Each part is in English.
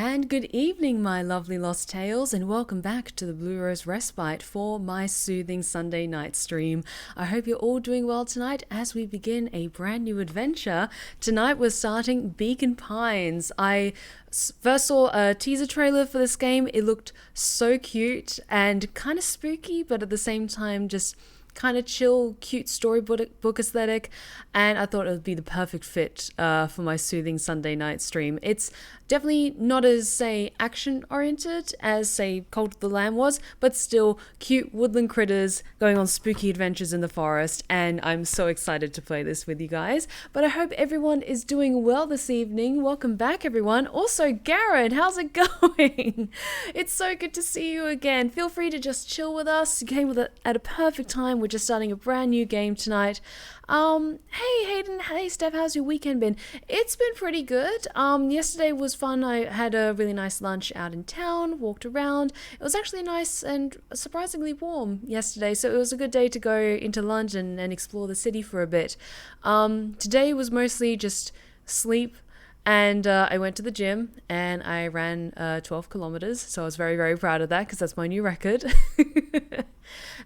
And good evening, my lovely Lost Tales, and welcome back to the Blue Rose Respite for my soothing Sunday night stream. I hope you're all doing well tonight as we begin a brand new adventure. Tonight we're starting Beacon Pines. I first saw a teaser trailer for this game. It looked so cute and kind of spooky, but at the same time just kind of chill, cute storybook aesthetic, and I thought it would be the perfect fit for my soothing Sunday night stream. It's definitely not as, say, action-oriented as, say, Cult of the Lamb was, but still cute woodland critters going on spooky adventures in the forest, and I'm so excited to play this with you guys. But I hope everyone is doing well this evening. Welcome back, everyone. Also, Garrett, how's it going? It's so good to see you again. Feel free to just chill with us. You came at a perfect time. We're just starting a brand new game tonight. Hey Hayden, hey Steph, how's your weekend been? It's been pretty good. Yesterday was fun. I had a really nice lunch out in town, walked around. It was actually nice and surprisingly warm yesterday, so it was a good day to go into London and explore the city for a bit. Today was mostly just sleep, and I went to the gym and I ran 12 kilometers, so I was very, very proud of that because that's my new record.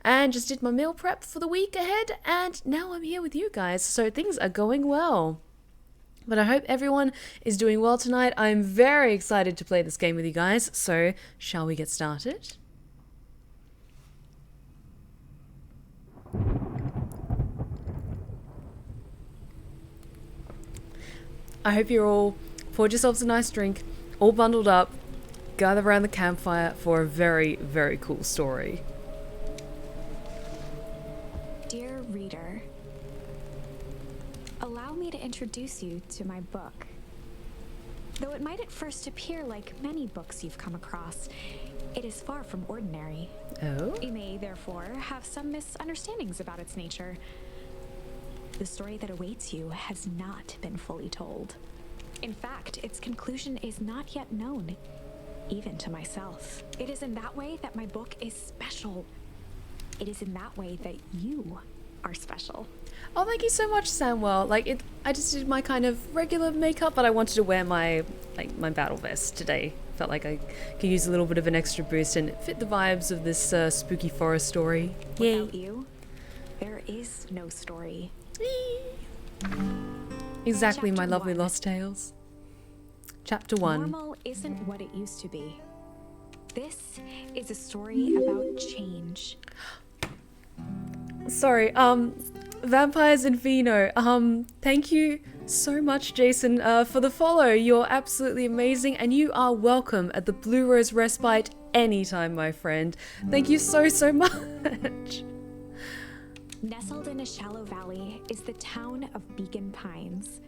And just did my meal prep for the week ahead, and now I'm here with you guys, so things are going well. But I hope everyone is doing well tonight. I'm very excited to play this game with you guys, so shall we get started? I hope you're all poured yourselves a nice drink, all bundled up, gather around the campfire for a very, very cool story. Dear reader, allow me to introduce you to my book. Though it might at first appear like many books you've come across, it is far from ordinary. Oh? You may, therefore, have some misunderstandings about its nature. The story that awaits you has not been fully told. In fact, its conclusion is not yet known, even to myself. It is in that way that my book is special. It is in that way that you are special. Oh, thank you so much, Samuel. I just did my kind of regular makeup, but I wanted to wear my battle vest today. Felt like I could use a little bit of an extra boost and fit the vibes of this spooky forest story. Without you, there is no story. Exactly, Chapter my lovely 1. Lost Tales. Chapter 1. Normal isn't what it used to be. This is a story about change. Sorry, Vampires and Vino, thank you so much, Jason, for the follow. You're absolutely amazing, and you are welcome at the Blue Rose Respite anytime, my friend. Thank you so, so much. Nestled in a shallow valley is the town of Beacon Pines.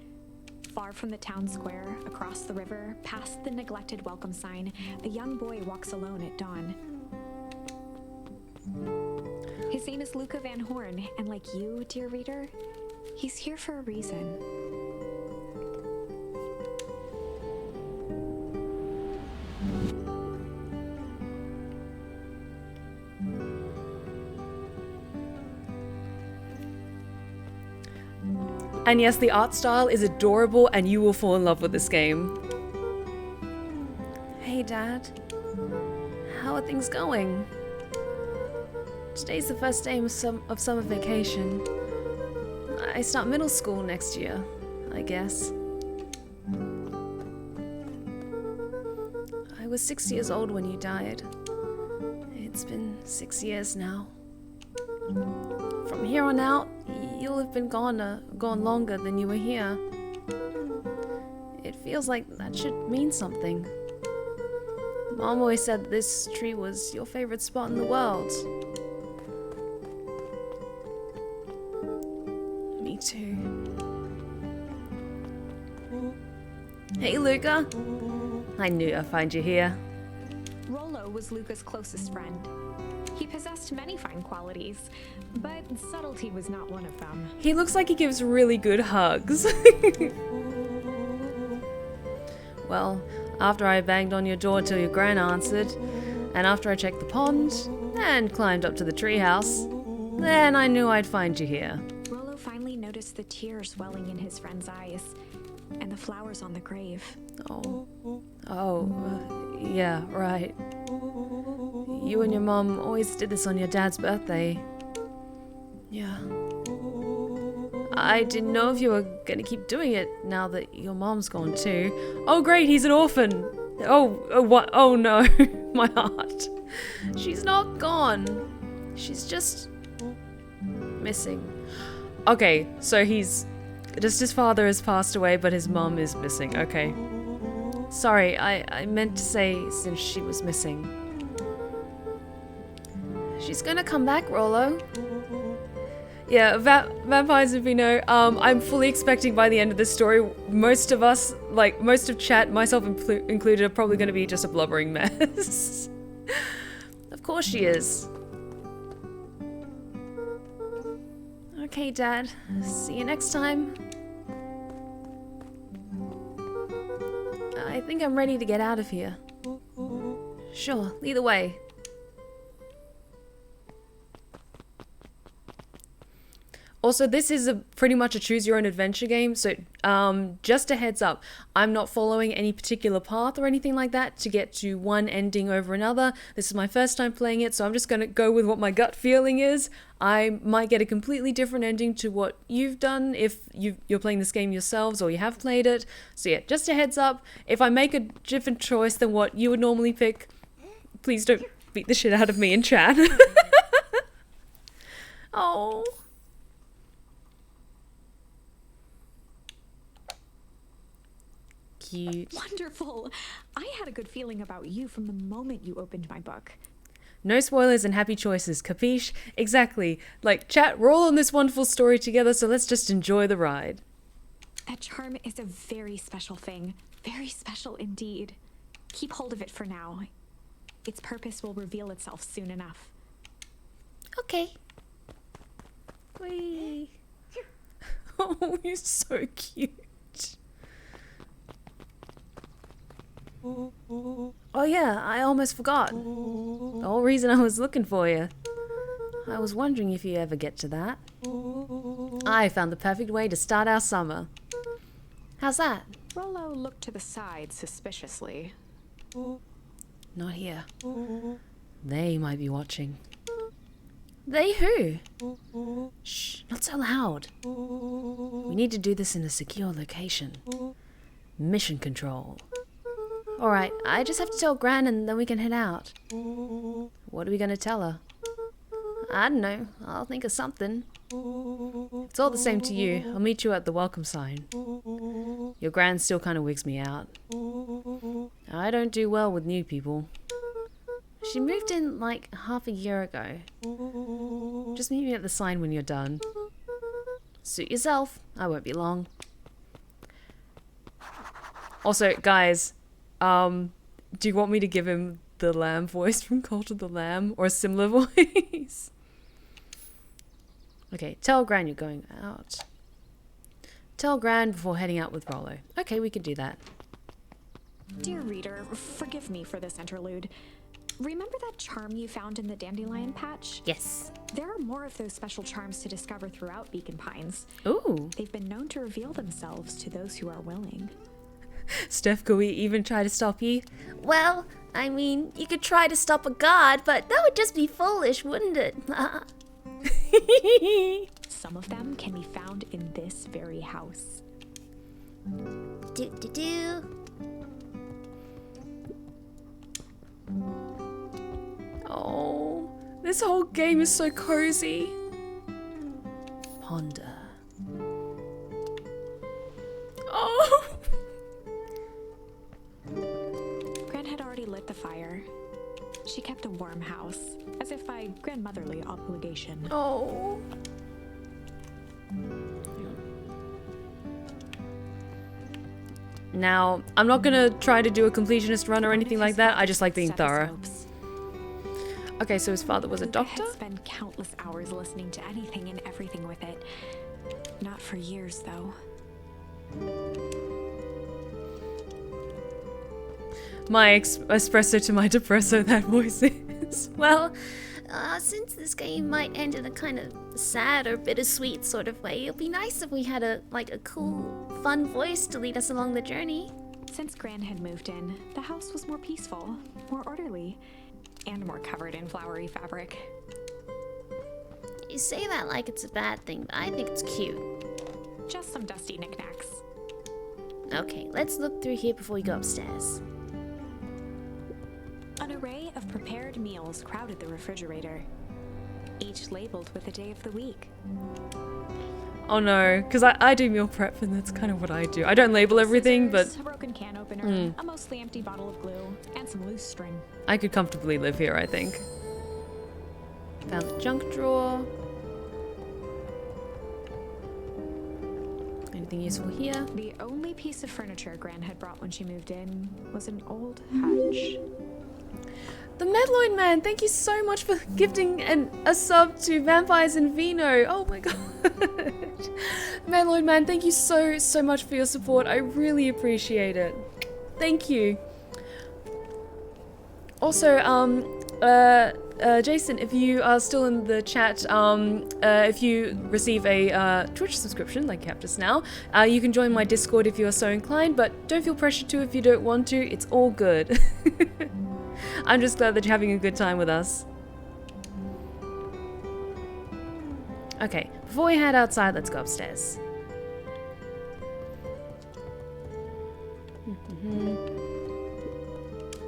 Far from the town square, across the river, past the neglected welcome sign, a young boy walks alone at dawn. His name is Luca Van Horn, and like you, dear reader, he's here for a reason. And yes, the art style is adorable, and you will fall in love with this game. Hey, Dad. How are things going? Today's the first day of summer vacation. I start middle school next year, I guess. I was 6 years old when you died. It's been 6 years now. From here on out, you'll have been gone longer than you were here. It feels like that should mean something. Mom always said this tree was your favorite spot in the world. Me too. Hey, Luca. I knew I'd find you here. Rollo was Luca's closest friend. He possessed many fine qualities, but subtlety was not one of them. He looks like he gives really good hugs. Well, after I banged on your door till your gran answered, and after I checked the pond, and climbed up to the treehouse, then I knew I'd find you here. Rollo finally noticed the tears welling in his friend's eyes. and the flowers on the grave. Oh. Yeah, right. You and your mom always did this on your dad's birthday. Yeah. I didn't know if you were gonna keep doing it now that your mom's gone too. Oh great, he's an orphan! Oh what? Oh no, my heart. She's not gone. She's just missing. Okay, so his father has passed away, but his mom is missing. Okay. Sorry, I meant to say since she was missing. She's gonna come back, Rollo. Yeah, vampires, if you know, I'm fully expecting by the end of this story, most of us, like most of chat, myself included, are probably going to be just a blubbering mess. Of course she is. Okay, Dad. See you next time. I think I'm ready to get out of here. Sure, either way. Also, this is pretty much a choose-your-own-adventure game, so just a heads up, I'm not following any particular path or anything like that to get to one ending over another. This is my first time playing it, so I'm just going to go with what my gut feeling is. I might get a completely different ending to what you've done if you're playing this game yourselves or you have played it. So yeah, just a heads up, if I make a different choice than what you would normally pick, please don't beat the shit out of me in chat. Oh... Cute. Wonderful. I had a good feeling about you from the moment you opened my book. No spoilers and happy choices, capiche? Exactly. Like, chat, we're all on this wonderful story together, so let's just enjoy the ride. That charm is a very special thing. Very special indeed. Keep hold of it for now. Its purpose will reveal itself soon enough. Okay. Whee. Oh, you're so cute. Oh yeah, I almost forgot. The whole reason I was looking for you. I was wondering if you ever get to that. I found the perfect way to start our summer. How's that? Rollo looked to the side suspiciously. Not here. They might be watching. They who? Shh, not so loud. We need to do this in a secure location. Mission control. Alright, I just have to tell Gran and then we can head out. What are we gonna tell her? I don't know. I'll think of something. It's all the same to you. I'll meet you at the welcome sign. Your Gran still kind of wigs me out. I don't do well with new people. She moved in like half a year ago. Just meet me at the sign when you're done. Suit yourself. I won't be long. Also, guys, do you want me to give him the lamb voice from Cult of the Lamb or a similar voice? Okay, tell Gran you're going out. Tell Gran before heading out with Rollo. Okay, we can do that. Dear reader, forgive me for this interlude. Remember that charm you found in the dandelion patch? Yes. There are more of those special charms to discover throughout Beacon Pines. Ooh. They've been known to reveal themselves to those who are willing. Steph, could we even try to stop you? Well, I mean, you could try to stop a god, but that would just be foolish, wouldn't it? Some of them can be found in this very house. Do. Oh, this whole game is so cozy. Ponder. Oh. Gran had already lit the fire. She kept a warm house, as if by grandmotherly obligation. Oh. Now, I'm not gonna try to do a completionist run or anything like that. I just like being thorough. Okay, so his father was a doctor? Had spent countless hours listening to anything and everything with it. Not for years, though. My espresso to my depresso, that voice is. Well, Since this game might end in a kind of sad or bittersweet sort of way, it'd be nice if we had a cool, fun voice to lead us along the journey. Since Gran had moved in, the house was more peaceful, more orderly, and more covered in flowery fabric. You say that like it's a bad thing, but I think it's cute. Just some dusty knickknacks. Okay, let's look through here before we go upstairs. An array of prepared meals crowded the refrigerator, each labeled with a day of the week. Oh no, because I do meal prep and that's kind of what I do. I don't label everything, Scissors, but a broken can opener, a mostly empty bottle of glue, and some loose string. I could comfortably live here, I think. Found the junk drawer. Anything useful here? The only piece of furniture Gran had brought when she moved in was an old hutch. The Medloid Man, thank you so much for gifting a sub to Vampires and Vino. Oh my god. Medloid Man, thank you so much for your support. I really appreciate it. Thank you. Also, Jason, if you are still in the chat, if you receive a Twitch subscription, like you have just now, you can join my Discord if you are so inclined, but don't feel pressured to if you don't want to. It's all good. I'm just glad that you're having a good time with us. Okay, before we head outside, let's go upstairs.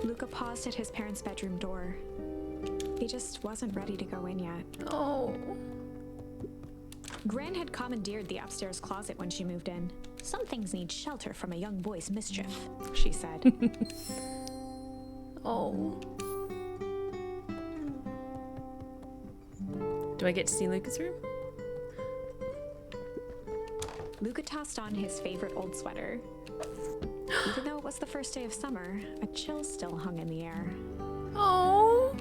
Luca paused at his parents' bedroom door. He just wasn't ready to go in yet. Oh. Gran had commandeered the upstairs closet when she moved in. Some things need shelter from a young boy's mischief, she said. Oh. Do I get to see Luca's room? Luca tossed on his favorite old sweater. Even though it was the first day of summer, a chill still hung in the air. Oh.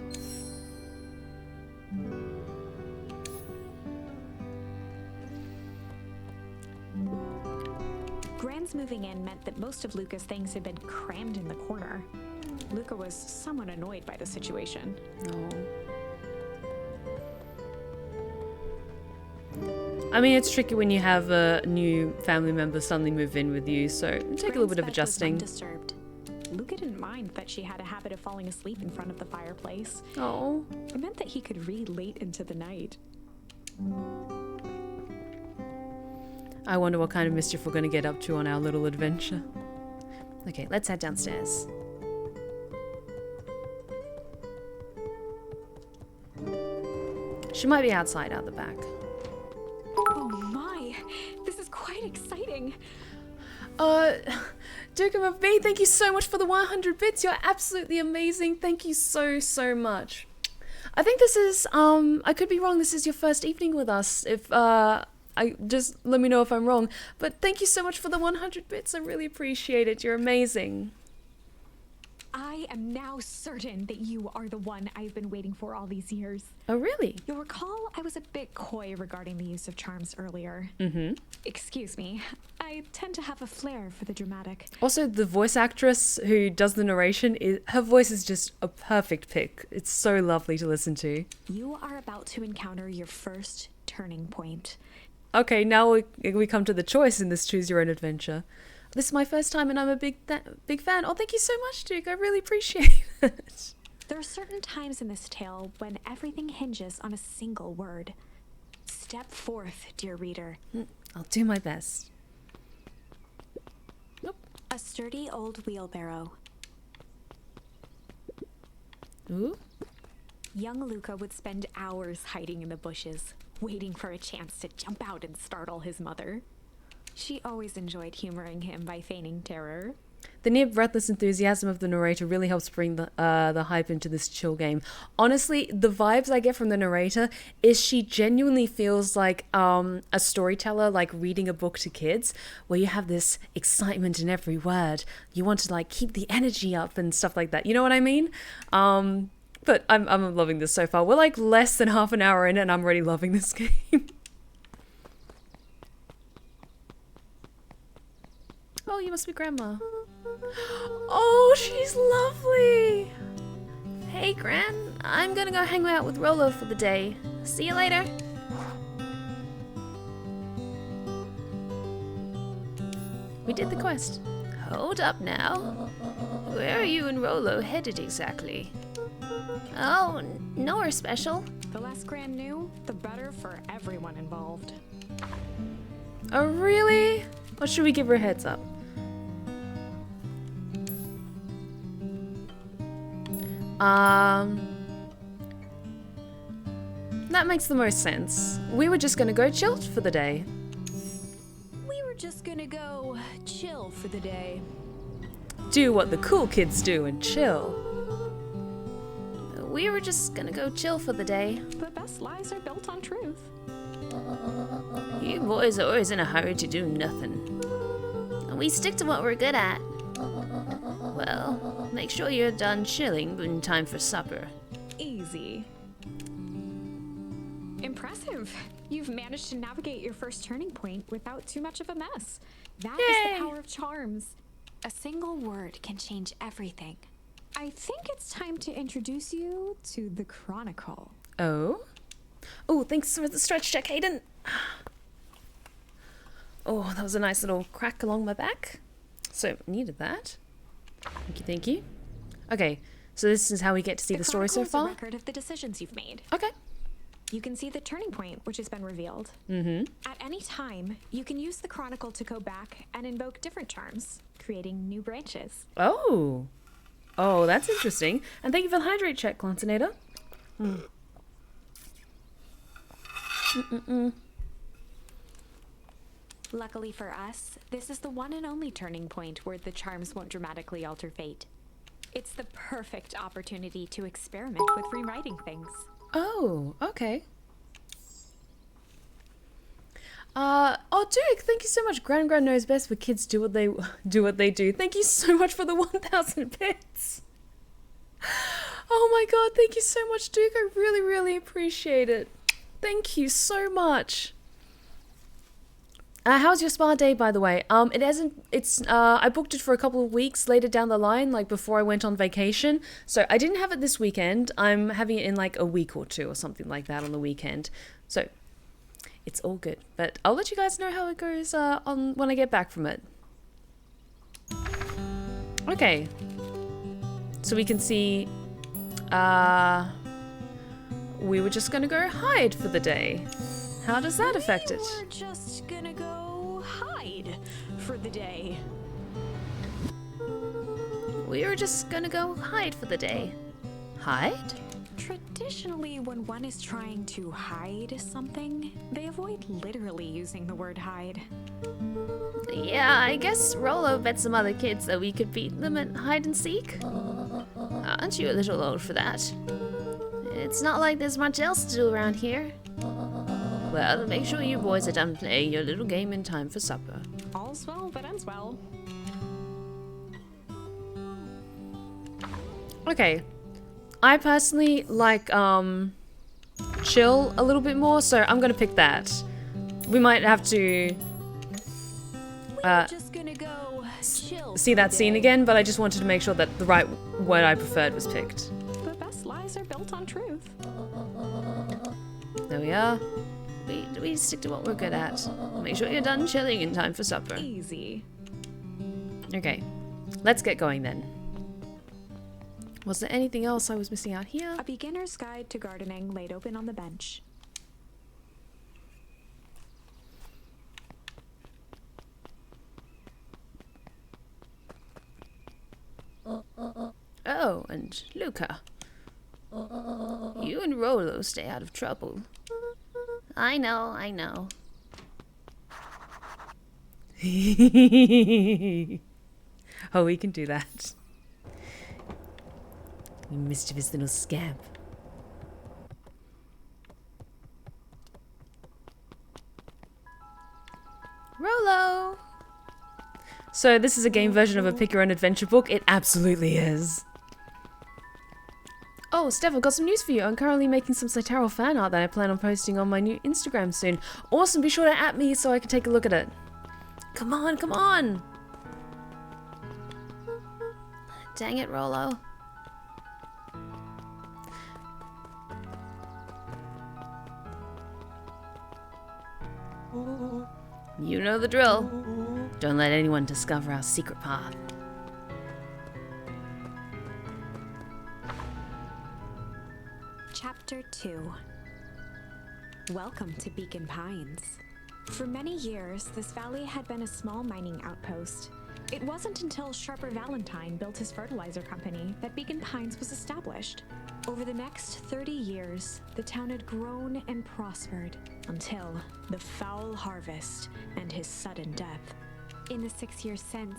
Gran's moving in meant that most of Luca's things had been crammed in the corner. Luca was somewhat annoyed by the situation. No. I mean, it's tricky when you have a new family member suddenly move in with you, so it'll take a little bit of adjusting. Undisturbed. Luca didn't mind that she had a habit of falling asleep in front of the fireplace. Oh. It meant that he could read late into the night. I wonder what kind of mischief we're going to get up to on our little adventure. Okay, let's head downstairs. She might be outside out the back. Oh my, this is quite exciting. DeCarlo, thank you so much for the 100 bits. You're absolutely amazing. Thank you so much. I think this is, I could be wrong. This is your first evening with us. If, just let me know if I'm wrong. But thank you so much for the 100 bits. I really appreciate it. You're amazing. I am now certain that you are the one I've been waiting for all these years. Oh, really? You'll recall I was a bit coy regarding the use of charms earlier. Mm-hmm. Excuse me. I tend to have a flair for the dramatic. Also, the voice actress who does the narration, her voice is just a perfect pick. It's so lovely to listen to. You are about to encounter your first turning point. Okay, now we come to the choice in this Choose Your Own Adventure. This is my first time and I'm a big fan. Oh, thank you so much, Duke. I really appreciate it. There are certain times in this tale when everything hinges on a single word. Step forth, dear reader. I'll do my best. Nope. A sturdy old wheelbarrow. Ooh. Young Luca would spend hours hiding in the bushes, waiting for a chance to jump out and startle his mother. She always enjoyed humoring him by feigning terror. The near breathless enthusiasm of the narrator really helps bring the hype into this chill game. Honestly, the vibes I get from the narrator is she genuinely feels like a storyteller, like reading a book to kids, where you have this excitement in every word. You want to like keep the energy up and stuff like that. You know what I mean? But I'm loving this so far. We're like less than half an hour in and I'm already loving this game. Oh, you must be Grandma. Oh, she's lovely. Hey, Gran. I'm gonna go hang out with Rolo for the day. See you later. We did the quest. Hold up now. Where are you and Rolo headed exactly? Oh, nowhere special. The less Gran knew, the better for everyone involved. Oh, really? Or should we give her a heads up? That makes the most sense. We were just gonna go chill for the day. We were just gonna go chill for the day. Do what the cool kids do and chill. We were just gonna go chill for the day. The best lies are built on truth. You boys are always in a hurry to do nothing. We stick to what we're good at. Well, make sure you're done chilling in time for supper. Easy. Impressive. You've managed to navigate your first turning point without too much of a mess. That is the power of charms. A single word can change everything. I think it's time to introduce you to the Chronicle. Oh? Oh, thanks for the stretch check, Hayden. Oh, that was a nice little crack along my back. So, needed that. Thank you, thank you. Okay, so this is how we get to see the story so far? A record of the decisions you've made. Okay. You can see the turning point, which has been revealed. At any time, you can use the Chronicle to go back and invoke different charms, creating new branches. Oh. Oh, that's interesting. And thank you for the hydrate check, Glantinator. Luckily for us, this is the one and only turning point where the charms won't dramatically alter fate. It's the perfect opportunity to experiment with rewriting things. Oh, okay. Oh, Duke, thank you so much. Gran knows best for kids do what they do. Thank you so much for the 1,000 bits. Oh my god, thank you so much, Duke. I really, really appreciate it. Thank you so much. How's your spa day, by the way? I booked it for a couple of weeks later down the line, like before I went on vacation. So I didn't have it this weekend. I'm having it in like a week or two or something like that on the weekend. So it's all good. But I'll let you guys know how it goes when I get back from it. Okay. So we can see, we were just gonna go hide for the day. How does that affect it? We're just gonna go hide for the day. We were just gonna go hide for the day. Hide? Traditionally, when one is trying to hide something, they avoid literally using the word hide. Yeah, I guess Rolo bet some other kids that we could beat them at hide and seek. Aren't you a little old for that? It's not like there's much else to do around here. Well, make sure you boys are done playing your little game in time for supper. All's well that ends well. Okay. I personally like, chill a little bit more, so I'm gonna pick that. We might have to Just gonna go chill see that scene again, but I just wanted to make sure that the right word I preferred was picked. The best lies are built on truth. There we are. We stick to what we're good at. Make sure you're done chilling in time for supper. Easy. Okay. Let's get going then. Was there anything else I was missing out here? A beginner's guide to gardening laid open on the bench. Oh, and Luca. You and Rolo stay out of trouble. I know. Oh, we can do that. You mischievous little scamp. Rolo! So this is a game version of a pick your own adventure book? It absolutely is. Oh, Steph, I've got some news for you. I'm currently making some Cytaro fan art that I plan on posting on my new Instagram soon. Awesome, be sure to @me so I can take a look at it. Come on, come on! Dang it, Rolo. You know the drill. Don't let anyone discover our secret path. Chapter 2. Welcome to Beacon Pines. For many years, this valley had been a small mining outpost. It wasn't until Sharper Valentine built his fertilizer company that Beacon Pines was established. Over the next 30 years, the town had grown and prospered until the foul harvest and his sudden death. In the 6 years since,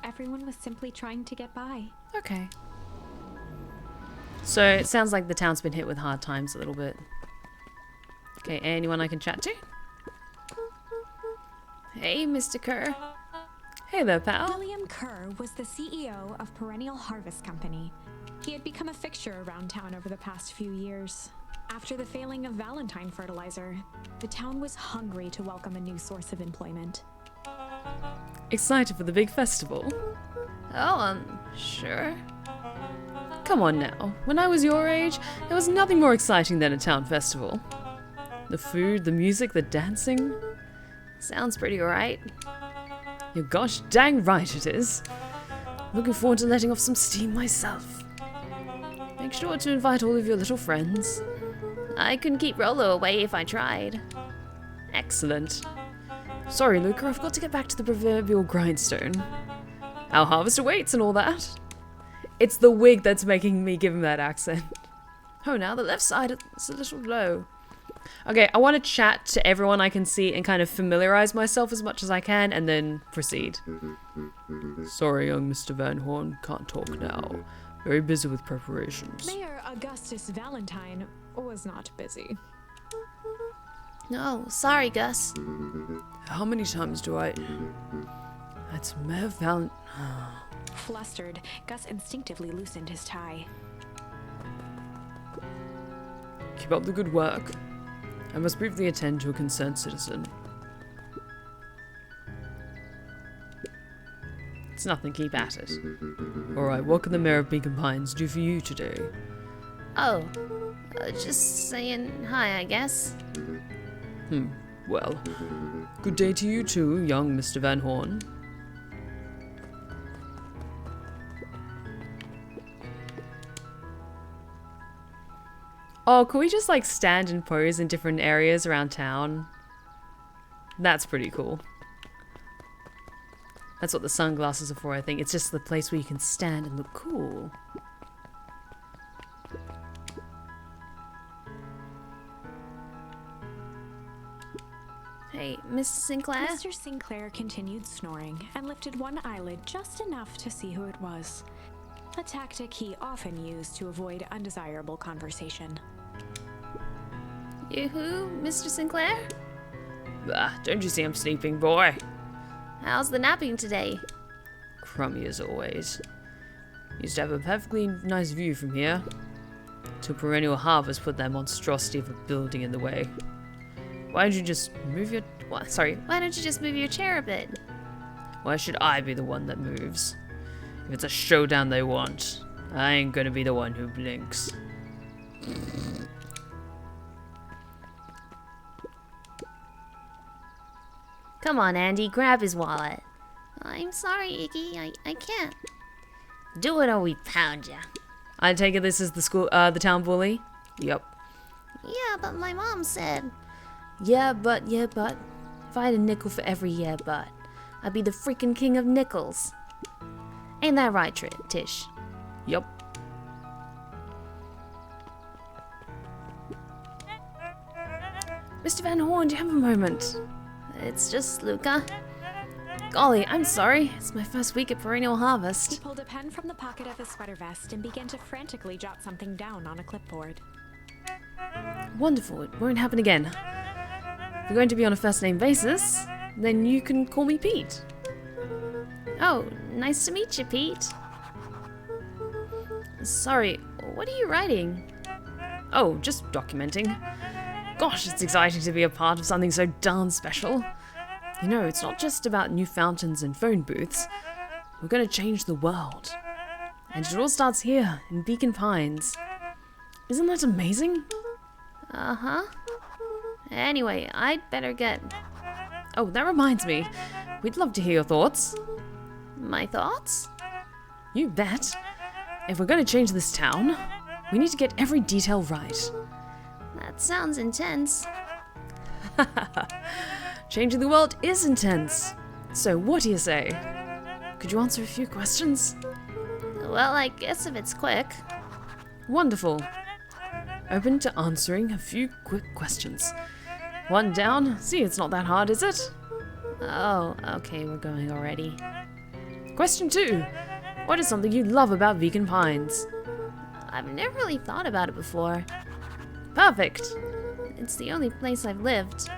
everyone was simply trying to get by. Okay. So it sounds like the town's been hit with hard times a little bit. Okay, anyone I can chat to? Hey, Mr. Kerr. Hey there, pal. William Kerr was the CEO of Perennial Harvest Company. He had become a fixture around town over the past few years. After the failing of Valentine fertilizer, the town was hungry to welcome a new source of employment. Excited for the big festival? Oh, sure. Come on now. When I was your age, there was nothing more exciting than a town festival. The food, the music, the dancing. Sounds pretty alright. You're gosh dang right it is. Looking forward to letting off some steam myself. Make sure to invite all of your little friends. I couldn't keep Rollo away if I tried. Excellent. Sorry, Luca, I've got to get back to the proverbial grindstone. Our harvest awaits and all that. It's the wig that's making me give him that accent. Oh, now the left side is a little low. Okay, I want to chat to everyone I can see and kind of familiarize myself as much as I can and then proceed. Sorry, young Mr. Van Horn, can't talk now. Very busy with preparations. Mayor Augustus Valentine was not busy. No, sorry, Gus. How many times do I... That's Mayor Valentine... Flustered, Gus instinctively loosened his tie. Keep up the good work. I must briefly attend to a concerned citizen. It's nothing, keep at it. Alright, what can the Mayor of Beacon Pines do for you today? Oh, just saying hi, I guess. Well, good day to you too, young Mr. Van Horn. Oh, could we just like stand and pose in different areas around town? That's pretty cool. That's what the sunglasses are for, I think. It's just the place where you can stand and look cool. Hey, Mr. Sinclair? Mr. Sinclair continued snoring and lifted one eyelid just enough to see who it was. A tactic he often used to avoid undesirable conversation. You who, Mr. Sinclair? Don't you see I'm sleeping, boy? How's the napping today? Crummy as always. Used to have a perfectly nice view from here. Till Perennial Harvest put that monstrosity of a building in the way. Why don't you just move your... What? Sorry. Why don't you just move your chair a bit? Why should I be the one that moves? If it's a showdown they want, I ain't gonna be the one who blinks. Come on, Andy, grab his wallet. I'm sorry, Iggy, I can't. Do it or we pound ya. I take it this is the town bully? Yep. Yeah, but my mom said... Yeah, but. If I had a nickel for every yeah, but, I'd be the freaking king of nickels. Ain't that right, Tish? Yup. Mr. Van Horn, do you have a moment? It's just Luca. Golly, I'm sorry. It's my first week at Perennial He Harvest. pulled a pen from the pocket of his sweater vest and began to frantically jot something down on a clipboard. Wonderful, it won't happen again. If we're going to be on a first name basis, then you can call me Pete. Oh, nice to meet you, Pete. Sorry, what are you writing? Oh, just documenting. Gosh, it's exciting to be a part of something so darn special. You know, it's not just about new fountains and phone booths. We're going to change the world. And it all starts here, in Beacon Pines. Isn't that amazing? Uh-huh. Anyway, I'd better get... Oh, that reminds me. We'd love to hear your thoughts. My thoughts? You bet. If we're going to change this town, we need to get every detail right. That sounds intense. Changing the world is intense. So what do you say? Could you answer a few questions? Well, I guess if it's quick. Wonderful. Open to answering a few quick questions. One down. See, it's not that hard, is it? Oh, okay, we're going already. Question 2. What is something you love about Beacon Pines? I've never really thought about it before. Perfect. It's the only place I've lived.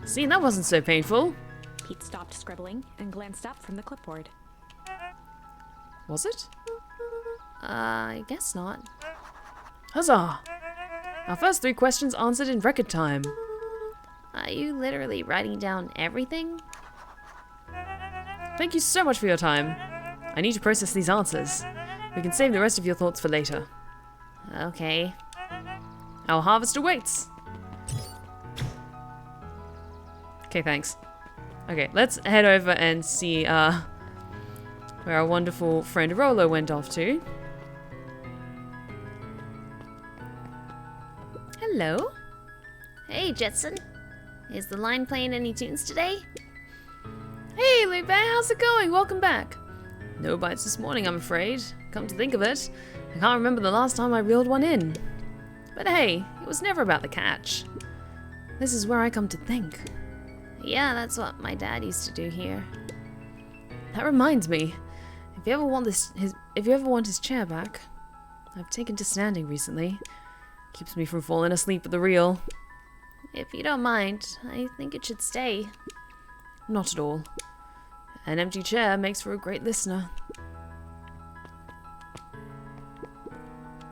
See, that wasn't so painful. Pete stopped scribbling and glanced up from the clipboard. Was it? I guess not. Huzzah! Our first 3 questions answered in record time. Are you literally writing down everything? Thank you so much for your time. I need to process these answers. We can save the rest of your thoughts for later. Okay. Our harvest awaits. Okay, thanks. Okay, let's head over and see where our wonderful friend Rolo went off to. Hello? Hey, Jetson. Is the line playing any tunes today? Hey, Lupe, how's it going? Welcome back. No bites this morning, I'm afraid. Come to think of it, I can't remember the last time I reeled one in. But hey, it was never about the catch. This is where I come to think. Yeah, that's what my dad used to do here. That reminds me, if you ever want his chair back, I've taken to standing recently. Keeps me from falling asleep at the reel. If you don't mind, I think it should stay. Not at all. An empty chair makes for a great listener.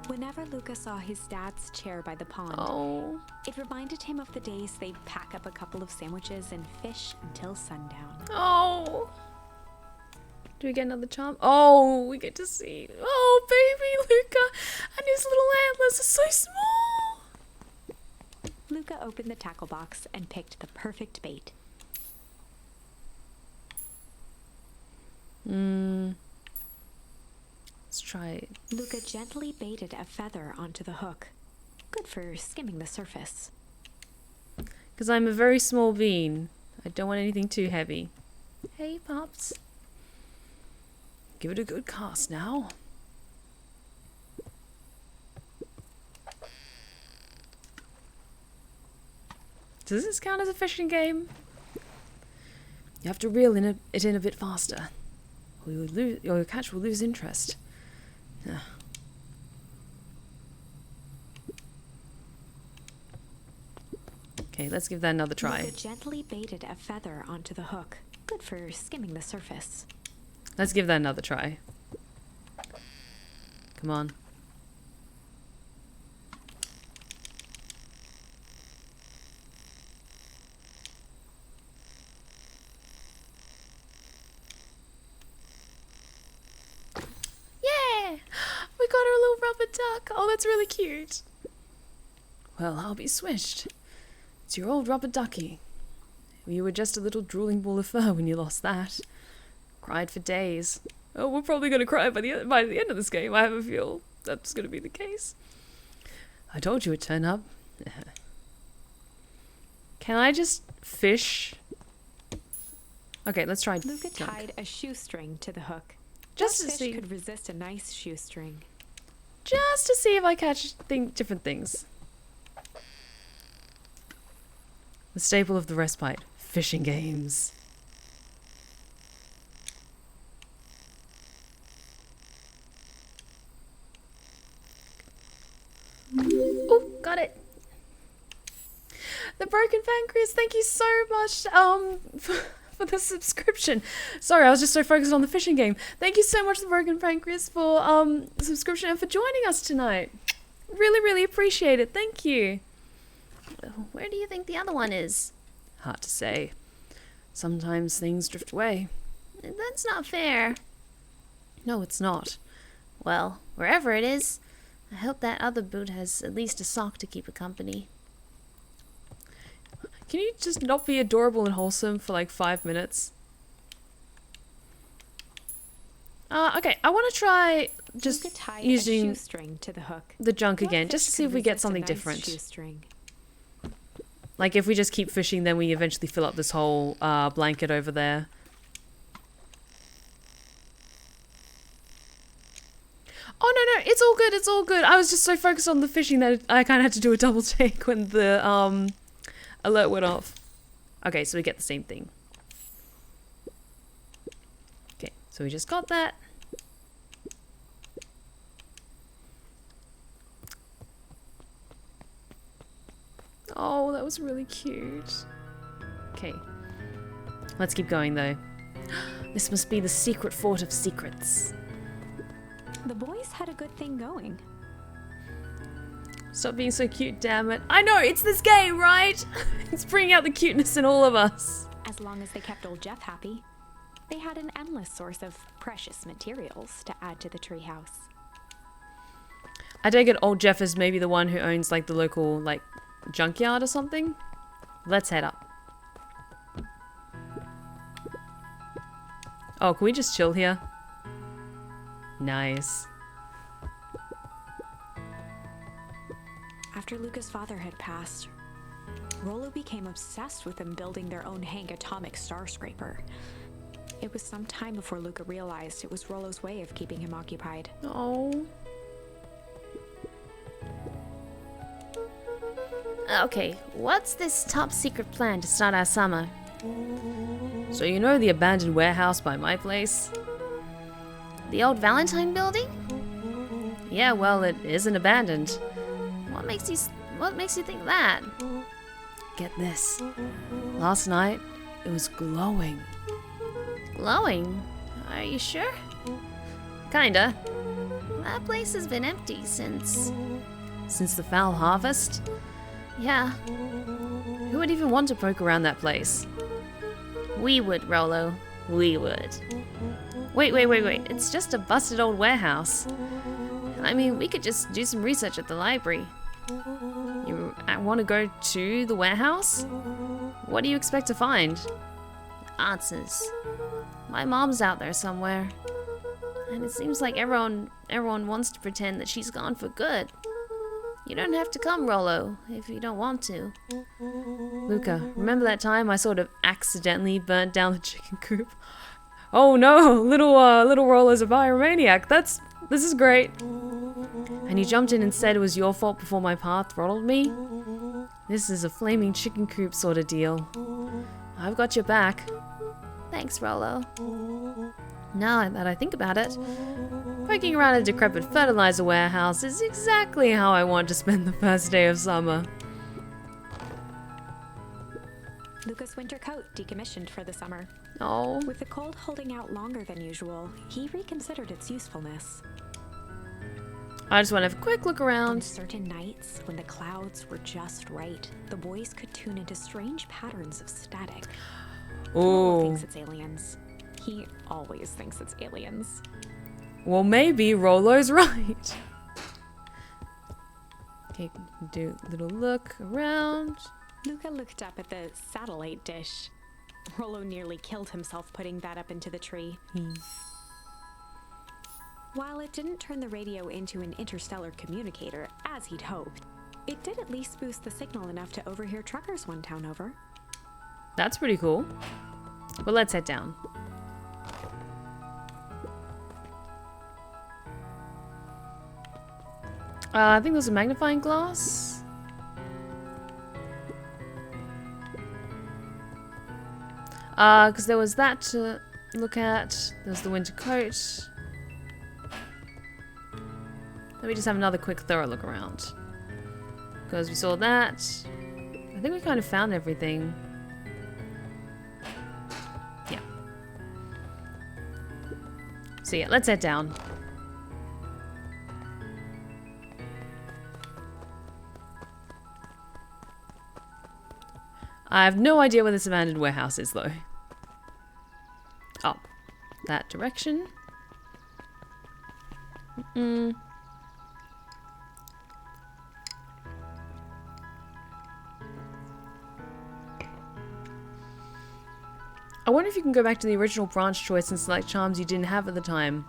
Whenever Luca saw his dad's chair by the pond, it reminded him of the days they'd pack up a couple of sandwiches and fish until sundown. Oh! Do we get another charm? Oh, we get to see. Oh, baby Luca! And his little antlers are so small! Luca opened the tackle box and picked the perfect bait. Let's try it. Luca gently baited a feather onto the hook. Good for skimming the surface. Because I'm a very small bean. I don't want anything too heavy. Hey, Pops. Give it a good cast now. Does this count as a fishing game? You have to reel it in a bit faster, or your catch will lose interest. Okay, let's give that another try. Luca gently baited a feather onto the hook. Good for skimming the surface. Let's give that another try. Come on. Yeah! We got our little rubber duck. Oh, that's really cute. Well, I'll be swished. It's your old rubber ducky. You were just a little drooling ball of fur when you lost that. Cried for days. Oh, we're probably going to cry by the end of this game. I have a feel that's going to be the case. I told you it'd turn up. Can I just fish? Okay, let's try. Luca tied a shoestring to the hook. Just that to fish see. could resist a nice shoestring. Just to see if I catch different things. The staple of the respite. Fishing games. Oh, got it. The Broken Pancreas, thank you so much for the subscription. Sorry, I was just so focused on the fishing game. Thank you so much, The Broken Pancreas, for the subscription and for joining us tonight. Really, really appreciate it. Thank you. Where do you think the other one is? Hard to say. Sometimes things drift away. That's not fair. No, it's not. Well, wherever it is, I hope that other boot has at least a sock to keep it company. Can you just not be adorable and wholesome for like 5 minutes? Okay, I want to try just using a shoestring to the hook. the junk again, just to see if we get something different. Shoestring. Like if we just keep fishing, then we eventually fill up this whole blanket over there. Oh no, it's all good, it's all good. I was just so focused on the fishing that I kind of had to do a double take when the alert went off. Okay, so we get the same thing. Okay, so we just got that. Oh, that was really cute. Okay. Let's keep going though. This must be the secret fort of secrets. The boys had a good thing going. Stop being so cute, damn it. I know, it's this game, right? It's bringing out the cuteness in all of us. As long as they kept old Jeff happy, they had an endless source of precious materials to add to the treehouse. I take it old Jeff is maybe the one who owns like the local like junkyard or something. Let's head up. Oh, can we just chill here? Nice. After Luca's father had passed, Rollo became obsessed with them building their own Hank atomic star scraper. It was some time before Luca realized it was Rollo's way of keeping him occupied. Oh. Okay, what's this top secret plan to start our summer? So you know the abandoned warehouse by my place? The old Valentine building? Yeah, well, it isn't abandoned. What makes you think that? Get this. Last night, it was glowing. Glowing? Are you sure? Kinda. That place has been empty since... Since the foul harvest? Yeah, Who would even want to poke around that place? we would, Rollo. We would. Wait. It's just a busted old warehouse. I mean, we could just do some research at the library. You want to go to the warehouse? What do you expect to find? Answers. My mom's out there somewhere. And it seems like everyone wants to pretend that she's gone for good. You don't have to come, Rollo, if you don't want to. Luca, remember that time I sort of accidentally burnt down the chicken coop? Oh no, little Rollo's a pyromaniac. This is great. And you jumped in and said it was your fault before my path throttled me? This is a flaming chicken coop sort of deal. I've got your back. Thanks, Rollo. Now that I think about it, poking around a decrepit fertilizer warehouse is exactly how I want to spend the first day of summer. Luca's winter coat decommissioned for the summer. Oh. With the cold holding out longer than usual, he reconsidered its usefulness. I just want to have a quick look On around. certain nights, when the clouds were just right, the boys could tune into strange patterns of static. Rollo Oh. thinks it's aliens. He always thinks it's aliens. Well, maybe Rollo's right. Okay, do a little look around. Luca looked up at the satellite dish. Rollo nearly killed himself putting that up into the tree. While it didn't turn the radio into an interstellar communicator, as he'd hoped, it did at least boost the signal enough to overhear truckers one town over. That's pretty cool. Well, let's head down. I think there's a magnifying glass. Because there was that to look at. There's the winter coat. Let me just have another quick thorough look around. Because we saw that. I think we kind of found everything. Yeah. So yeah, let's head down. I have no idea where this abandoned warehouse is, though. Oh, that direction. I wonder if you can go back to the original branch choice and select charms you didn't have at the time.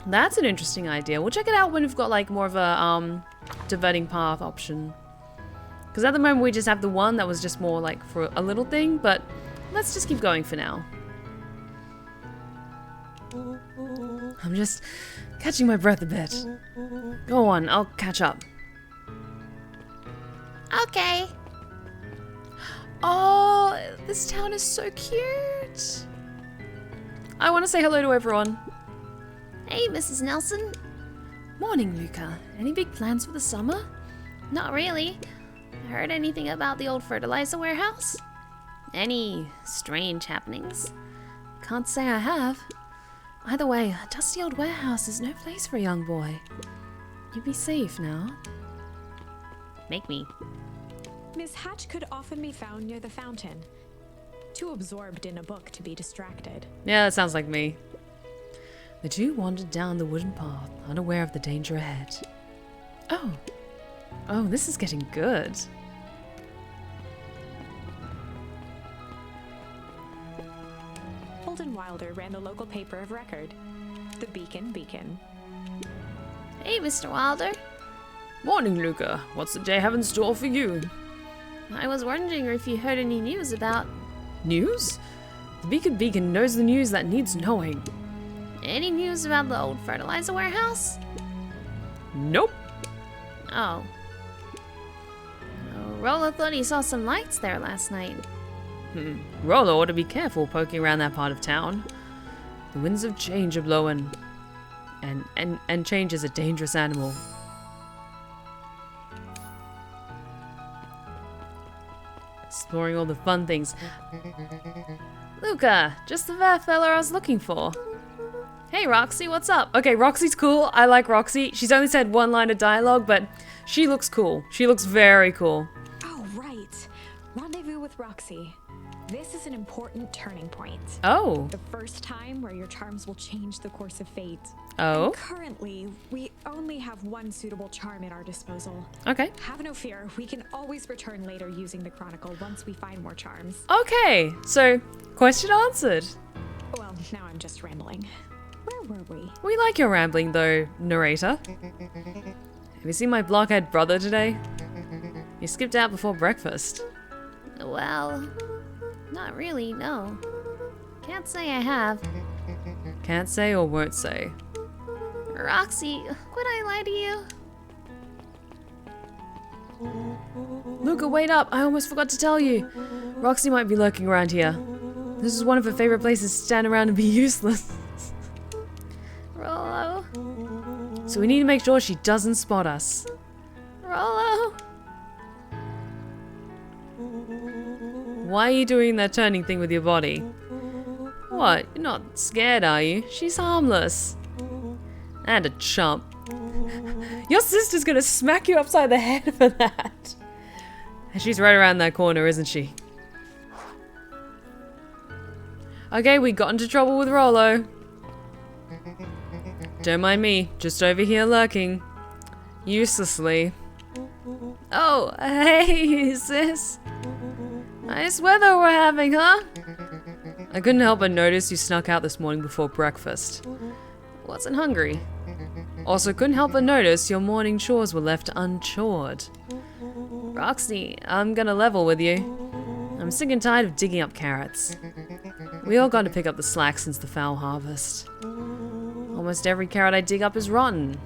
That's an interesting idea. We'll check it out when we've got like more of a diverting path option. Because at the moment we just have the one that was just more like for a little thing, but let's just keep going for now. I'm just catching my breath a bit. Go on, I'll catch up. Okay. Oh, this town is so cute. I want to say hello to everyone. Hey, Mrs. Nelson. Morning, Luca. Any big plans for the summer? Not really. Heard anything about the old fertilizer warehouse? Any strange happenings? Can't say I have. Either way, a dusty old warehouse is no place for a young boy. You be safe now. Make me. Miss Hatch could often be found near the fountain, too absorbed in a book to be distracted. Yeah, that sounds like me. The two wandered down the wooden path, unaware of the danger ahead. Oh. Oh, this is getting good. Holden Wilder ran the local paper of record, the Beacon. Hey, Mr. Wilder. Morning, Luca. What's the day have in store for you? I was wondering if you heard any news about... News? The Beacon knows the news that needs knowing. Any news about the old fertilizer warehouse? Nope. Oh. Rollo thought he saw some lights there last night. Rollo ought to be careful poking around that part of town. The winds of change are blowing. And change is a dangerous animal. Exploring all the fun things. Luca, just the fella I was looking for. Hey Roxy, what's up? Okay, Roxy's cool. I like Roxy. She's only said one line of dialogue, but she looks cool. She looks very cool. Oh, right. Rendezvous with Roxy. This is an important turning point. Oh. The first time where your charms will change the course of fate. Oh. And currently, we only have one suitable charm at our disposal. Okay. Have no fear. We can always return later using the Chronicle once we find more charms. Okay, so question answered. Well, now I'm just rambling. Where were we? We like your rambling though, narrator. Have you seen my blockhead brother today? He skipped out before breakfast. Well, not really, no. Can't say I have. Can't say or won't say. Roxy, would I lie to you? Luca, wait up! I almost forgot to tell you. Roxy might be lurking around here. This is one of her favorite places to stand around and be useless. Rollo. So we need to make sure she doesn't spot us. Rollo. Why are you doing that turning thing with your body? What? You're not scared, are you? She's harmless. And a chump. Your sister's gonna smack you upside the head for that. And she's right around that corner, isn't she? Okay, we got into trouble with Rollo. Don't mind me, just over here lurking. Uselessly. Oh, hey, sis. Nice weather we're having, huh? I couldn't help but notice you snuck out this morning before breakfast. Wasn't hungry. Also couldn't help but notice your morning chores were left unchored. Roxy, I'm gonna level with you. I'm sick and tired of digging up carrots. We all got to pick up the slack since the foul harvest. Almost every carrot I dig up is rotten.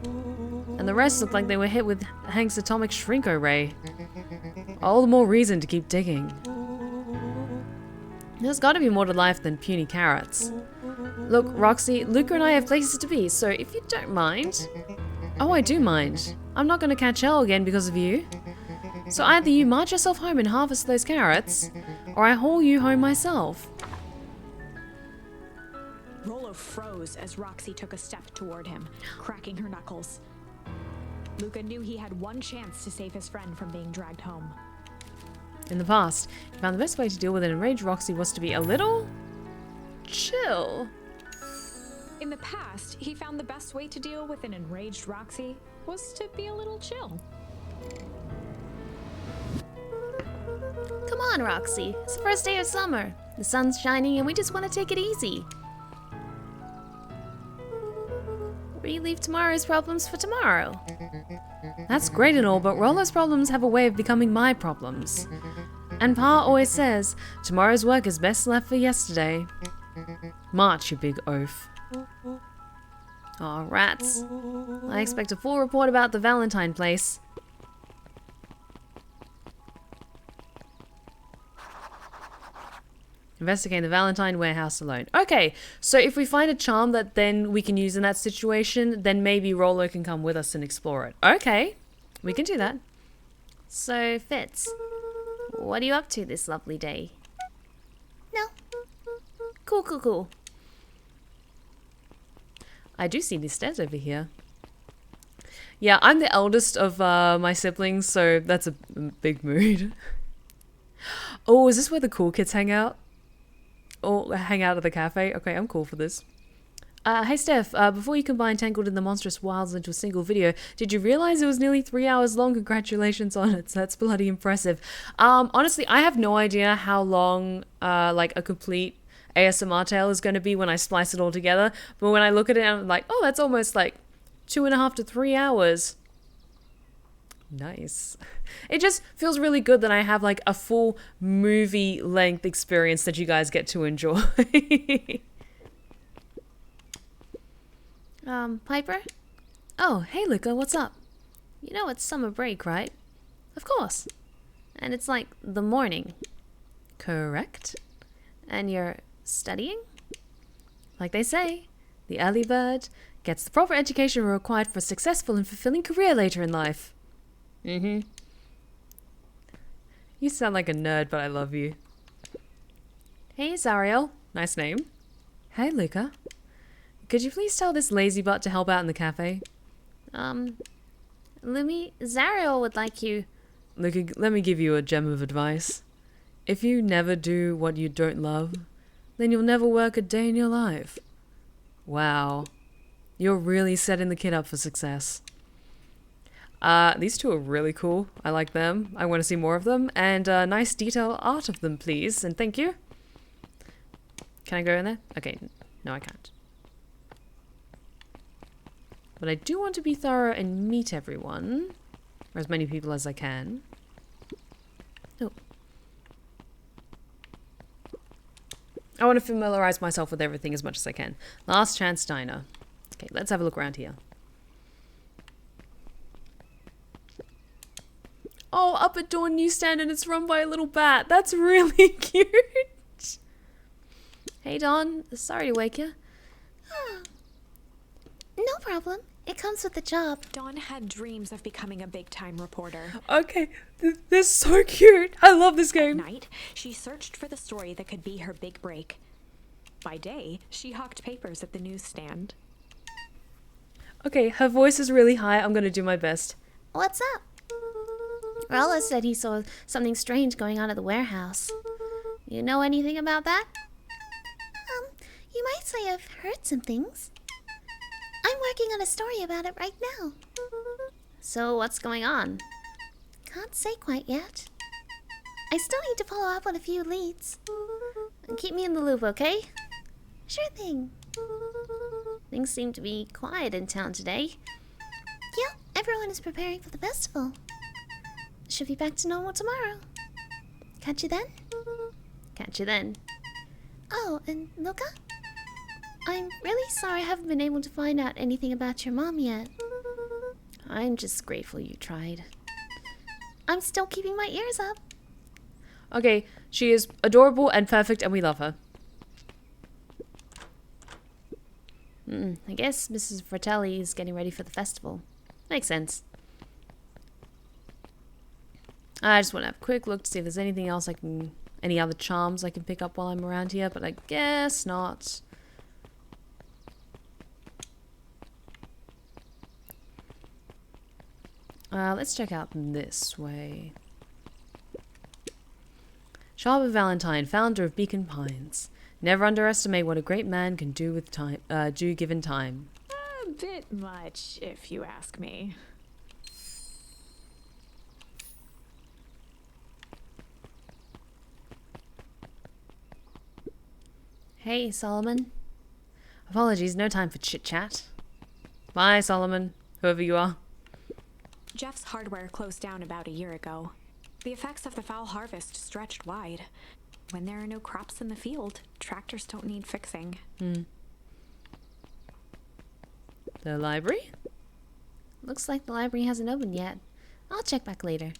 And the rest look like they were hit with Hank's atomic shrink array. All the more reason to keep digging. There's gotta be more to life than puny carrots. Look, Roxy, Luca and I have places to be, so if you don't mind... Oh, I do mind. I'm not gonna catch hell again because of you. So either you march yourself home and harvest those carrots, or I haul you home myself. Rollo froze as Roxy took a step toward him, cracking her knuckles. Luca knew he had one chance to save his friend from being dragged home. In the past, he found the best way to deal with an enraged Roxy was to be a little... chill. In the past, he found the best way to deal with an enraged Roxy was to be a little chill. Come Come on, Roxy. It's the first day of summer. The sun's shining and we just want to take it easy. We leave tomorrow's problems for tomorrow. That's great and all, but Rollo's problems have a way of becoming my problems. And Pa always says, tomorrow's work is best left for yesterday. March, you big oaf. Aw, rats. I expect a full report about the Valentine place. Investigating the Valentine warehouse alone. Okay, so if we find a charm that then we can use in that situation, then maybe Rollo can come with us and explore it. Okay, we can do that. So, Fitz, what are you up to this lovely day? No. Cool. I do see these stairs over here. Yeah, I'm the eldest of my siblings, so that's a big mood. Oh, is this where the cool kids hang out? Or hang out at the cafe? Okay, I'm cool for this. Hey Steph, before you combine Tangled in the Monstrous Wilds into a single video, did you realize it was nearly 3 hours long? Congratulations on it. That's bloody impressive. Honestly, I have no idea how long like a complete ASMR tale is going to be when I splice it all together. But when I look at it, I'm like, oh, that's almost like 2.5 to 3 hours. Nice. It just feels really good that I have like a full movie length experience that you guys get to enjoy. Piper? Oh, hey Luca, what's up? You know it's summer break, right? Of course. And it's like the morning. Correct. And you're studying? Like they say, the early bird gets the proper education required for a successful and fulfilling career later in life. You sound like a nerd, but I love you. Hey, Zariel. Nice name. Hey, Luca. Could you please tell this lazy butt to help out in the cafe? Lumi, Zariel would like you. Luca, let me give you a gem of advice. If you never do what you don't love, then you'll never work a day in your life. Wow. You're really setting the kid up for success. These two are really cool. I like them. I want to see more of them. And nice detail art of them, please. And thank you. Can I go in there? Okay. No, I can't. But I do want to be thorough and meet everyone. Or as many people as I can. Oh. I want to familiarize myself with everything as much as I can. Last Chance Diner. Okay, let's have a look around here. Oh, up at Dawn Newsstand and it's run by a little bat. That's really cute. Hey, Dawn. Sorry to wake you. No problem. It comes with the job. Dawn had dreams of becoming a big-time reporter. Okay, they're so cute. I love this game. At night, she searched for the story that could be her big break. By day, she hawked papers at the newsstand. Okay, her voice is really high. I'm going to do my best. What's up? Rollo said he saw something strange going on at the warehouse. You know anything about that? You might say I've heard some things. I'm working on a story about it right now. So what's going on? Can't say quite yet. I still need to follow up on a few leads. Keep me in the loop, okay? Sure thing. Things seem to be quiet in town today. Yeah, everyone is preparing for the festival. Should be back to normal tomorrow. Catch you then? Catch you then. Oh, and Luca? I'm really sorry I haven't been able to find out anything about your mom yet. I'm just grateful you tried. I'm still keeping my ears up. Okay, she is adorable and perfect and we love her. I guess Mrs. Fratelli is getting ready for the festival. Makes sense. I just want to have a quick look to see if there's anything else any other charms I can pick up while I'm around here, but I guess not. Let's check out this way. Sharper Valentine, founder of Beacon Pines. Never underestimate what a great man can do with time. Do given time. A bit much, if you ask me. Hey, Solomon. Apologies, no time for chit-chat. Bye, Solomon, whoever you are. Jeff's hardware closed down about a year ago. The effects of the foul harvest stretched wide. When there are no crops in the field, tractors don't need fixing. The library? Looks like the library hasn't opened yet. I'll check back later.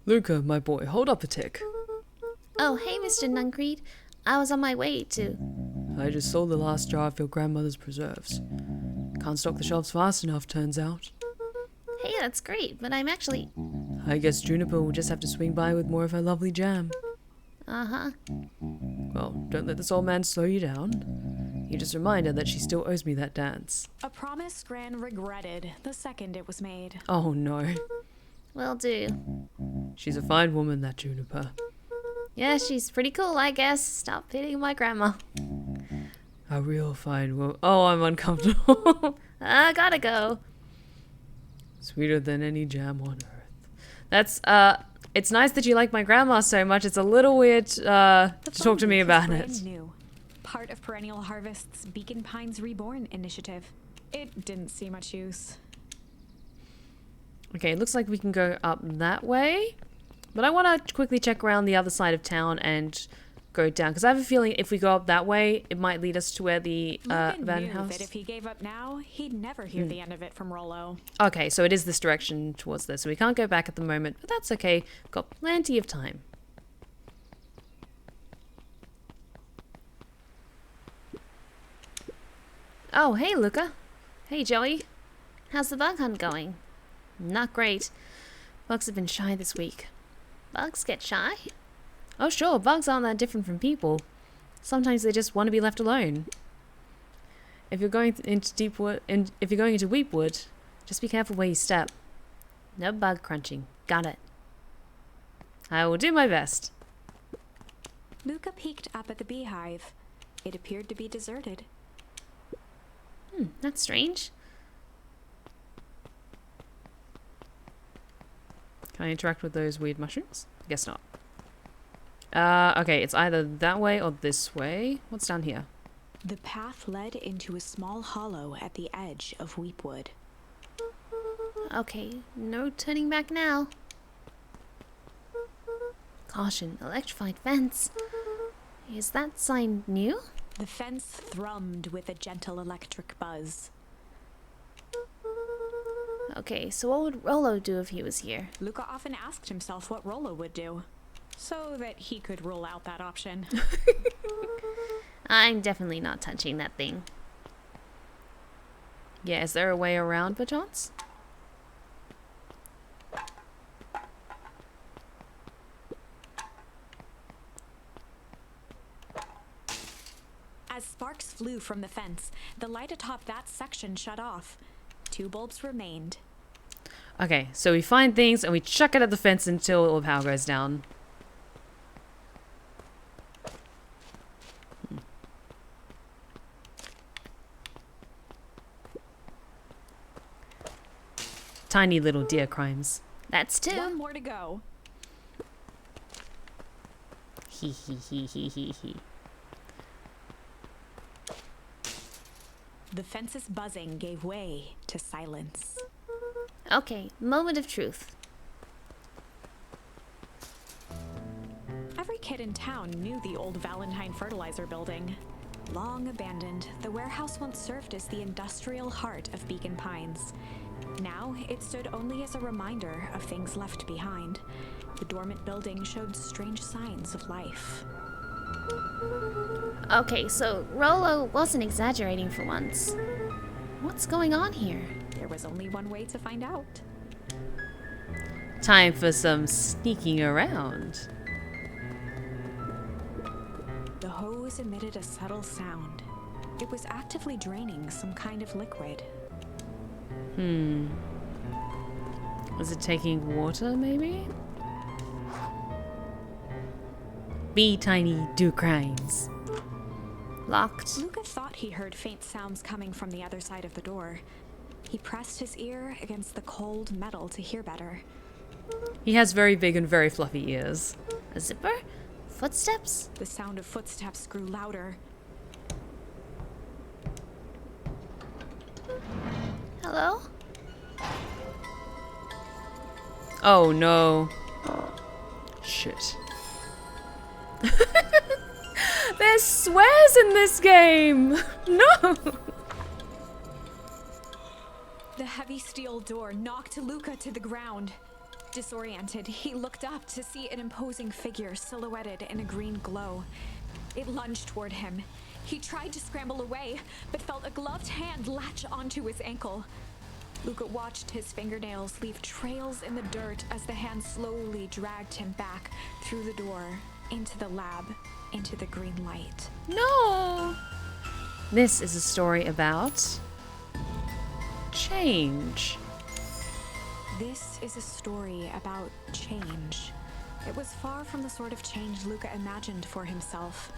Luca, my boy, hold up a tick. Oh, hey, Mr. Nuncreed. I was on my way to... I just sold the last jar of your grandmother's preserves. Can't stock the shelves fast enough, turns out. Hey, that's great, but I'm actually... I guess Juniper will just have to swing by with more of her lovely jam. Uh-huh. Well, don't let this old man slow you down. You just remind her that she still owes me that dance. A promise Gran regretted the second it was made. Oh no. Will do. She's a fine woman, that Juniper. Yeah, she's pretty cool, I guess. Stop hitting my grandma. A real fine woman. Oh, I'm uncomfortable. I gotta go. Sweeter than any jam on earth. That's, it's nice that you like my grandma so much. It's a little weird, to talk to me about it. New. Part of Perennial Harvest's Beacon Pines Reborn initiative. It didn't see much use. Okay, it looks like we can go up that way. But I want to quickly check around the other side of town and go down. Because I have a feeling if we go up that way, it might lead us to where the Luca Van knew house... that if he gave up now, he'd never hear the end of it from Rollo. Okay, so it is this direction towards there. So we can't go back at the moment. But that's okay. Got plenty of time. Oh, hey, Luca. Hey, Joey. How's the bug hunt going? Not great. Bugs have been shy this week. Bugs get shy? Oh sure, bugs aren't that different from people. Sometimes they just want to be left alone. If you're going into deep wood, if you're going into weep wood, just be careful where you step. No bug crunching. Got it. I will do my best. Luca peeked up at the beehive. It appeared to be deserted. That's strange. Can I interact with those weird mushrooms? Guess not. Okay, it's either that way or this way. What's down here? The path led into a small hollow at the edge of Weepwood. Okay, no turning back now. Caution, electrified fence. Is that sign new? The fence thrummed with a gentle electric buzz. Okay, so what would Rollo do if he was here? Luca often asked himself what Rollo would do, so that he could rule out that option. I'm definitely not touching that thing. Yeah, is there a way around, perchance? As sparks flew from the fence, the light atop that section shut off. 2 bulbs remained. Okay, so we find things and we chuck it at the fence until all the power goes down. Tiny little deer crimes. That's 2. 1 more to go. Hee hee hee hee hee hee. The fence's buzzing gave way to silence. Okay, moment of truth. Every kid in town knew the old Valentine fertilizer building. Long abandoned, the warehouse once served as the industrial heart of Beacon Pines. Now, it stood only as a reminder of things left behind. The dormant building showed strange signs of life. Okay, so Rollo wasn't exaggerating for once. What's going on here? There was only one way to find out. Time for some sneaking around. The hose emitted a subtle sound. It was actively draining some kind of liquid. Was it taking water, maybe? Be tiny, do crimes. Locked. Luca thought he heard faint sounds coming from the other side of the door. He pressed his ear against the cold metal to hear better. He has very big and very fluffy ears. A zipper? Footsteps? The sound of footsteps grew louder. Hello? Oh no. Shit. There's swears in this game! No! The heavy steel door knocked Luca to the ground. Disoriented, he looked up to see an imposing figure silhouetted in a green glow. It lunged toward him. He tried to scramble away, but felt a gloved hand latch onto his ankle. Luca watched his fingernails leave trails in the dirt as the hand slowly dragged him back through the door, into the lab, into the green light. No! This is a story about change. This is a story about change. It was far from the sort of change Luca imagined for himself.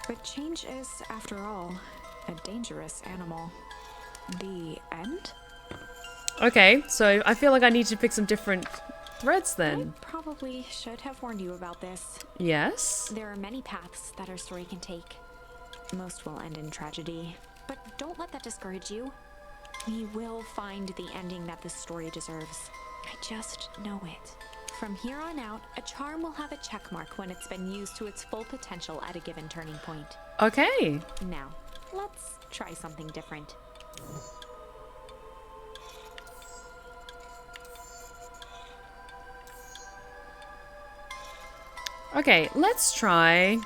But change is, after all, a dangerous animal. The end? Okay, so I feel like I need to pick some different threads then. I probably should have warned you about this. Yes? There are many paths that our story can take. Most will end in tragedy. But don't let that discourage you. We will find the ending that this story deserves. I just know it. From here on out, a charm will have a check mark when it's been used to its full potential at a given turning point. Okay. Now, let's try something different. Okay, let's try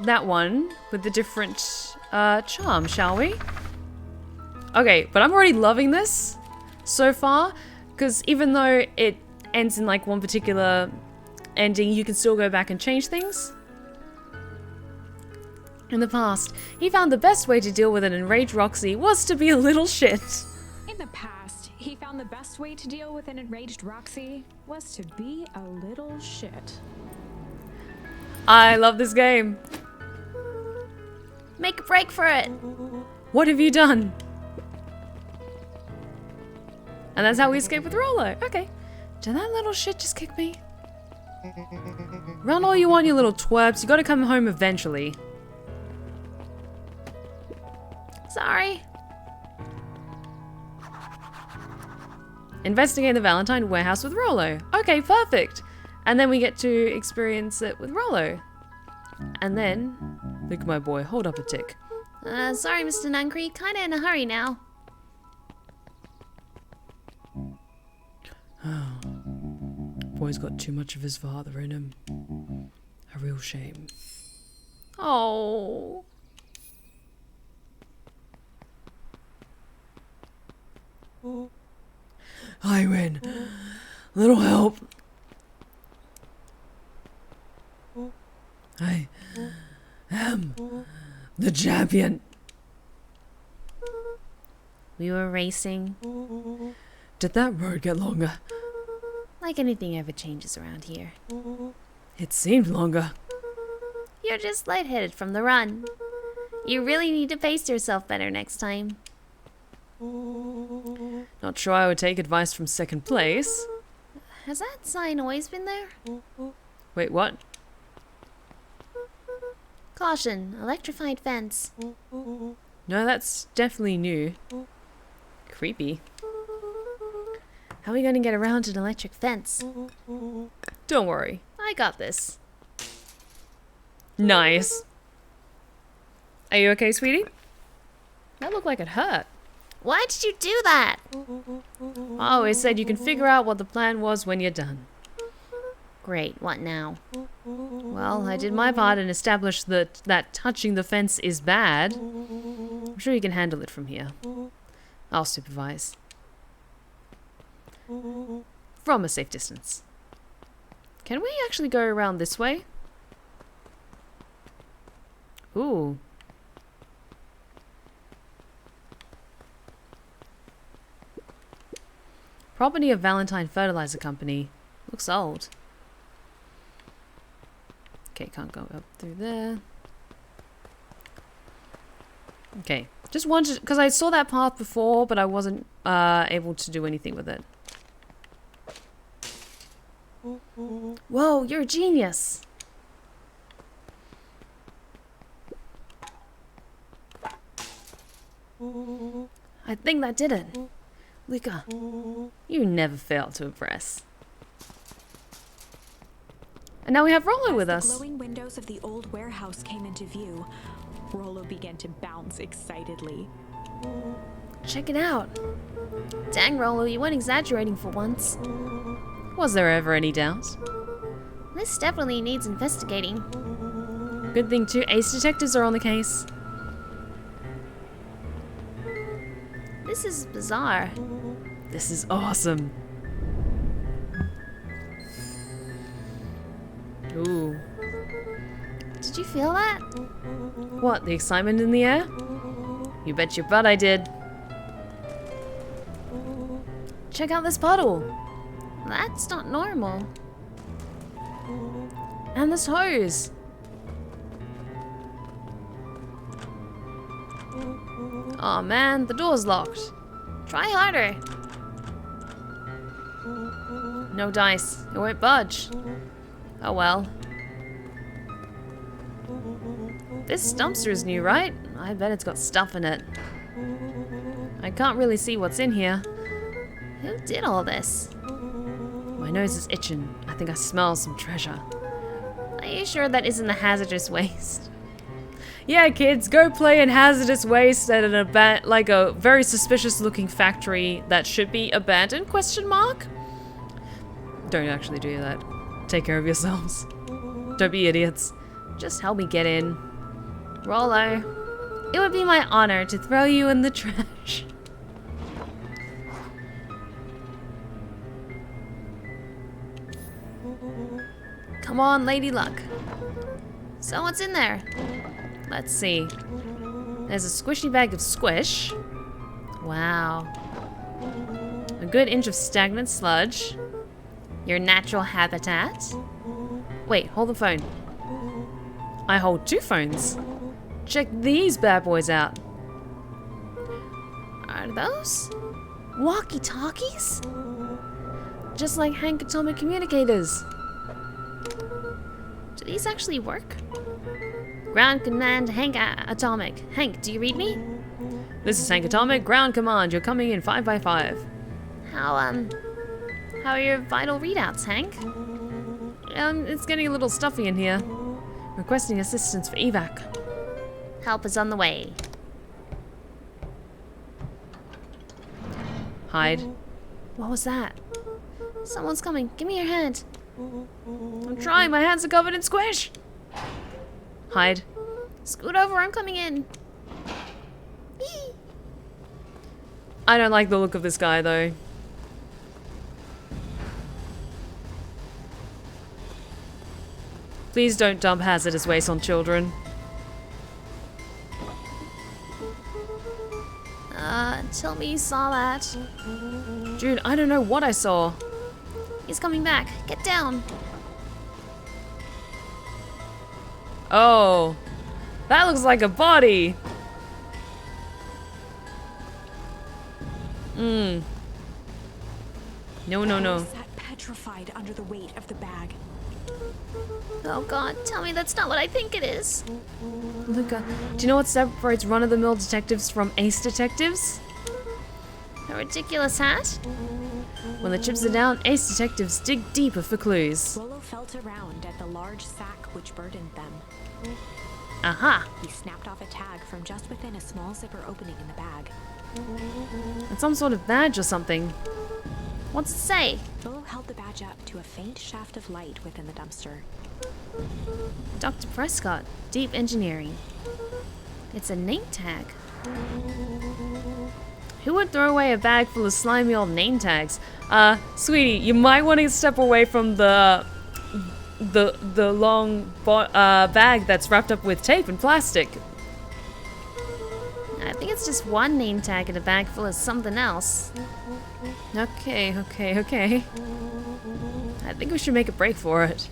that one with the different charm, shall we? Okay, but I'm already loving this so far, because even though it ends in like one particular ending, you can still go back and change things. In the past, he found the best way to deal with an enraged Roxy was to be a little shit. In the past, he found the best way to deal with an enraged Roxy was to be a little shit. I love this game. Make a break for it. What have you done? And that's how we escape with Rollo. Okay. Did that little shit just kick me? Run all you want, you little twerps. You gotta come home eventually. Sorry. Investigate the Valentine warehouse with Rollo. Okay, perfect. And then we get to experience it with Rollo. And then, look at my boy, hold up a tick. Sorry, Mr. Nuncree. Kinda in a hurry now. Boy's got too much of his father in him. A real shame. Oh. I win. Little help. I am the champion. We were racing. Did that road get longer? Like anything ever changes around here. It seemed longer. You're just lightheaded from the run. You really need to pace yourself better next time. Not sure I would take advice from second place. Has that sign always been there? Wait, what? Caution, electrified fence. No, that's definitely new. Creepy. How are we going to get around an electric fence? Don't worry. I got this. Nice. Are you okay, sweetie? That looked like it hurt. Why did you do that? I always said you can figure out what the plan was when you're done. Great, what now? Well, I did my part and established that touching the fence is bad. I'm sure you can handle it from here. I'll supervise. From a safe distance. Can we actually go around this way? Ooh. Property of Valentine Fertilizer Company. Looks old. Okay, can't go up through there. Okay. Just wanted, because I saw that path before, but I wasn't able to do anything with it. Whoa, you're a genius. I think that did it. Lika, You never fail to impress. And now we have Rollo with As the us. glowing windows of the old warehouse came into view, Rollo began to bounce excitedly. check it out. Dang, Rollo, you weren't exaggerating for once. Was there ever any doubt? This definitely needs investigating. Good thing 2 ace detectives are on the case. This is bizarre. This is awesome. Ooh. Did you feel that? What, the excitement in the air? You bet your butt I did. Check out this puddle. That's not normal. And this hose. Aw man, the door's locked. Try harder. No dice. It won't budge. Oh well. This dumpster is new, right? I bet it's got stuff in it. I can't really see what's in here. Who did all this? My nose is itching. I think I smell some treasure. Are you sure that isn't the hazardous waste? Yeah, kids, go play in hazardous waste at an like a very suspicious looking factory that should be abandoned, question mark? Don't actually do that. Take care of yourselves. Don't be idiots. Just help me get in. Rollo, it would be my honor to throw you in the trash. Come on, Lady Luck. So what's in there? Let's see. There's a squishy bag of squish. Wow. A good inch of stagnant sludge. Your natural habitat? Wait, hold the phone. I hold 2 phones. Check these bad boys out. Are those walkie-talkies? Just like Hank atomic communicators. Do these actually work? Ground command, Hank Atomic. Hank, do you read me? This is Hank Atomic, ground command. You're coming in 5 by 5. How are your vital readouts, Hank? It's getting a little stuffy in here. Requesting assistance for evac. Help is on the way. Hide. What was that? Someone's coming. Give me your hand. I'm trying, my hands are covered in squish. Hide. Scoot over, I'm coming in. I don't like the look of this guy though. Please don't dump hazardous waste on children. Tell me you saw that. Dude, I don't know what I saw. He's coming back. Get down. Oh, that looks like a body. No, no, no. Sat petrified under the weight of the bag. Oh god, tell me that's not what I think it is. Luca, do you know what separates run-of-the-mill detectives from ace detectives? A ridiculous hat? When the chips are down, ace detectives dig deeper for clues. Rollo felt around at the large sack which burdened them. Aha! He snapped off a tag from just within a small zipper opening in the bag. It's some sort of badge or something. What's it say? Rollo held the badge up to a faint shaft of light within the dumpster. Dr. Prescott, Deep Engineering. It's a name tag. Who would throw away a bag full of slimy old name tags? Sweetie, you might want to step away from the long bag that's wrapped up with tape and plastic. I think it's just one name tag in a bag full of something else. Okay. I think we should make a break for it.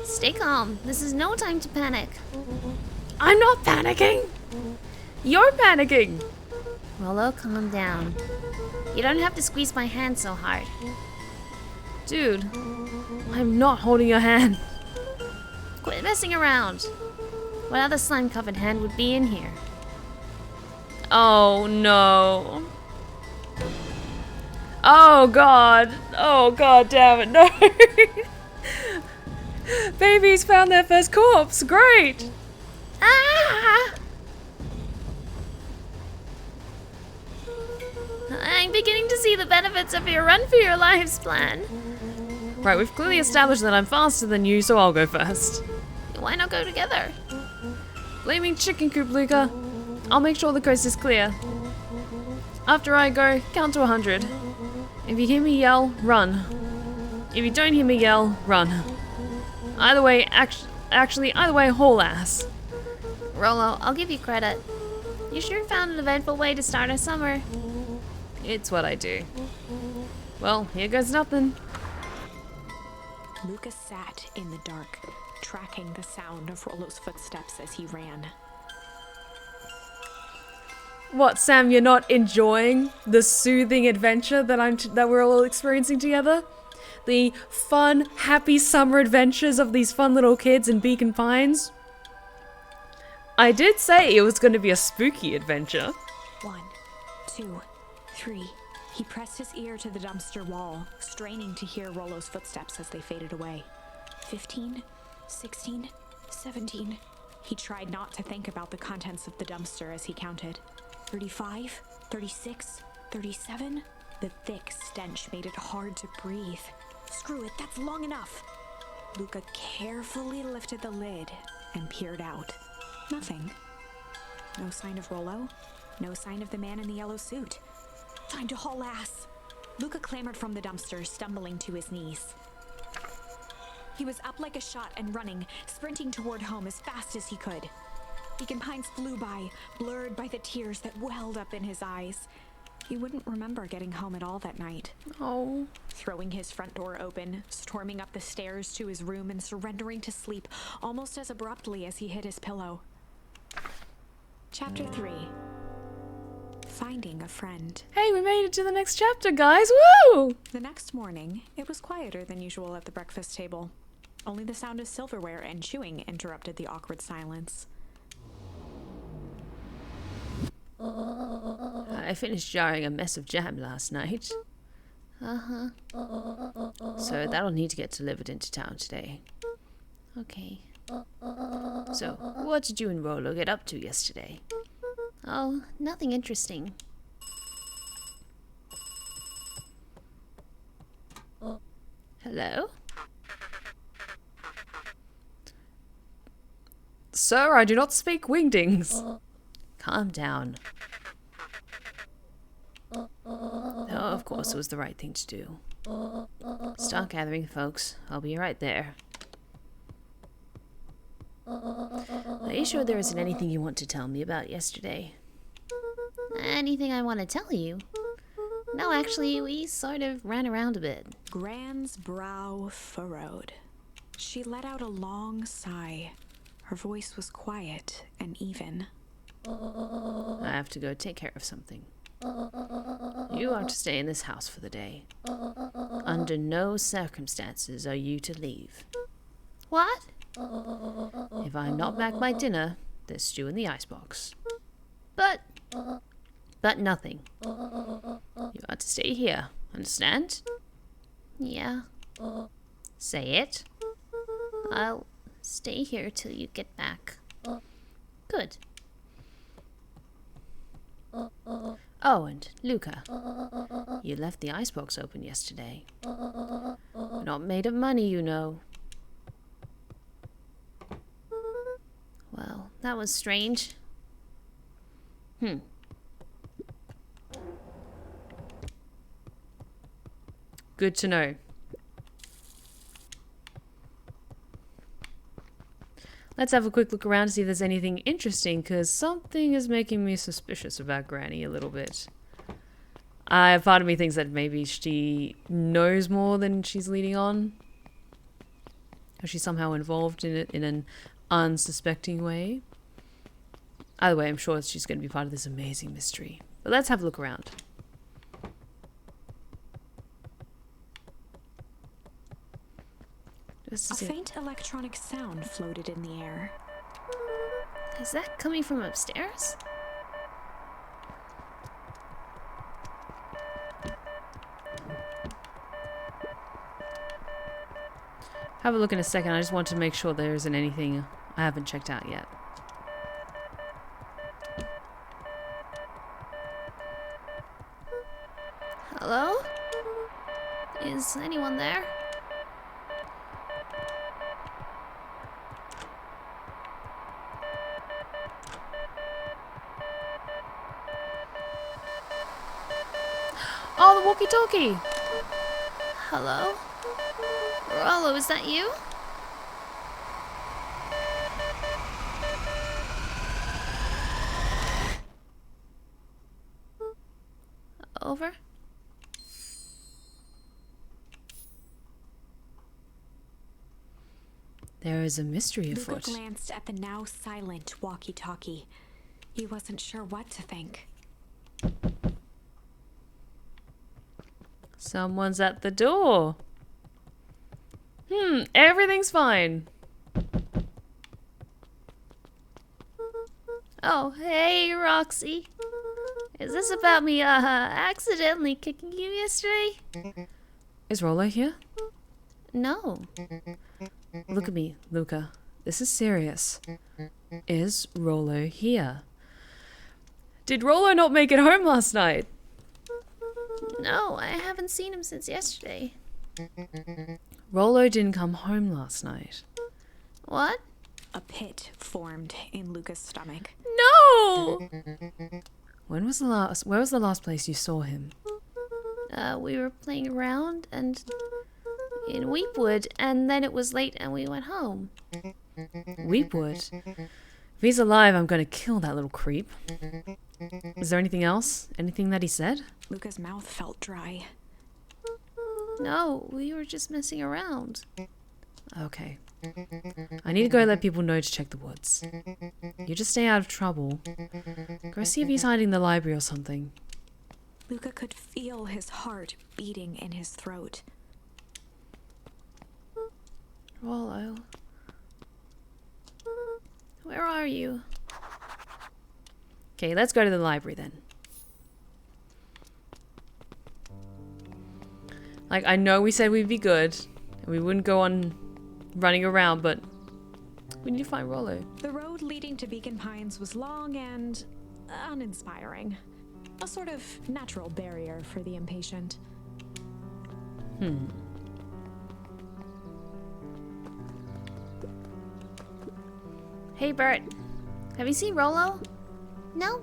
Stay calm. This is no time to panic. I'm not panicking! You're panicking! Rollo, calm down. You don't have to squeeze my hand so hard. Dude, I'm not holding your hand. Quit messing around. What other slime-covered hand would be in here? Oh no. Oh god. Oh god damn it, no. Babies found their first corpse. Great. Ah! I'm beginning to see the benefits of your run for your lives plan. Right, we've clearly established that I'm faster than you, so I'll go first. Why not go together? Flaming chicken coop, Luca. I'll make sure the coast is clear. After I go, count to 100. If you hear me yell, run. If you don't hear me yell, run. Either way, actually, either way, haul ass. Rollo, I'll give you credit. You sure found an eventful way to start our summer. It's what I do. Well, here goes nothing. Lucas sat in the dark, tracking the sound of Rollo's footsteps as he ran. What, Sam, you're not enjoying the soothing adventure that we're all experiencing together? The fun, happy summer adventures of these fun little kids in Beacon Pines? I did say it was going to be a spooky adventure. 1, 2, 3. He pressed his ear to the dumpster wall, straining to hear Rollo's footsteps as they faded away. 15, 16, 17. He tried not to think about the contents of the dumpster as he counted. 35, 36, 37. The thick stench made it hard to breathe. Screw it, that's long enough. Luca carefully lifted the lid and peered out. Nothing. No sign of Rollo. No sign of the man in the yellow suit. Time to haul ass. Luca clambered from the dumpster, stumbling to his knees. He was up like a shot and running, sprinting toward home as fast as he could. Beacon Pines flew by, blurred by the tears that welled up in his eyes. He wouldn't remember getting home at all that night. Oh. Throwing his front door open, storming up the stairs to his room and surrendering to sleep almost as abruptly as he hit his pillow. Chapter 3. Finding a friend. Hey, we made it to the next chapter, guys. Woo! The next morning, it was quieter than usual at the breakfast table. Only the sound of silverware and chewing interrupted the awkward silence. I finished jarring a mess of jam last night. Uh-huh. So that'll need to get delivered into town today. Okay. So, what did you and Rollo get up to yesterday? Oh, nothing interesting. Hello? Sir, I do not speak wingdings. Calm down. Oh, of course it was the right thing to do. Start gathering, folks. I'll be right there. Are you sure there isn't anything you want to tell me about yesterday? Anything I want to tell you? No, actually, we sort of ran around a bit. Gran's brow furrowed. She let out a long sigh. Her voice was quiet and even. I have to go take care of something. You are to stay in this house for the day. Under no circumstances are you to leave. What? If I'm not back by dinner, there's stew in the icebox. But nothing. You are to stay here, understand? yeah, Say it. I'll stay here till you get back. Good. Oh, and Luca, you left the icebox open yesterday. Not made of money, you know. Well, that was strange. Good to know. Let's have a quick look around to see if there's anything interesting, because something is making me suspicious about Granny a little bit. Part of me thinks that maybe she knows more than she's leading on. Or she's somehow involved in it in an unsuspecting way. Either way, I'm sure she's going to be part of this amazing mystery. But let's have a look around. A faint electronic sound floated in the air. Is that coming from upstairs? Have a look in a second. I just want to make sure there isn't anything I haven't checked out yet. Hello? Is anyone there? Oh, the walkie-talkie! Hello? Rollo, is that you? Over? There is a mystery Luca afoot. glanced at the now silent walkie-talkie. He wasn't sure what to think. Someone's at the door. Everything's fine. Oh, hey, Roxy. Is this about me, accidentally kicking you yesterday? Is Rollo here? No. Look at me, Luca. This is serious. Is Rollo here? Did Rollo not make it home last night? No, I haven't seen him since yesterday. Rollo didn't come home last night. What? A pit formed in Luca's stomach. No! Where was the last place you saw him? We were playing around and in Weepwood, and then it was late and we went home. Weepwood? If he's alive, I'm gonna kill that little creep. Is there anything else? Anything that he said? Luca's mouth felt dry. No, we were just messing around. Okay. I need to go let people know to check the woods. You just stay out of trouble. Go see if he's hiding in the library or something. Luca could feel his heart beating in his throat. Rollo. Where are you? Okay, let's go to the library then. Like, I know we said we'd be good, and we wouldn't go on running around, but we need to find Rollo. The road leading to Beacon Pines was long and uninspiring. A sort of natural barrier for the impatient. Hey, Bert. Have you seen Rollo? No,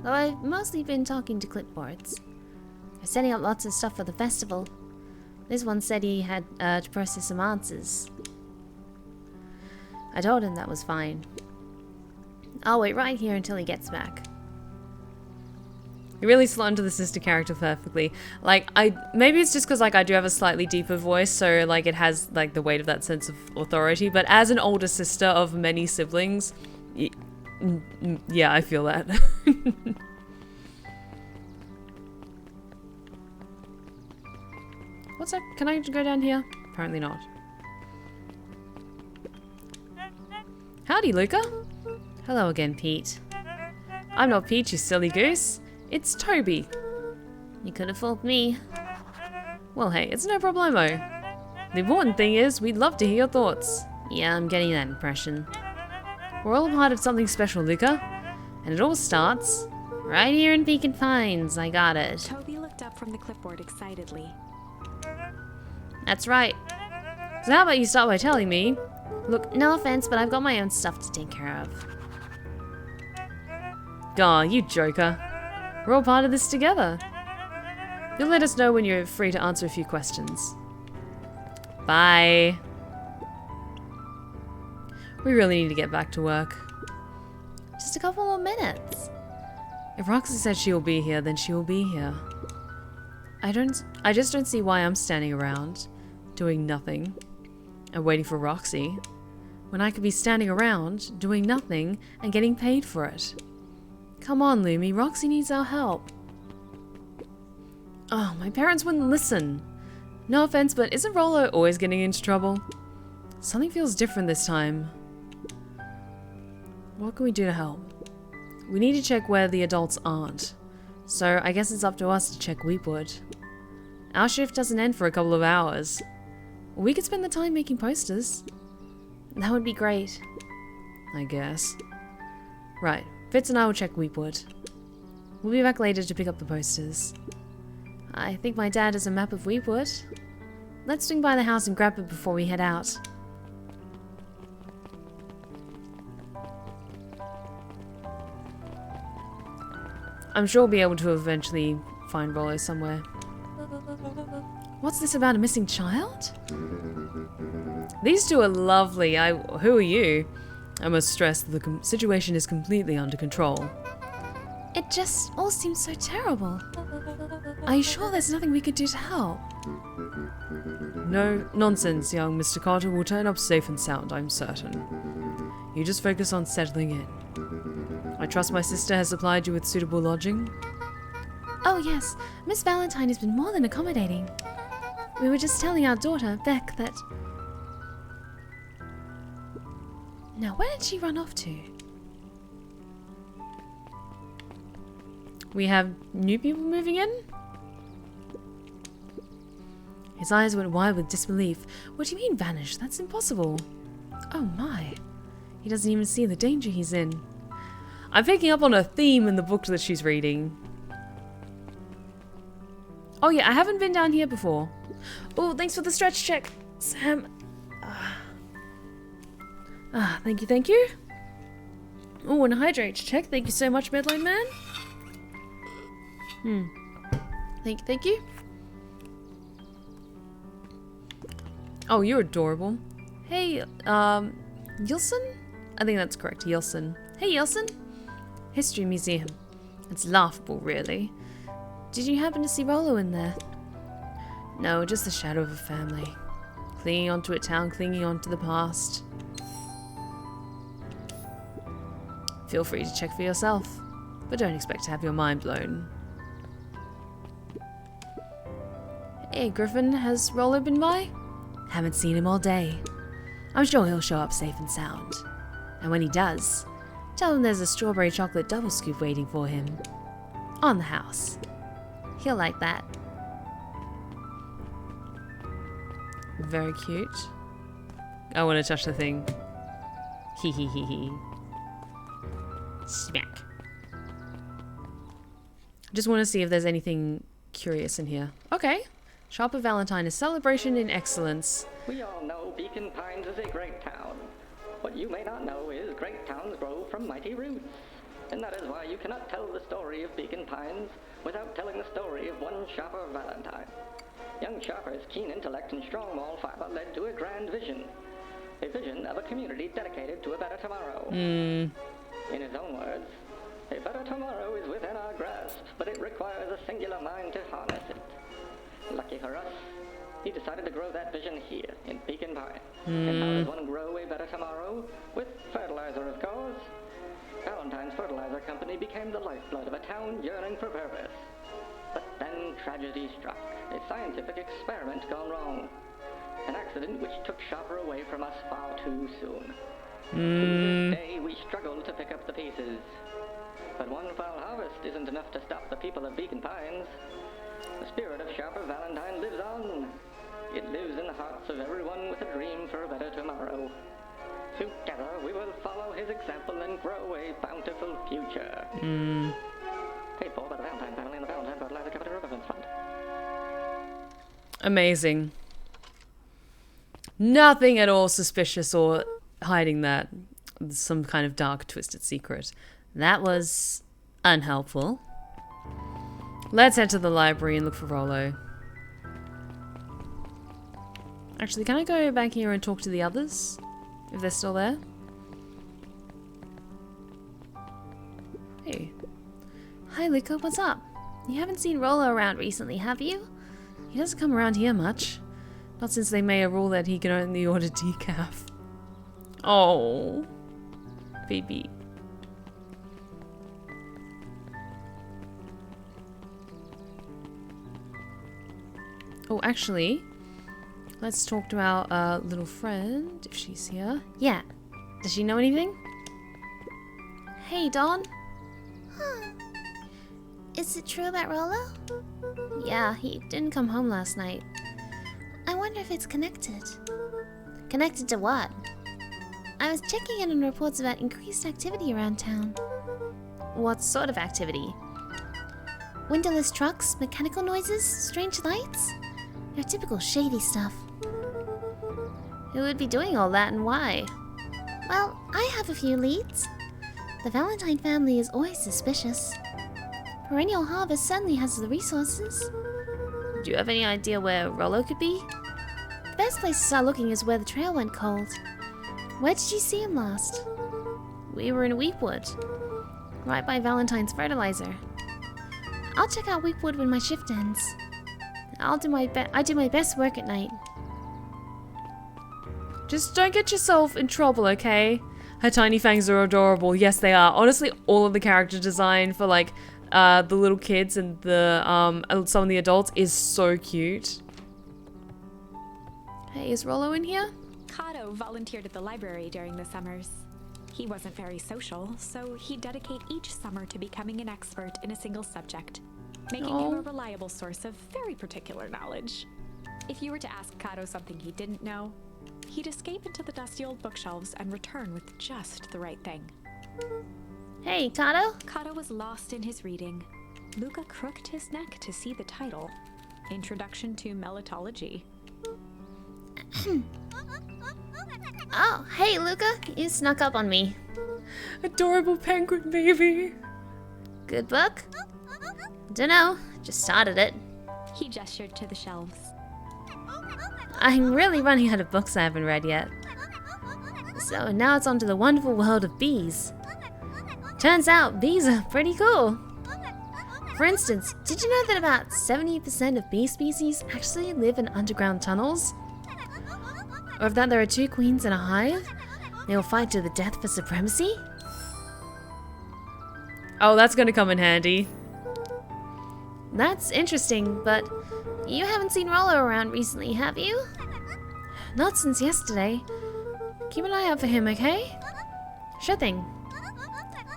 Though I've mostly been talking to clipboards. They're setting up lots of stuff for the festival. This one said he had to process some answers. I told him that was fine. I'll wait right here until he gets back. You really slot into the sister character perfectly. Like, maybe it's just because, like, I do have a slightly deeper voice, so, like, it has, like, the weight of that sense of authority, but as an older sister of many siblings, yeah, I feel that. What's that? Can I go down here? Apparently not. Howdy, Luca. Hello again, Pete. I'm not Pete, you silly goose. It's Toby. You could have fooled me. Well, hey, it's no problemo. The important thing is, we'd love to hear your thoughts. Yeah, I'm getting that impression. We're all a part of something special, Luca. And it all starts... Right here in Beacon Pines, I got it. Toby looked up from the clipboard excitedly. That's right. So how about you start by telling me... Look, no offense, but I've got my own stuff to take care of. Aw, you joker. We're all part of this together. You'll let us know when you're free to answer a few questions. Bye. We really need to get back to work. Just a couple more minutes. If Roxy said she'll be here, then she'll be here. I just don't see why I'm standing around, doing nothing, and waiting for Roxy. when I could be standing around, doing nothing, and getting paid for it. Come on, Lumi, Roxy needs our help. Oh, my parents wouldn't listen. No offense, but isn't Rollo always getting into trouble? Something feels different this time. What can we do to help? We need to check where the adults aren't. So I guess it's up to us to check Weepwood. Our shift doesn't end for a couple of hours. We could spend the time making posters. That would be great. I guess. Right, Fitz and I will check Weepwood. We'll be back later to pick up the posters. I think my dad has a map of Weepwood. Let's swing by the house and grab it before we head out. I'm sure we'll be able to eventually find Rollo somewhere. What's this about a missing child? These two are lovely. Who are you? I must stress that the situation is completely under control. It just all seems so terrible. Are you sure there's nothing we could do to help? No nonsense, young Mr. Carter will turn up safe and sound, I'm certain. You just focus on settling in. I trust my sister has supplied you with suitable lodging? Oh yes, Miss Valentine has been more than accommodating. We were just telling our daughter, Beck, that... Now, where did she run off to? We have new people moving in? His eyes went wide with disbelief. What do you mean vanish? That's impossible. Oh my. He doesn't even see the danger he's in. I'm picking up on a theme in the book that she's reading. Oh yeah, I haven't been down here before. Oh, thanks for the stretch check, Sam. Thank you, thank you. Oh, and a hydrate check. Thank you so much, Medline Man. Thank you. Oh, you're adorable. Hey, Yilson? I think that's correct, Yilson. Hey, Yilson. History Museum. It's laughable, really. Did you happen to see Rollo in there? No, just the shadow of a family. Clinging onto a town, clinging onto the past. Feel free to check for yourself, but don't expect to have your mind blown. Hey, Griffin, has Rollo been by? Haven't seen him all day. I'm sure he'll show up safe and sound. And when he does, tell him there's a strawberry chocolate double scoop waiting for him. On the house. He'll like that. Very cute. I want to touch the thing. Hee hee hee hee. Smack. Just want to see if there's anything curious in here. Okay. Sharper Valentine, a celebration in excellence. We all know Beacon Pines is a great town. What you may not know is great towns grow from mighty roots. And that is why you cannot tell the story of Beacon Pines without telling the story of one Sharper Valentine. Young Sharper's keen intellect and strong moral fiber led to a grand vision. A vision of a community dedicated to a better tomorrow. In his own words, a better tomorrow is within our grasp, but it requires a singular mind to harness it. Lucky for us, he decided to grow that vision here, in Beacon Pine. And how does one grow a better tomorrow? With fertilizer, of course. Valentine's Fertilizer Company became the lifeblood of a town yearning for purpose. But then tragedy struck. A scientific experiment gone wrong. An accident which took Sharper away from us far too soon. To this day, we struggle to pick up the pieces. But one foul harvest isn't enough to stop the people of Beacon Pines. The spirit of Sharper Valentine lives on. It lives in the hearts of everyone with a dream for a better tomorrow. Together, we will follow his example and grow a bountiful future. Paid for by the Valentine family and the Valentine Fertilizer Company Reverence Fund. Amazing. Nothing at all suspicious or hiding that. Some kind of dark, twisted secret. That was unhelpful. Let's head to the library and look for Rollo. Actually, can I go back here and talk to the others? If they're still there? Hey. Hi, Luca, what's up? You haven't seen Rollo around recently, have you? He doesn't come around here much. Not since they made a rule that he can only order decaf. Oh, baby. Oh, actually, let's talk to our little friend, if she's here. Yeah. Does she know anything? Hey, Dawn. Is it true about Rollo? Yeah, he didn't come home last night. I wonder if it's connected. Connected to what? I was checking in on reports about increased activity around town. What sort of activity? Windowless trucks, mechanical noises, strange lights. Your typical shady stuff. Who would be doing all that and why? Well, I have a few leads. The Valentine family is always suspicious. Perennial Harvest certainly has the resources. Do you have any idea where Rollo could be? The best place to start looking is where the trail went cold. Where did you see him last? We were in Weepwood, right by Valentine's fertilizer. I'll check out Weepwood when my shift ends. I do my best work at night. Just don't get yourself in trouble, okay? Her tiny fangs are adorable. Yes, they are. Honestly, all of the character design for like the little kids and the some of the adults is so cute. Hey, is Rollo in here? Kato volunteered at the library during the summers. He wasn't very social, so he'd dedicate each summer to becoming an expert in a single subject, making him a reliable source of very particular knowledge. If you were to ask Kato something he didn't know, he'd escape into the dusty old bookshelves and return with just the right thing. Hey, Kato? Kato was lost in his reading. Luca crooked his neck to see the title, Introduction to Melitology. Oh, hey, Luca. You snuck up on me. Adorable penguin baby. Good book? Dunno. Just started it. He gestured to the shelves. I'm really running out of books I haven't read yet. So now it's on to the wonderful world of bees. Turns out bees are pretty cool. For instance, did you know that about 70% of bee species actually live in underground tunnels? Or that there are 2 queens in a hive? They will fight to the death for supremacy? Oh, that's gonna come in handy. That's interesting, but you haven't seen Rollo around recently, have you? Not since yesterday. Keep an eye out for him, okay? Sure thing.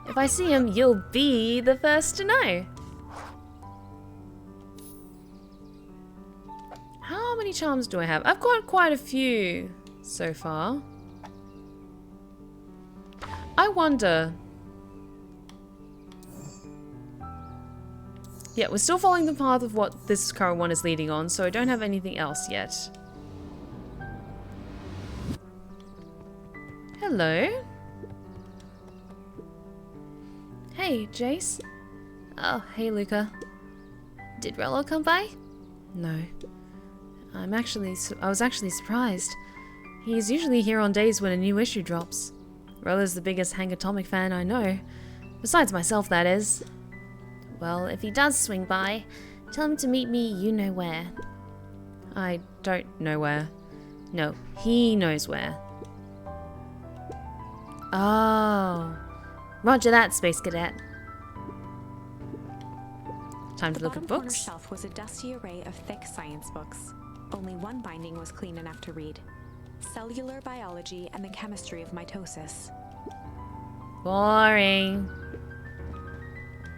If I see him, you'll be the first to know. How many charms do I have? I've got quite a few so far. I wonder... Yeah, we're still following the path of what this current one is leading on, so I don't have anything else yet. Hello? Hey, Jace. Oh, hey, Luca. Did Rollo come by? No. I was actually surprised. He's usually here on days when a new issue drops. Rollo's the biggest Hangatomic fan I know. Besides myself, that is. Well, if he does swing by, tell him to meet me you know where. I don't know where. No, he knows where. Oh. Roger that, Space Cadet. Time to look at The bottom corner books. shelf was a dusty array of thick science books. Only one binding was clean enough to read. Cellular Biology and the Chemistry of Mitosis. Boring.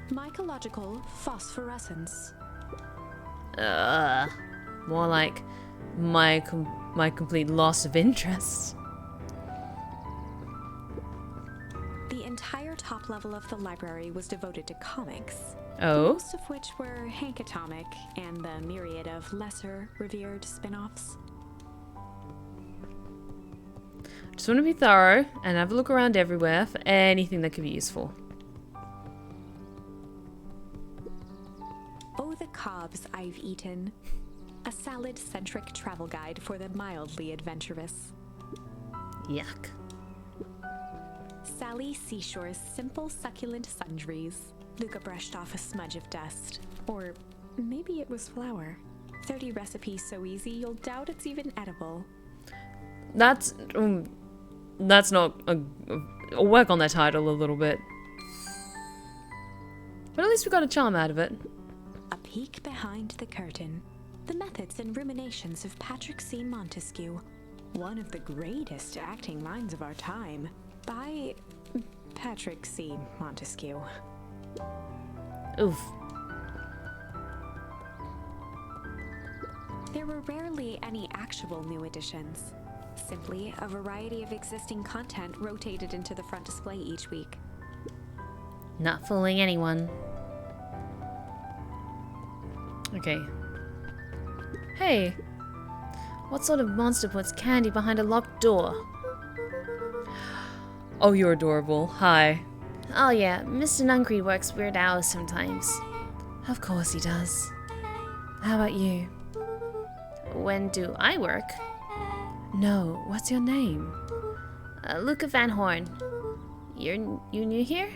Mycological Phosphorescence. More like my complete loss of interest. The entire top level of the library was devoted to comics. Oh? Most of which were Hankatomic and the myriad of lesser revered spin-offs. Just want to be thorough and have a look around everywhere for anything that could be useful. Oh, the cobs I've eaten. A salad-centric travel guide for the mildly adventurous. Yuck. Sally Seashore's simple succulent sundries. Luca brushed off a smudge of dust. Or maybe it was flour. 30 recipes so easy you'll doubt it's even edible. That's... that's not I'll work on that title a little bit. But at least we got a charm out of it. A peek behind the curtain. The methods and ruminations of Patrick C. Montesquieu, one of the greatest acting minds of our time, by Patrick C. Montesquieu. Oof. There were rarely any actual new additions. Simply a variety of existing content rotated into the front display each week. Not fooling anyone. Okay. Hey, What sort of monster puts candy behind a locked door? oh, you're adorable. Hi. Oh yeah, Mr. Nuncreed works weird hours sometimes. Of course he does. How about you? When do I work? No, what's your name? Luca Van Horn. You new here?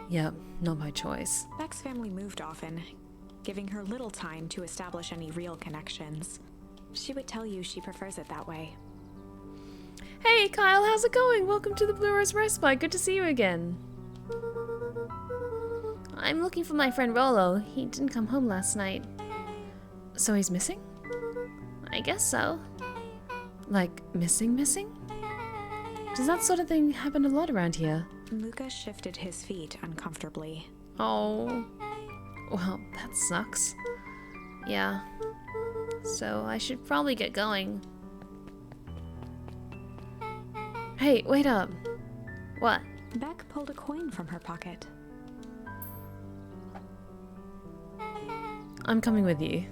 Yep, not by choice. Beck's family moved often, giving her little time to establish any real connections. She would tell you she prefers it that way. Hey Kyle, how's it going? Welcome to the Blue Rose Respite. Good to see you again. I'm looking for my friend Rollo. He didn't come home last night. So he's missing? I guess so. Like, missing? Does that sort of thing happen a lot around here? Luca shifted his feet uncomfortably. Oh. Well, that sucks. Yeah. So I should probably get going. Hey, wait up. What? Beck pulled a coin from her pocket. I'm coming with you.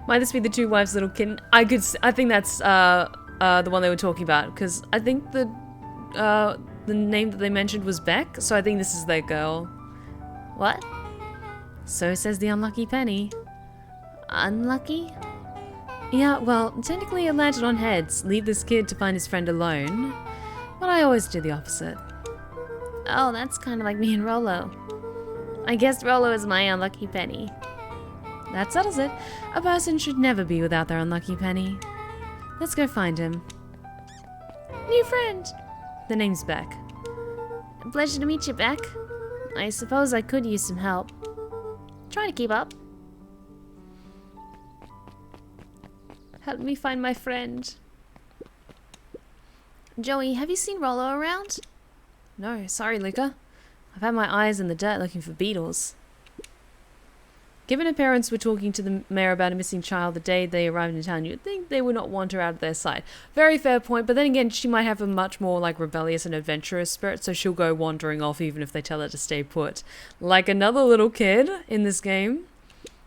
Might this be the two wives little kitten? I think that's the one they were talking about, because I think the name that they mentioned was Beck, so I think this is their girl. What? So says the unlucky penny. Unlucky? Yeah, well, technically it landed on heads. Leave this kid to find his friend alone. But I always do the opposite. Oh, that's kind of like me and Rollo. I guess Rollo is my unlucky penny. That settles it. A person should never be without their unlucky penny. Let's go find him. New friend! The name's Beck. Pleasure to meet you, Beck. I suppose I could use some help. Try to keep up. Help me find my friend. Joey, have you seen Rollo around? No, sorry, Luca. I've had my eyes in the dirt looking for beetles. Given her parents were talking to the mayor about a missing child the day they arrived in town, you'd think they would not want her out of their sight. Very fair point, but then again, she might have a much more like rebellious and adventurous spirit, so she'll go wandering off even if they tell her to stay put. Like another little kid in this game.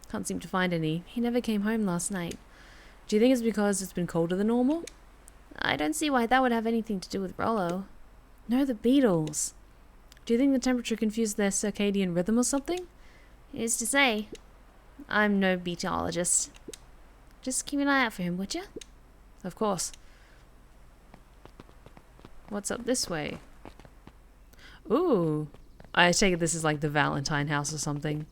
Can't seem to find any. He never came home last night. Do you think it's because it's been colder than normal? I don't see why that would have anything to do with Rollo. No, the beetles. Do you think the temperature confused their circadian rhythm or something? Who's to say? I'm no meteorologist. Just keep an eye out for him, would you? Of course. What's up this way? Ooh. I take it this is like the Valentine house or something.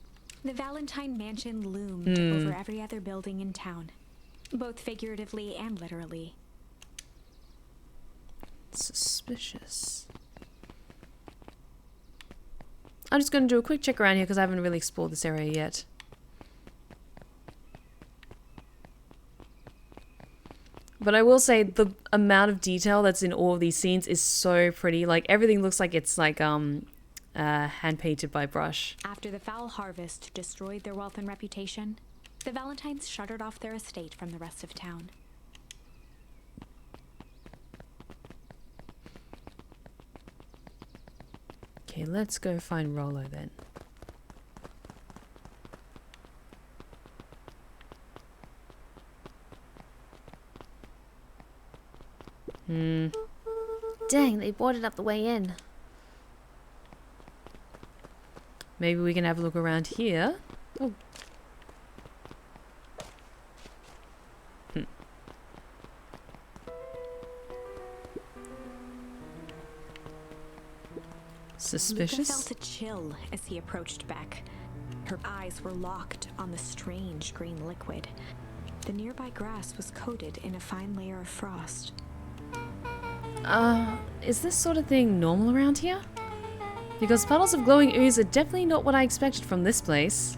The Valentine mansion loomed over every other building in town, both figuratively and literally. Suspicious. I'm just going to do a quick check around here because I haven't really explored this area yet. But I will say the amount of detail that's in all of these scenes is so pretty. Like everything looks like it's like hand painted by brush. After the foul harvest destroyed their wealth and reputation, the Valentines shuttered off their estate from the rest of town. Okay, let's go find Rollo then. Dang, they boarded up the way in. Maybe we can have a look around here. Oh. Suspicious? Luca felt a chill as he approached Beck. Her eyes were locked on the strange green liquid. The nearby grass was coated in a fine layer of frost. Is this sort of thing normal around here? Because puddles of glowing ooze are definitely not what I expected from this place.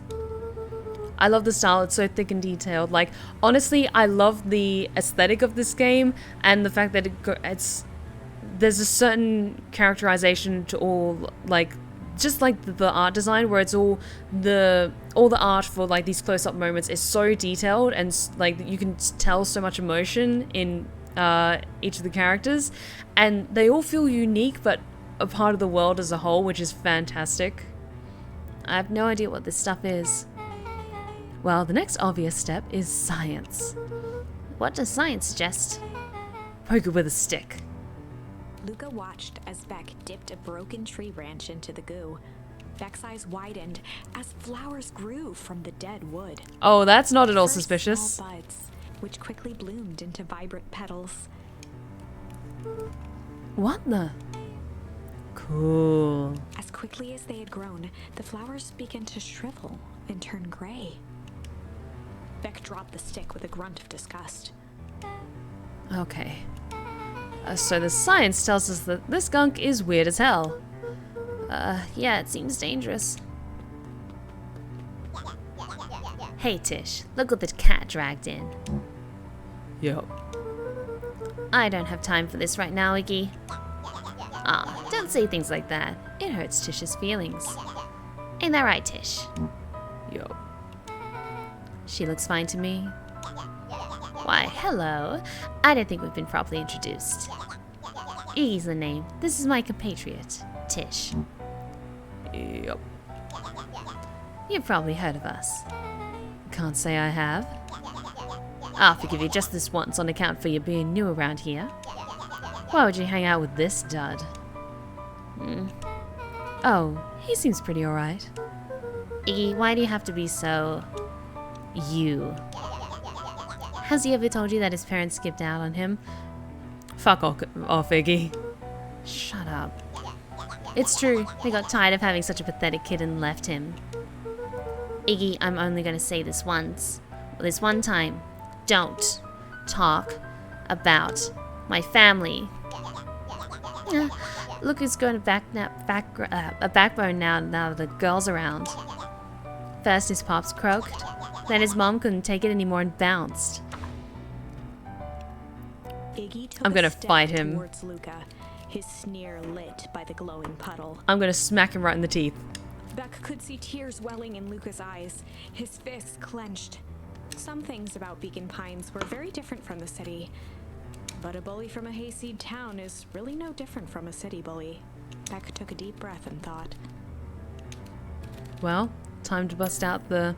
I love the style, it's so thick and detailed. Like, honestly, I love the aesthetic of this game and the fact that there's a certain characterization to all, like, just like the art design, where it's all the art for like these close-up moments is so detailed, and like you can tell so much emotion in each of the characters, and they all feel unique but a part of the world as a whole, which is fantastic. I have no idea what this stuff is. Well, the next obvious step is science. What does science suggest? Poke it with a stick. Luca watched as Beck dipped a broken tree branch into the goo. Beck's eyes widened as flowers grew from the dead wood. Oh, that's not at all First suspicious. small buds, which quickly bloomed into vibrant petals. What the? Cool. As quickly as they had grown, the flowers began to shrivel and turn gray. Beck dropped the stick with a grunt of disgust. Okay. So the science tells us that this gunk is weird as hell. Yeah, it seems dangerous. Hey Tish, look what the cat dragged in. Yo. I don't have time for this right now, Iggy. Ah, don't say things like that. It hurts Tish's feelings. Ain't that right, Tish? Yo. She looks fine to me. Why, hello. I don't think we've been properly introduced. Iggy's the name. This is my compatriot, Tish. Yep. You've probably heard of us. Can't say I have. I'll forgive you just this once on account for you being new around here. Why would you hang out with this dud? Oh, he seems pretty alright. Iggy, why do you have to be so... you? Has he ever told you that his parents skipped out on him? Fuck off, Iggy. Shut up. It's true, they got tired of having such a pathetic kid and left him. Iggy, I'm only gonna say this once. Well, this one time. Don't talk about my family. Look who's going to a backbone now that the girl's around. First his pops croaked, then his mom couldn't take it anymore and bounced. Iggy took I'm gonna a step fight him. towards Luca, his sneer lit by the glowing puddle. I'm gonna smack him right in the teeth. Beck could see tears welling in Luca's eyes, his fists clenched. Some things about Beacon Pines were very different from the city, but a bully from a hayseed town is really no different from a city bully. Beck took a deep breath and thought. Well, time to bust out the...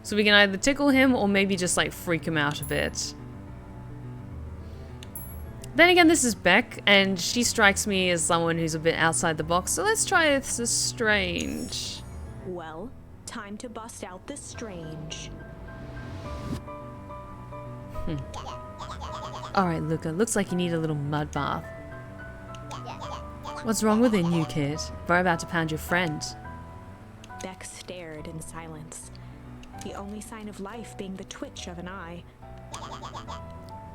So we can either tickle him or maybe just like freak him out a bit. Then again, this is Beck, and she strikes me as someone who's a bit outside the box, so let's try this as strange. Well, time to bust out the strange. Alright, Luca, looks like you need a little mud bath. What's wrong with you, kid? We're about to pound your friend. Beck stared in silence, the only sign of life being the twitch of an eye.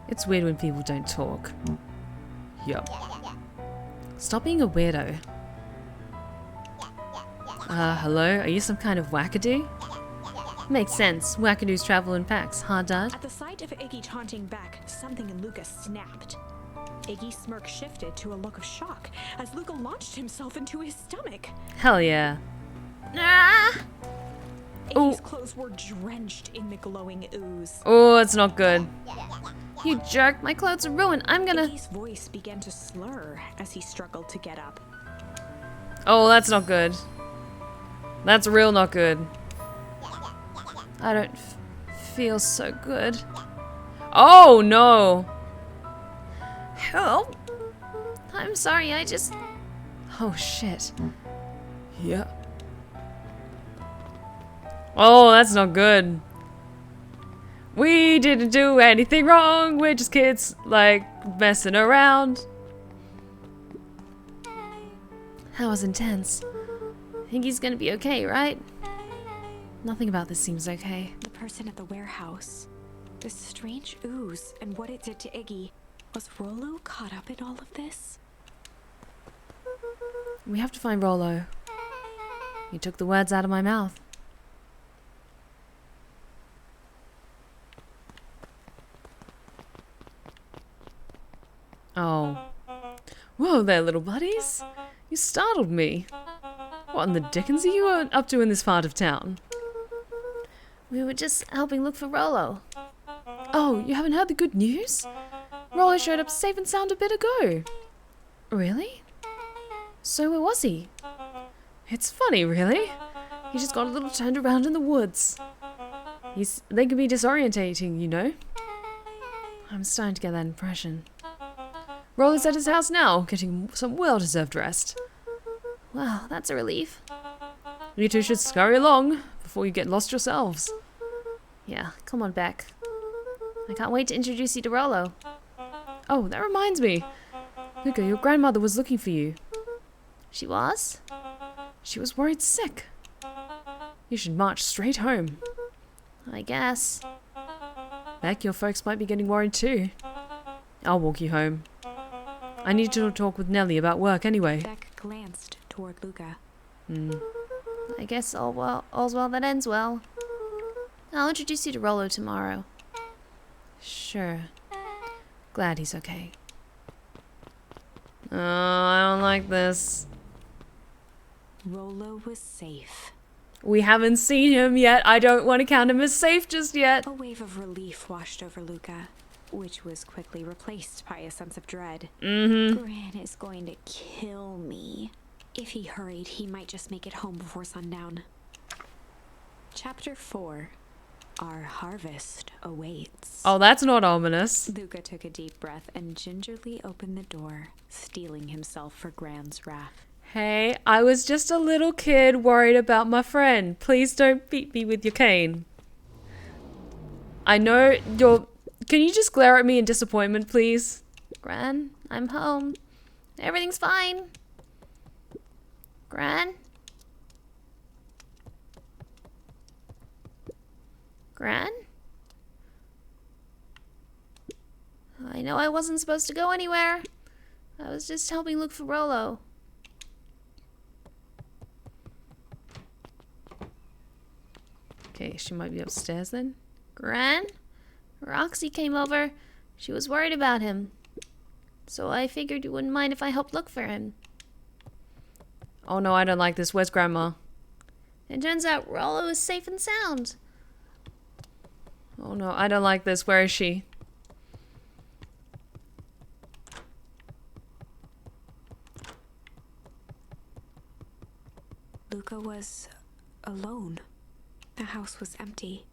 It's weird when people don't talk. Yup. Stop being a weirdo. Hello? Are you some kind of wackadoo? Makes sense. Wackadoos travel in packs, huh, Dad? At the sight of Iggy taunting Beck, something in Luca snapped. Iggy's smirk shifted to a look of shock as Luca launched himself into his stomach. Hell yeah. Ah! Iggy's clothes were drenched in the glowing ooze. Oh, it's not good. You jerk, my clothes are ruined. I'm gonna... Iggy's voice began to slur as he struggled to get up. Oh, that's not good. That's real not good. I don't feel so good. Oh, no. Help! I'm sorry, I just... Oh, shit. Yeah. Oh, that's not good. We didn't do anything wrong. We're just kids, like, messing around. That was intense. Think he's gonna be okay, right? Nothing about this seems okay. The person at the warehouse. This strange ooze and what it did to Iggy. Was Rollo caught up in all of this? We have to find Rollo. You took the words out of my mouth. Oh. Whoa there, little buddies. You startled me. What in the dickens are you up to in this part of town? We were just helping look for Rollo. Oh, you haven't heard the good news? Rollo showed up safe and sound a bit ago. Really? So where was he? It's funny, really. He just got a little turned around in the woods. They can be disorientating, you know. I'm starting to get that impression. Rollo's at his house now, getting some well-deserved rest. Wow, that's a relief. You two should scurry along before you get lost yourselves. Yeah, come on back. I can't wait to introduce you to Rollo. Oh, that reminds me. Luca, your grandmother was looking for you. She was? She was worried sick. You should march straight home. I guess. Beck, your folks might be getting worried too. I'll walk you home. I need to talk with Nellie about work anyway. Beck glanced toward Luca. I guess all's well that ends well. I'll introduce you to Rollo tomorrow. Sure. Glad he's okay. Oh, I don't like this. Rollo was safe. We haven't seen him yet. I don't want to count him as safe just yet. A wave of relief washed over Luca, which was quickly replaced by a sense of dread. Gran is going to kill me. If he hurried, he might just make it home before sundown. Chapter 4. Our harvest awaits. Oh, that's not ominous. Luca took a deep breath and gingerly opened the door, steeling himself for Gran's wrath. Hey, I was just a little kid worried about my friend. Please don't beat me with your cane. I know you're... Can you just glare at me in disappointment, please? Gran, I'm home. Everything's fine. Gran? Gran? I know I wasn't supposed to go anywhere. I was just helping look for Rollo. Okay, she might be upstairs then. Gran? Roxy came over. She was worried about him. So I figured you wouldn't mind if I helped look for him. Oh no, I don't like this. Where's Grandma? It turns out Rollo is safe and sound. Oh no, I don't like this. Where is she? Luca was alone. The house was empty.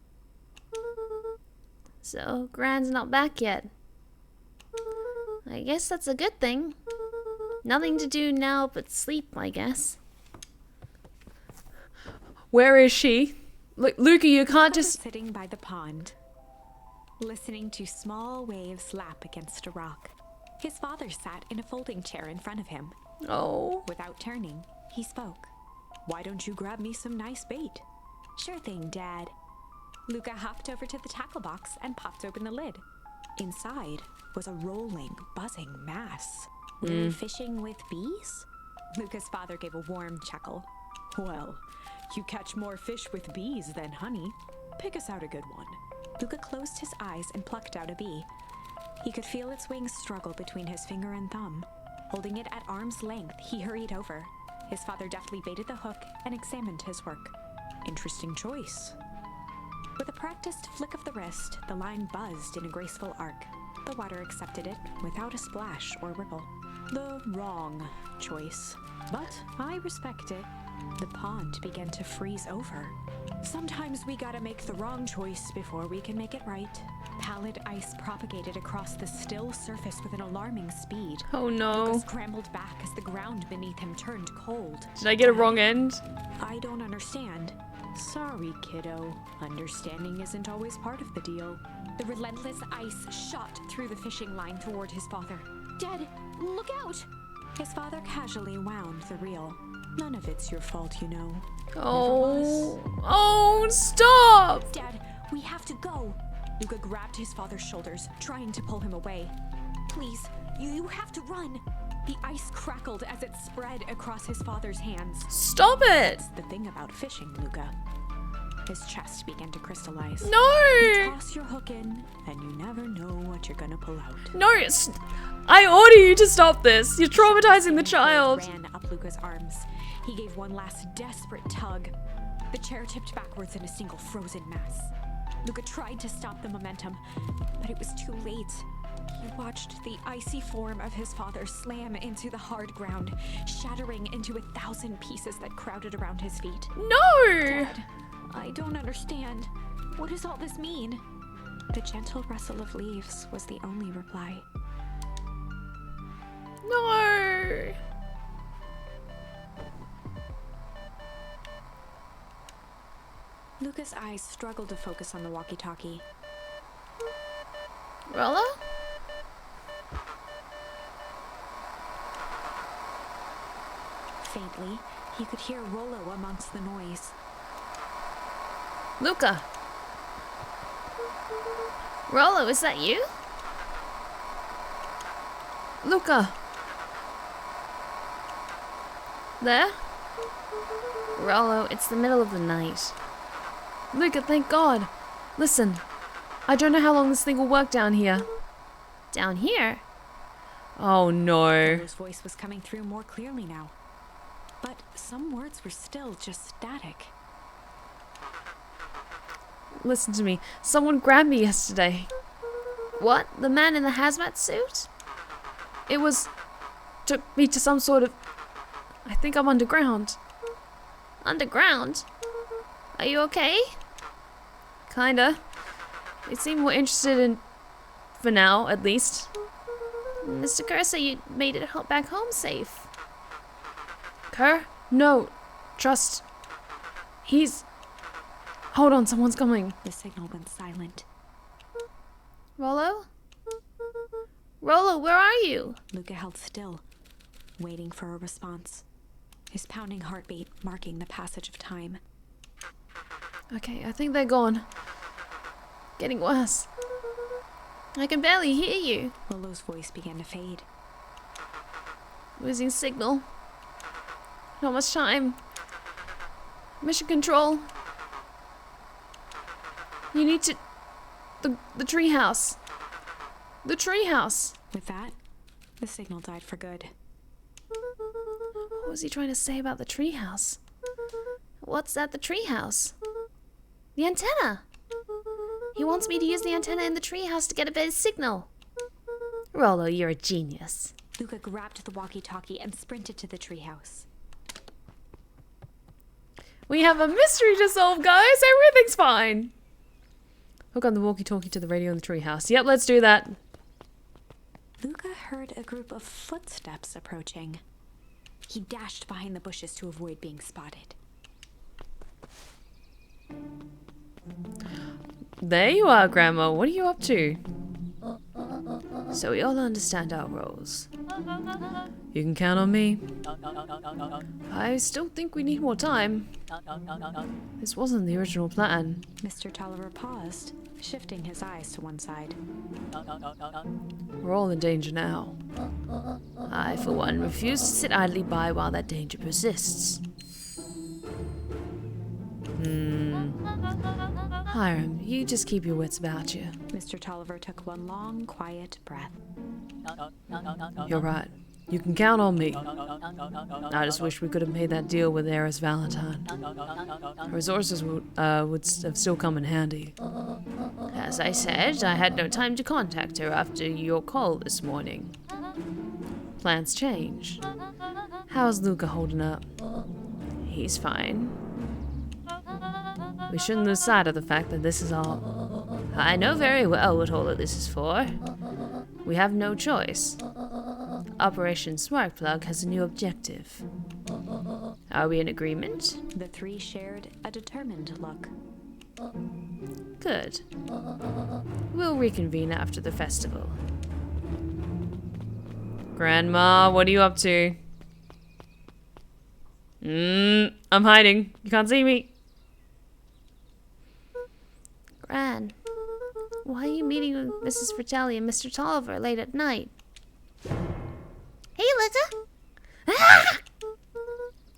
So Gran's not back yet. I guess that's a good thing. Nothing to do now but sleep, I guess. Where is she? Luca, you can't just... Sitting by the pond, listening to small waves lap against a rock. His father sat in a folding chair in front of him. Oh. Without turning, he spoke. "Why don't you grab me some nice bait?" "Sure thing, Dad." Luca hopped over to the tackle box and popped open the lid. Inside was a rolling, buzzing mass. Were you fishing with bees? Luca's father gave a warm chuckle. "Well, you catch more fish with bees than honey. Pick us out a good one." Luca closed his eyes and plucked out a bee. He could feel its wings struggle between his finger and thumb. Holding it at arm's length, he hurried over. His father deftly baited the hook and examined his work. "Interesting choice." With a practiced flick of the wrist, the line buzzed in a graceful arc. The water accepted it without a splash or ripple. The wrong choice, but I respect it. The pond began to freeze over. Sometimes we gotta make the wrong choice before we can make it right. Pallid ice propagated across the still surface with an alarming speed. Oh no. Luca scrambled back as the ground beneath him turned cold. Did I get a wrong end? "I don't understand." "Sorry, kiddo. Understanding isn't always part of the deal." The relentless ice shot through the fishing line toward his father. "Dad, look out!" His father casually wound the reel. "None of it's your fault, you know." Oh. Oh, stop! "Dad, We have to go. Luca grabbed his father's shoulders, trying to pull him away. Please, you have to run. The ice crackled as it spread across his father's hands. Stop it! That's the thing about fishing, Luca. His chest began to crystallize. No! You toss your hook in, and you never know what you're gonna pull out. No! I order you to stop this! You're traumatizing the child! Ran up Luca's arms. He gave one last desperate tug. The chair tipped backwards in a single frozen mass. Luca tried to stop the momentum, but it was too late. He watched the icy form of his father slam into the hard ground, shattering into 1,000 pieces that crowded around his feet. No! Dad, I don't understand. What does all this mean? The gentle rustle of leaves was the only reply. No! Luca's eyes struggled to focus on the walkie-talkie. Rollo? Faintly, he could hear Rollo amongst the noise. Luca? Rollo, is that you? Luca! There? Rollo, it's the middle of the night. Luca, thank God! Listen, I don't know how long this thing will work down here. Down here? Oh no. Rollo's voice was coming through more clearly now. But some words were still just static. Listen to me. Someone grabbed me yesterday. What? The man in the hazmat suit? It was... took me to some sort of... I think I'm underground. Underground? Are you okay? Kinda. They seem more interested in... for now, at least. Mr. Kerr said you made it back home safe. Kerr? No. Trust... He's... Hold on, someone's coming. The signal went silent. Rollo? Rollo, where are you? Luca held still, waiting for a response. His pounding heartbeat marking the passage of time. Okay, I think they're gone. Getting worse. I can barely hear you. Rollo's voice began to fade. Losing signal. Not much time. Mission control. You need to... The treehouse. The treehouse. With that, the signal died for good. What was he trying to say about the treehouse? What's at the treehouse? The antenna. He wants me to use the antenna in the treehouse to get a better signal. Rollo, you're a genius. Luca grabbed the walkie-talkie and sprinted to the treehouse. We have a mystery to solve, guys. Everything's fine. Hook on the walkie-talkie to the radio in the treehouse. Yep, let's do that. Luca heard a group of footsteps approaching. He dashed behind the bushes to avoid being spotted. There you are, Grandma. What are you up to? So we all understand our roles. You can count on me. I still think we need more time. This wasn't the original plan. Mr. Tolliver paused, shifting his eyes to one side. We're all in danger now. I, for one, refuse to sit idly by while that danger persists. Hiram, you just keep your wits about you. Mr. Tolliver took one long, quiet breath. You're right. You can count on me. I just wish we could have made that deal with Eris Valentine. Resources would have still come in handy. As I said, I had no time to contact her after your call this morning. Plans change. How's Luca holding up? He's fine. We shouldn't lose sight of the fact that this is all... I know very well what all of this is for. We have no choice. Operation Sparkplug has a new objective. Are we in agreement? The three shared a determined look. Good. We'll reconvene after the festival. Grandma, what are you up to? I'm hiding. You can't see me. Why are you meeting with Mrs. Fratelli and Mr. Tolliver late at night? Hey, Luca! Ah!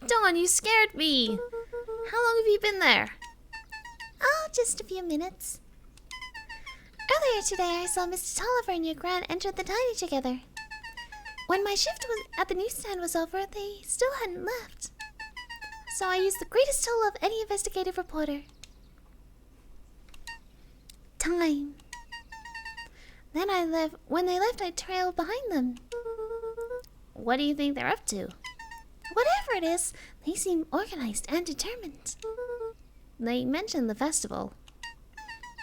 Dawn, you scared me! How long have you been there? Oh, just a few minutes. Earlier today, I saw Mr. Tolliver and your Gran enter the dining together. When my shift at the newsstand was over, they still hadn't left. So I used the greatest tool of any investigative reporter. Time. Then when they left, I trailed behind them. What do you think they're up to? Whatever it is, they seem organized and determined. They mentioned the festival.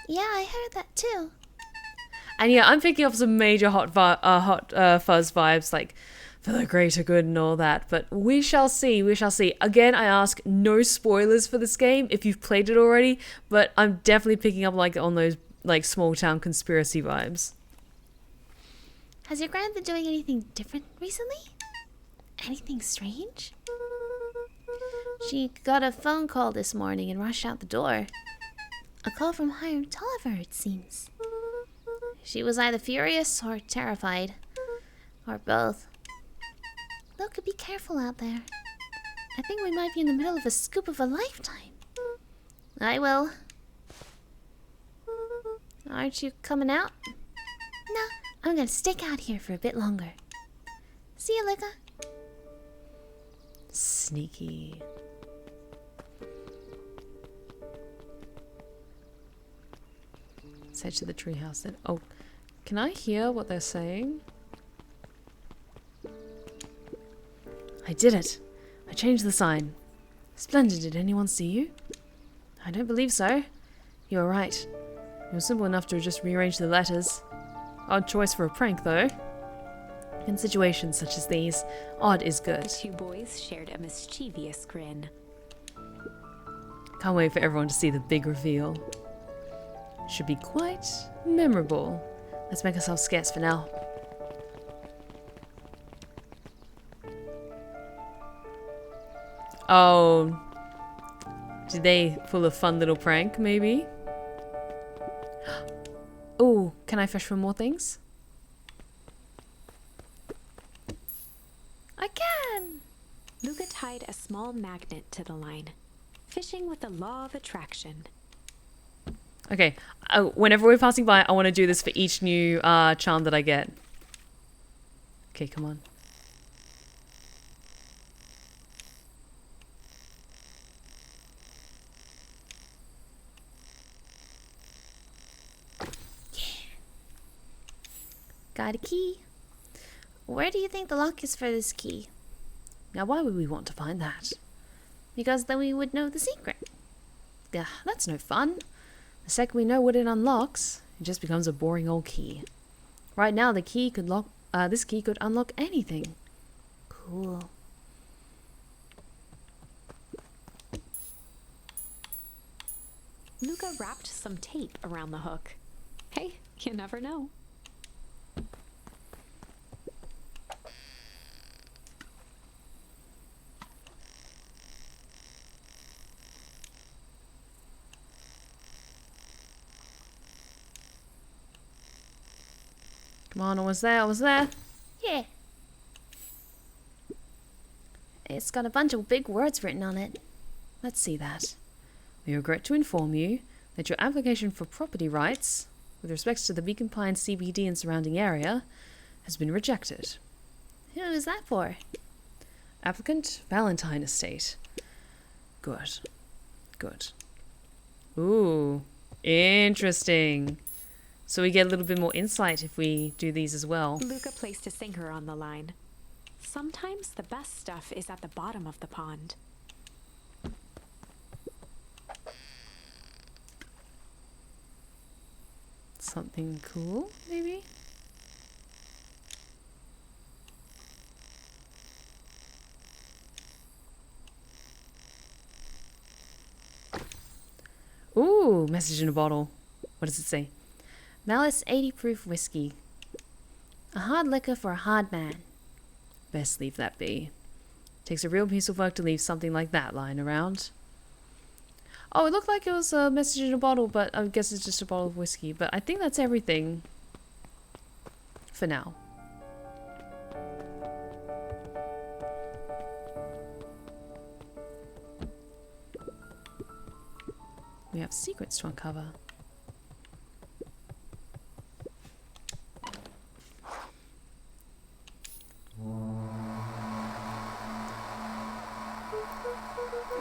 Yeah, I heard that too. And yeah, I'm picking up some major hot fuzz vibes, like for the greater good and all that. But we shall see. We shall see. Again, I ask no spoilers for this game if you've played it already. But I'm definitely picking up like on those like small town conspiracy vibes. Has your Gran been doing anything different recently? Anything strange? She got a phone call this morning and rushed out the door. A call from Hiram Tolliver, it seems. She was either furious or terrified. Or both. Luca, be careful out there. I think we might be in the middle of a scoop of a lifetime. I will. Aren't you coming out? No, I'm gonna stick out here for a bit longer. See you, Luca. Sneaky. Let's head to the treehouse then. Oh, can I hear what they're saying? I did it. I changed the sign. Splendid. Did anyone see you? I don't believe so. You were right. It was simple enough to just rearrange the letters. Odd choice for a prank, though. In situations such as these, odd is good. The two boys shared a mischievous grin. Can't wait for everyone to see the big reveal. Should be quite memorable. Let's make ourselves scarce for now. Oh, did they pull a fun little prank, maybe? Oh, can I fish for more things? I can! Luca tied a small magnet to the line, fishing with the law of attraction. Okay, whenever we're passing by, I want to do this for each new charm that I get. Okay, come on. Got a key. Where do you think the lock is for this key? Now, why would we want to find that? Because then we would know the secret. Ugh, that's no fun. The second we know what it unlocks, it just becomes a boring old key. Right now, the key could lock. This key could unlock anything. Cool. Luca wrapped some tape around the hook. Hey, you never know. Come on, almost there, almost there. Yeah. It's got a bunch of big words written on it. Let's see that. We regret to inform you that your application for property rights, with respect to the Beacon Pines CBD and surrounding area, has been rejected. Who is that for? Applicant, Valentine Estate. Good. Good. Ooh, interesting. So we get a little bit more insight if we do these as well. Luca placed a sinker on the line. Sometimes the best stuff is at the bottom of the pond. Something cool, maybe? Ooh, message in a bottle. What does it say? Malice 80 proof whiskey. A hard liquor for a hard man. Best leave that be. Takes a real piece of work to leave something like that lying around. Oh, it looked like it was a message in a bottle, but I guess it's just a bottle of whiskey. But I think that's everything for now. We have secrets to uncover.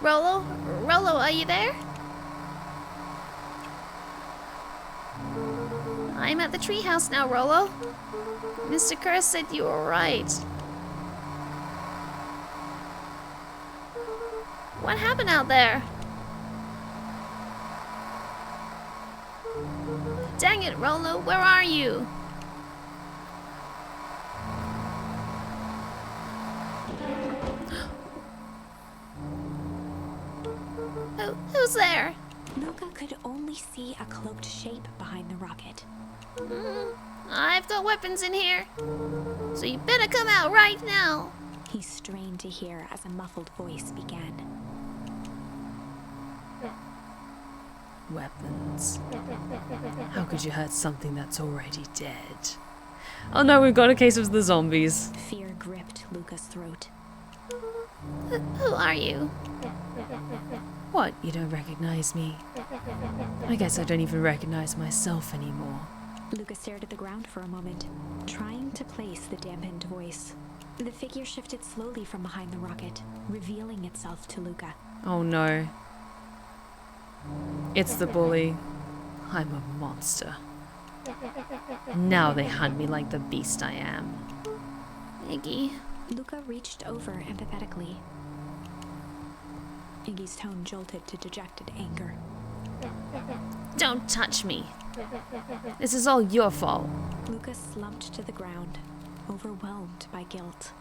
Rollo? Rollo, are you there? I'm at the treehouse now, Rollo. Mr. Kerr said you were right. What happened out there? Dang it, Rollo, where are you? Who's there? Luca could only see a cloaked shape behind the rocket. I've got weapons in here, so you better come out right now. He strained to hear as a muffled voice began. Weapons. How could you hurt something that's already dead? Oh no, we've got a case of the zombies. Fear gripped Luca's throat. Who are you? What, you don't recognize me? I guess I don't even recognize myself anymore. Luca stared at the ground for a moment, trying to place the dampened voice. The figure shifted slowly from behind the rocket, revealing itself to Luca. Oh no. It's the bully. I'm a monster. Now they hunt me like the beast I am. Iggy. Luca reached over empathetically. Iggy's tone jolted to dejected anger. Don't touch me. This is all your fault. Luca slumped to the ground, overwhelmed by guilt.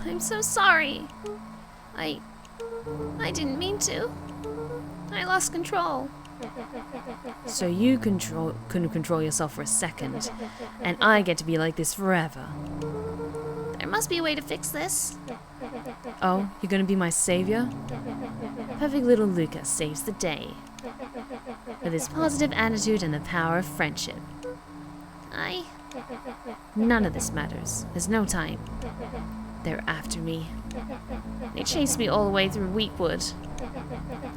I'm so sorry. I didn't mean to. I lost control. So you couldn't control yourself for a second, and I get to be like this forever. There must be a way to fix this. Oh, you're gonna be my savior? Perfect little Luca saves the day. With his positive attitude and the power of friendship. None of this matters. There's no time. They're after me. They chased me all the way through Wheatwood.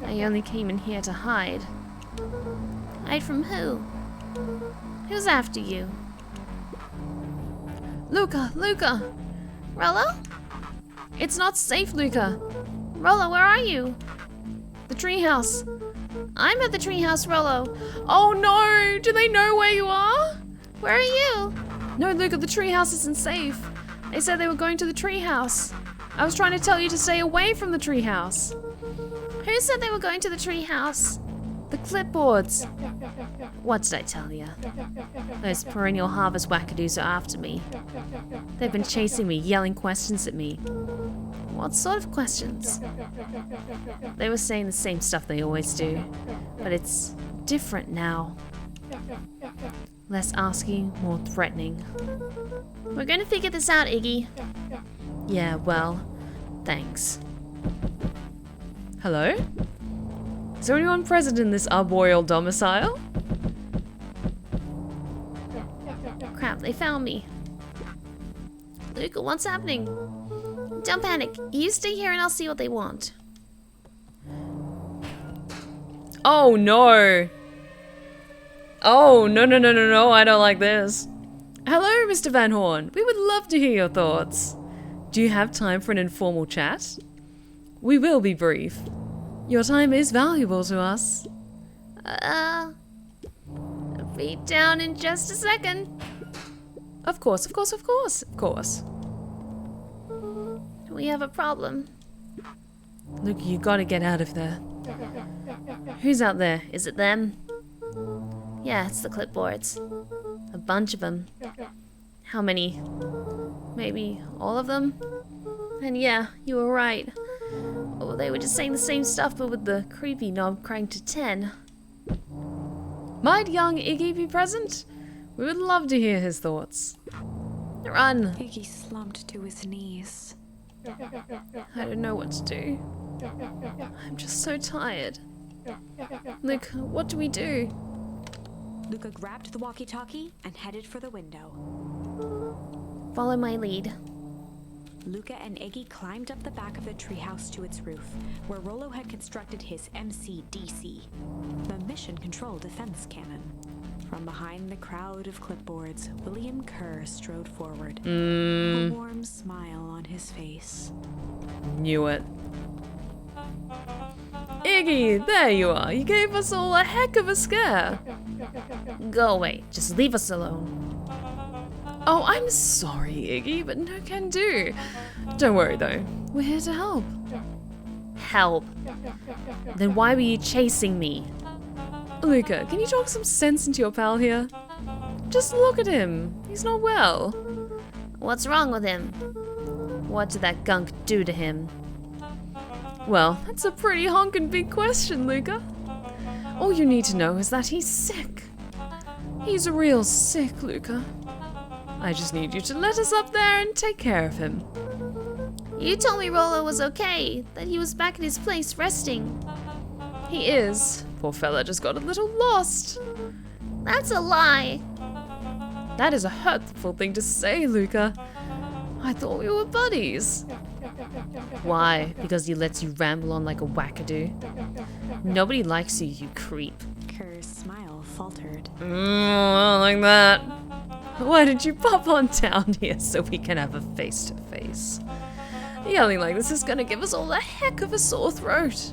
I only came in here to hide. Hide from who? Who's after you? Luca! Luca! Rollo? It's not safe, Luca! Rollo, where are you? The treehouse! I'm at the treehouse, Rollo. Oh no! Do they know where you are? Where are you? No, Luca, the treehouse isn't safe. They said they were going to the treehouse. I was trying to tell you to stay away from the treehouse. Who said they were going to the treehouse? The clipboards. What did I tell you? Those perennial harvest wackadoos are after me. They've been chasing me, yelling questions at me. What sort of questions? They were saying the same stuff they always do, but it's different now. Less asking, more threatening. We're gonna figure this out, Iggy. Yeah, well, thanks. Hello? Is there anyone present in this arboreal domicile? Crap, they found me. Luca, what's happening? Don't panic. You stay here and I'll see what they want. Oh no! Oh, no, I don't like this. Hello, Mr. Van Horn. We would love to hear your thoughts. Do you have time for an informal chat? We will be brief. Your time is valuable to us. I'll be down in just a second. Of course. We have a problem. Look, you gotta get out of there. Who's out there? Is it them? Yeah, it's the clipboards. A bunch of them. How many? Maybe all of them? And yeah, you were right. Oh, they were just saying the same stuff, but with the creepy knob cranked to 10. Might young Iggy be present? We would love to hear his thoughts. Run! Iggy slumped to his knees. I don't know what to do. I'm just so tired. Luke, what do we do? Luca grabbed the walkie-talkie and headed for the window. Follow my lead. Luca and Iggy climbed up the back of the treehouse to its roof, where Rollo had constructed his MCDC, the Mission Control Defense Cannon. From behind the crowd of clipboards, William Kerr strode forward, a warm smile on his face. Knew it. Iggy, there you are. You gave us all a heck of a scare. Go away. Just leave us alone. Oh, I'm sorry, Iggy, but no can do. Don't worry, though. We're here to help. Help. Then why were you chasing me? Luca, can you talk some sense into your pal here? Just look at him. He's not well. What's wrong with him? What did that gunk do to him? Well, that's a pretty honkin' big question, Luca. All you need to know is that he's sick. He's real sick, Luca. I just need you to let us up there and take care of him. You told me Rollo was okay, that he was back at his place resting. He is. Poor fella just got a little lost. That's a lie. That is a hurtful thing to say, Luca. I thought we were buddies. Why? Because he lets you ramble on like a wackadoo? Nobody likes you, you creep. Kerr's smile faltered. I don't like that. Why did you pop on down here so we can have a face-to-face? Yelling like this is gonna give us all a heck of a sore throat.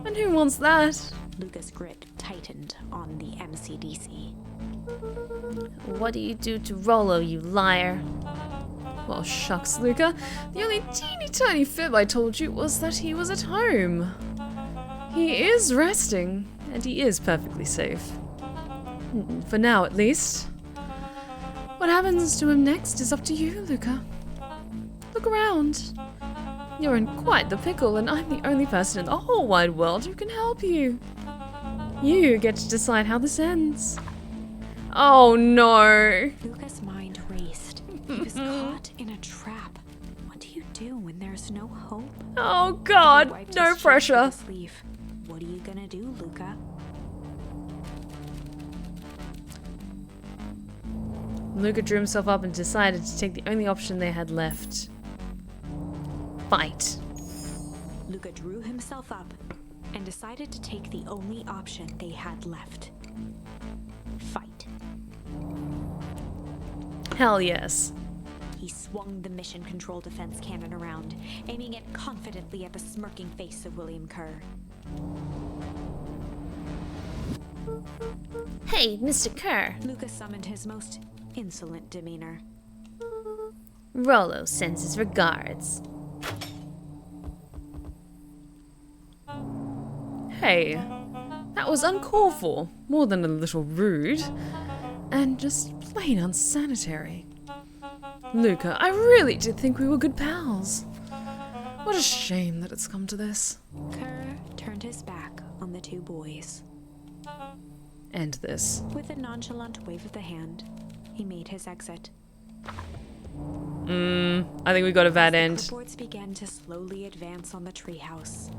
And who wants that? Luca's grip tightened on the MCDC. What do you do to Rollo, you liar? Well, shucks, Luca. The only teeny tiny fib I told you was that he was at home. He is resting, and he is perfectly safe. For now, at least. What happens to him next is up to you, Luca. Look around. You're in quite the pickle, and I'm the only person in the whole wide world who can help you. You get to decide how this ends. Oh no! Luca's mind raced. He was caught in a trap. What do you do when there's no hope? Oh He god, wiped no his shirt pressure. with a sleeve. What are you gonna do, Luca? Luca drew himself up and decided to take the only option they had left. Fight. Luca drew himself up and decided to take the only option they had left. Fight. Hell yes. He swung the Mission Control Defense Cannon around, aiming it confidently at the smirking face of William Kerr. Hey, Mr. Kerr. Luca summoned his most insolent demeanor. Rollo sends his regards. Hey, that was uncalled for, more than a little rude, and just plain unsanitary. Luca, I really did think we were good pals. What a shame that it's come to this. Kerr turned his back on the two boys. End this. With a nonchalant wave of the hand, he made his exit. I think we got a bad end. Clipboards began to slowly advance on the treehouse.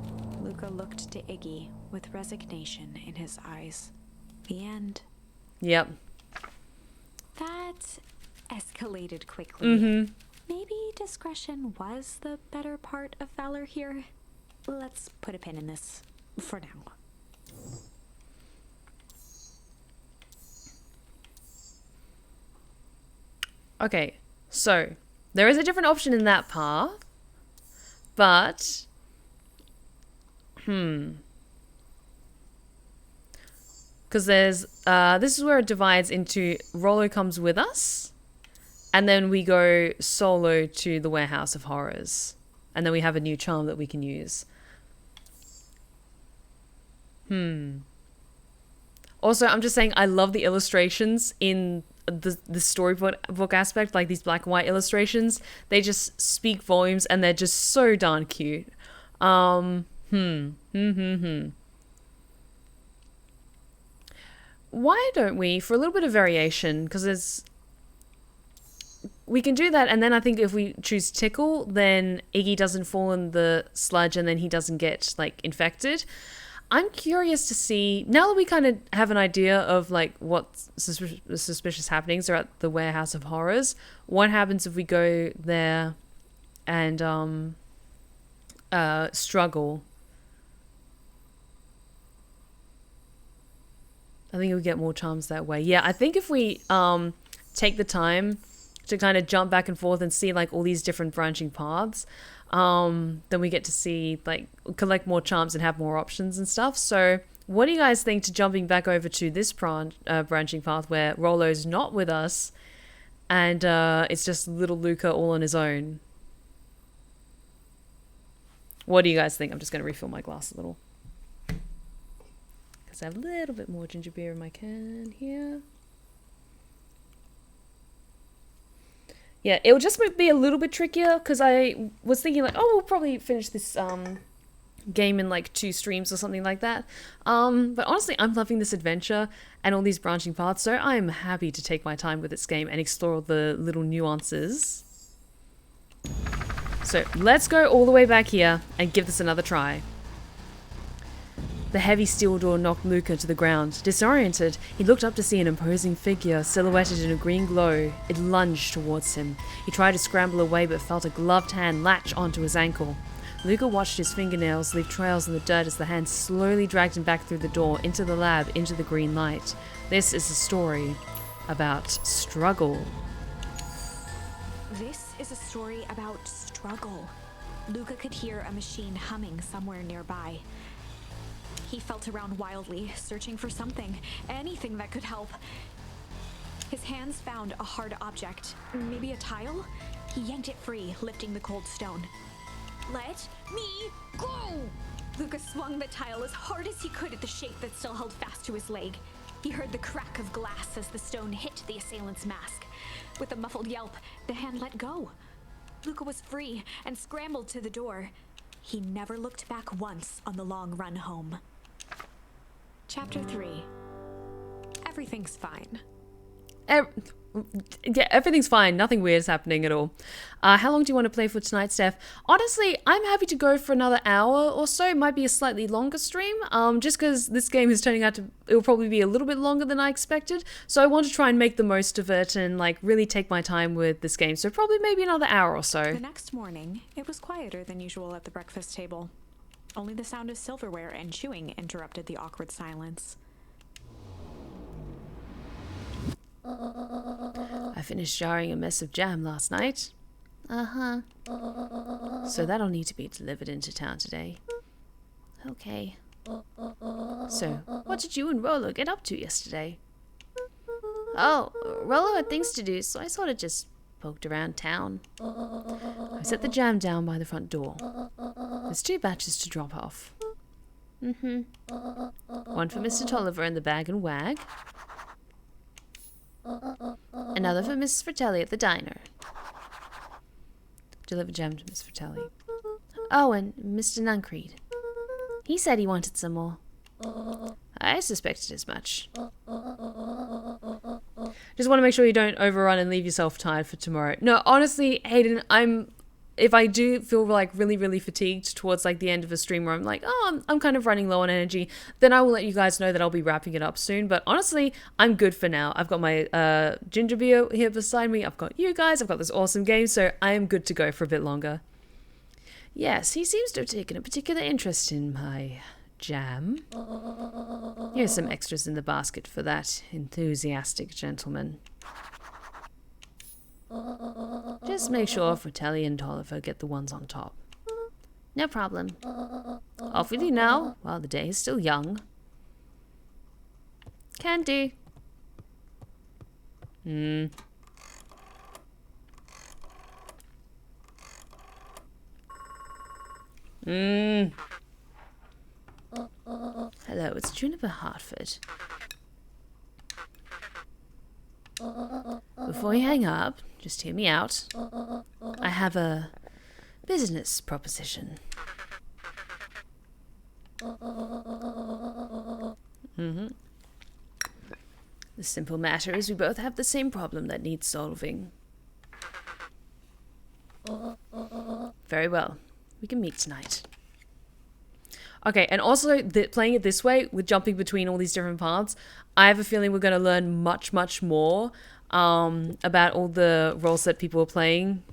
Luca looked to Iggy with resignation in his eyes. The end. Yep. That escalated quickly. Maybe discretion was the better part of valor here. Let's put a pin in this for now. Okay, so there is a different option in that path, but because there's this is where it divides into Rollo comes with us, and then we go solo to the Warehouse of Horrors, and then we have a new charm that we can use. Also, I'm just saying I love the illustrations in the storybook aspect, like these black and white illustrations. They just speak volumes, and they're just so darn cute. Why don't we, for a little bit of variation, because we can do that, and then I think if we choose Tickle, then Iggy doesn't fall in the sludge and then he doesn't get, like, infected. I'm curious to see, now that we kind of have an idea of, like, what suspicious happenings are at the Warehouse of Horrors, what happens if we go there and struggle? I think we get more charms that way. Yeah, I think if we take the time to kind of jump back and forth and see, like, all these different branching paths, then we get to see, like, collect more charms and have more options and stuff. So what do you guys think to jumping back over to this branching path where Rollo's not with us and it's just little Luca all on his own? What do you guys think? I'm just going to refill my glass a little. I have a little bit more ginger beer in my can here. Yeah, it'll just be a little bit trickier because I was thinking, like, oh, we'll probably finish this game in like 2 streams or something like that. But honestly, I'm loving this adventure and all these branching paths, so I'm happy to take my time with this game and explore all the little nuances. So let's go all the way back here and give this another try. The heavy steel door knocked Luca to the ground. Disoriented, he looked up to see an imposing figure silhouetted in a green glow. It lunged towards him. He tried to scramble away but felt a gloved hand latch onto his ankle. Luca watched his fingernails leave trails in the dirt as the hand slowly dragged him back through the door, into the lab, into the green light. This is a story about struggle. This is a story about struggle. Luca could hear a machine humming somewhere nearby. He felt around wildly, searching for something, anything that could help. His hands found a hard object, maybe a tile? He yanked it free, lifting the cold stone. Let me go! Luca swung the tile as hard as he could at the shape that still held fast to his leg. He heard the crack of glass as the stone hit the assailant's mask. With a muffled yelp, the hand let go. Luca was free and scrambled to the door. He never looked back once on the long run home. Chapter 3. Everything's fine. Yeah, everything's fine. Nothing weird is happening at all. How long do you want to play for tonight, Steph? Honestly, I'm happy to go for another hour or so. It might be a slightly longer stream, just because this game is turning out to... It'll probably be a little bit longer than I expected. So I want to try and make the most of it and, like, really take my time with this game. So probably maybe another hour or so. The next morning, it was quieter than usual at the breakfast table. Only the sound of silverware and chewing interrupted the awkward silence. I finished jarring a mess of jam last night. Uh-huh. So that'll need to be delivered into town today. Okay. So, what did you and Rollo get up to yesterday? Oh, Rollo had things to do, so I sort of just poked around town. I set the jam down by the front door. There's 2 batches to drop off. One for Mr. Tolliver in the Bag and Wag. Another for Mrs. Fratelli at the diner. Deliver jam to Miss Fratelli. Oh, and Mr. Nuncreed. He said he wanted some more. I suspected as much. Just want to make sure you don't overrun and leave yourself tired for tomorrow. No, honestly, Hayden, if I do feel like really, really fatigued towards like the end of a stream where I'm like, oh, I'm kind of running low on energy, then I will let you guys know that I'll be wrapping it up soon. But honestly, I'm good for now. I've got my ginger beer here beside me. I've got you guys. I've got this awesome game. So I am good to go for a bit longer. Yes, he seems to have taken a particular interest in my jam. Here's some extras in the basket for that enthusiastic gentleman. Just make sure Fratelli and Tolliver get the ones on top. No problem. Off with you now, while the day is still young. Can do. Hello, it's Juniper Hartford. Before you hang up, just hear me out. I have a business proposition. The simple matter is we both have the same problem that needs solving. Very well. We can meet tonight. Okay, and also playing it this way, with jumping between all these different paths, I have a feeling we're going to learn much, much more about all the roles that people are playing.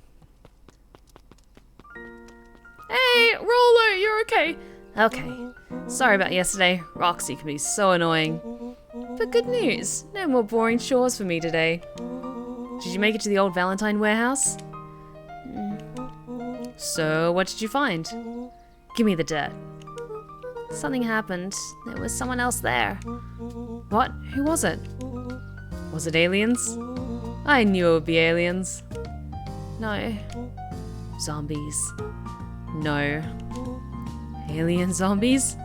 Hey, Roller, you're okay. Okay. Sorry about yesterday. Roxy can be so annoying. But good news. No more boring chores for me today. Did you make it to the old Valentine warehouse? So, what did you find? Give me the dirt. Something happened. There was someone else there. What? Who was it? Was it aliens? I knew it would be aliens. No. Zombies. No. Alien zombies?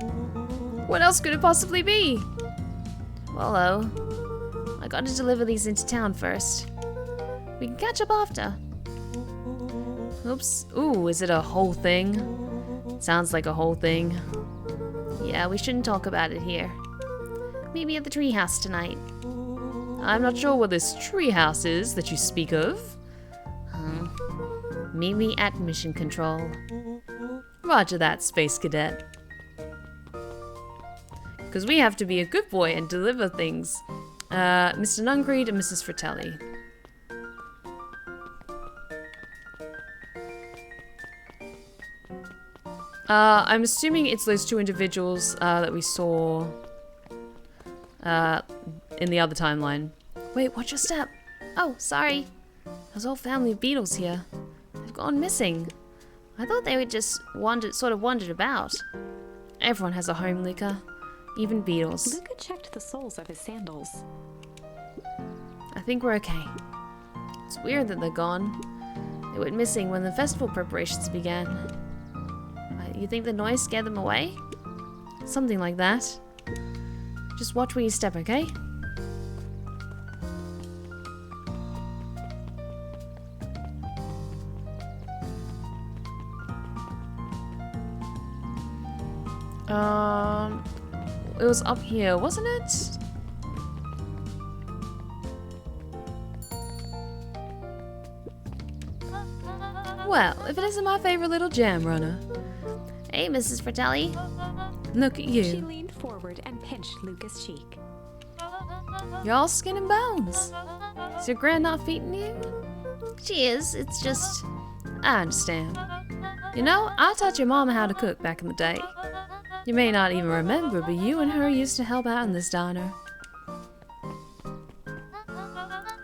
What else could it possibly be? Well, I gotta deliver these into town first. We can catch up after. Oops. Ooh, is it a whole thing? Sounds like a whole thing. Yeah, we shouldn't talk about it here. Meet me at the treehouse tonight. I'm not sure what this treehouse is that you speak of. Meet me at mission control. Roger that, Space Cadet. Because we have to be a good boy and deliver things. Mr. Nungreed and Mrs. Fratelli. I'm assuming it's those two individuals that we saw in the other timeline. Wait, watch your step. Oh, sorry. There's a whole family of beetles here. They've gone missing. I thought they would just wandered about. Everyone has a home, Luca. Even beetles. Luca checked the soles of his sandals. I think we're okay. It's weird that they're gone. They went missing when the festival preparations began. You think the noise scared them away? Something like that. Just watch where you step, okay? It was up here, wasn't it? Well, if it isn't my favorite little jam runner. Hey, Mrs. Fratelli. Look at you. She leaned forward and pinched Luca's cheek. You're all skin and bones. Is your grand not feeding you? She is, it's just... I understand. You know, I taught your mama how to cook back in the day. You may not even remember, but you and her used to help out in this diner.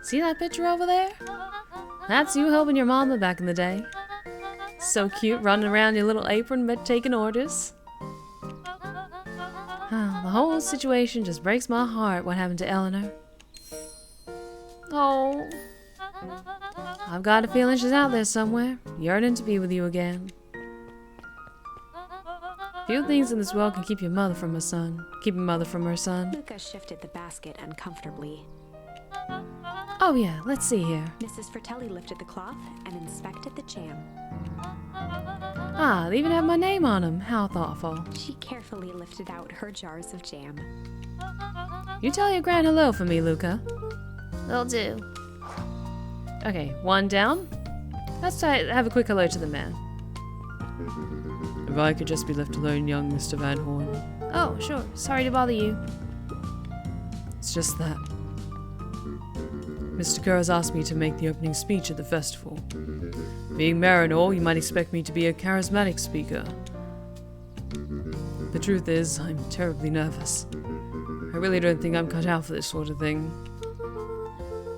See that picture over there? That's you helping your mama back in the day. So cute, running around your little apron but taking orders. The whole situation just breaks my heart, what happened to Eleanor. Oh. I've got a feeling she's out there somewhere, yearning to be with you again. Few things in this world can keep your mother from her son. Keep a mother from her son. Luca shifted the basket uncomfortably. Oh yeah, let's see here. Mrs. Fratelli lifted the cloth and inspected the jam. They even have my name on them. How thoughtful. She carefully lifted out her jars of jam. You tell your gran hello for me, Luca. Will do. Okay, one down. Let's have a quick hello to the man. If I could just be left alone, young Mr. Van Horn. Oh, sure. Sorry to bother you. It's just that. Mr. Kerr has asked me to make the opening speech at the festival. Being mayor and all, you might expect me to be a charismatic speaker. The truth is, I'm terribly nervous. I really don't think I'm cut out for this sort of thing.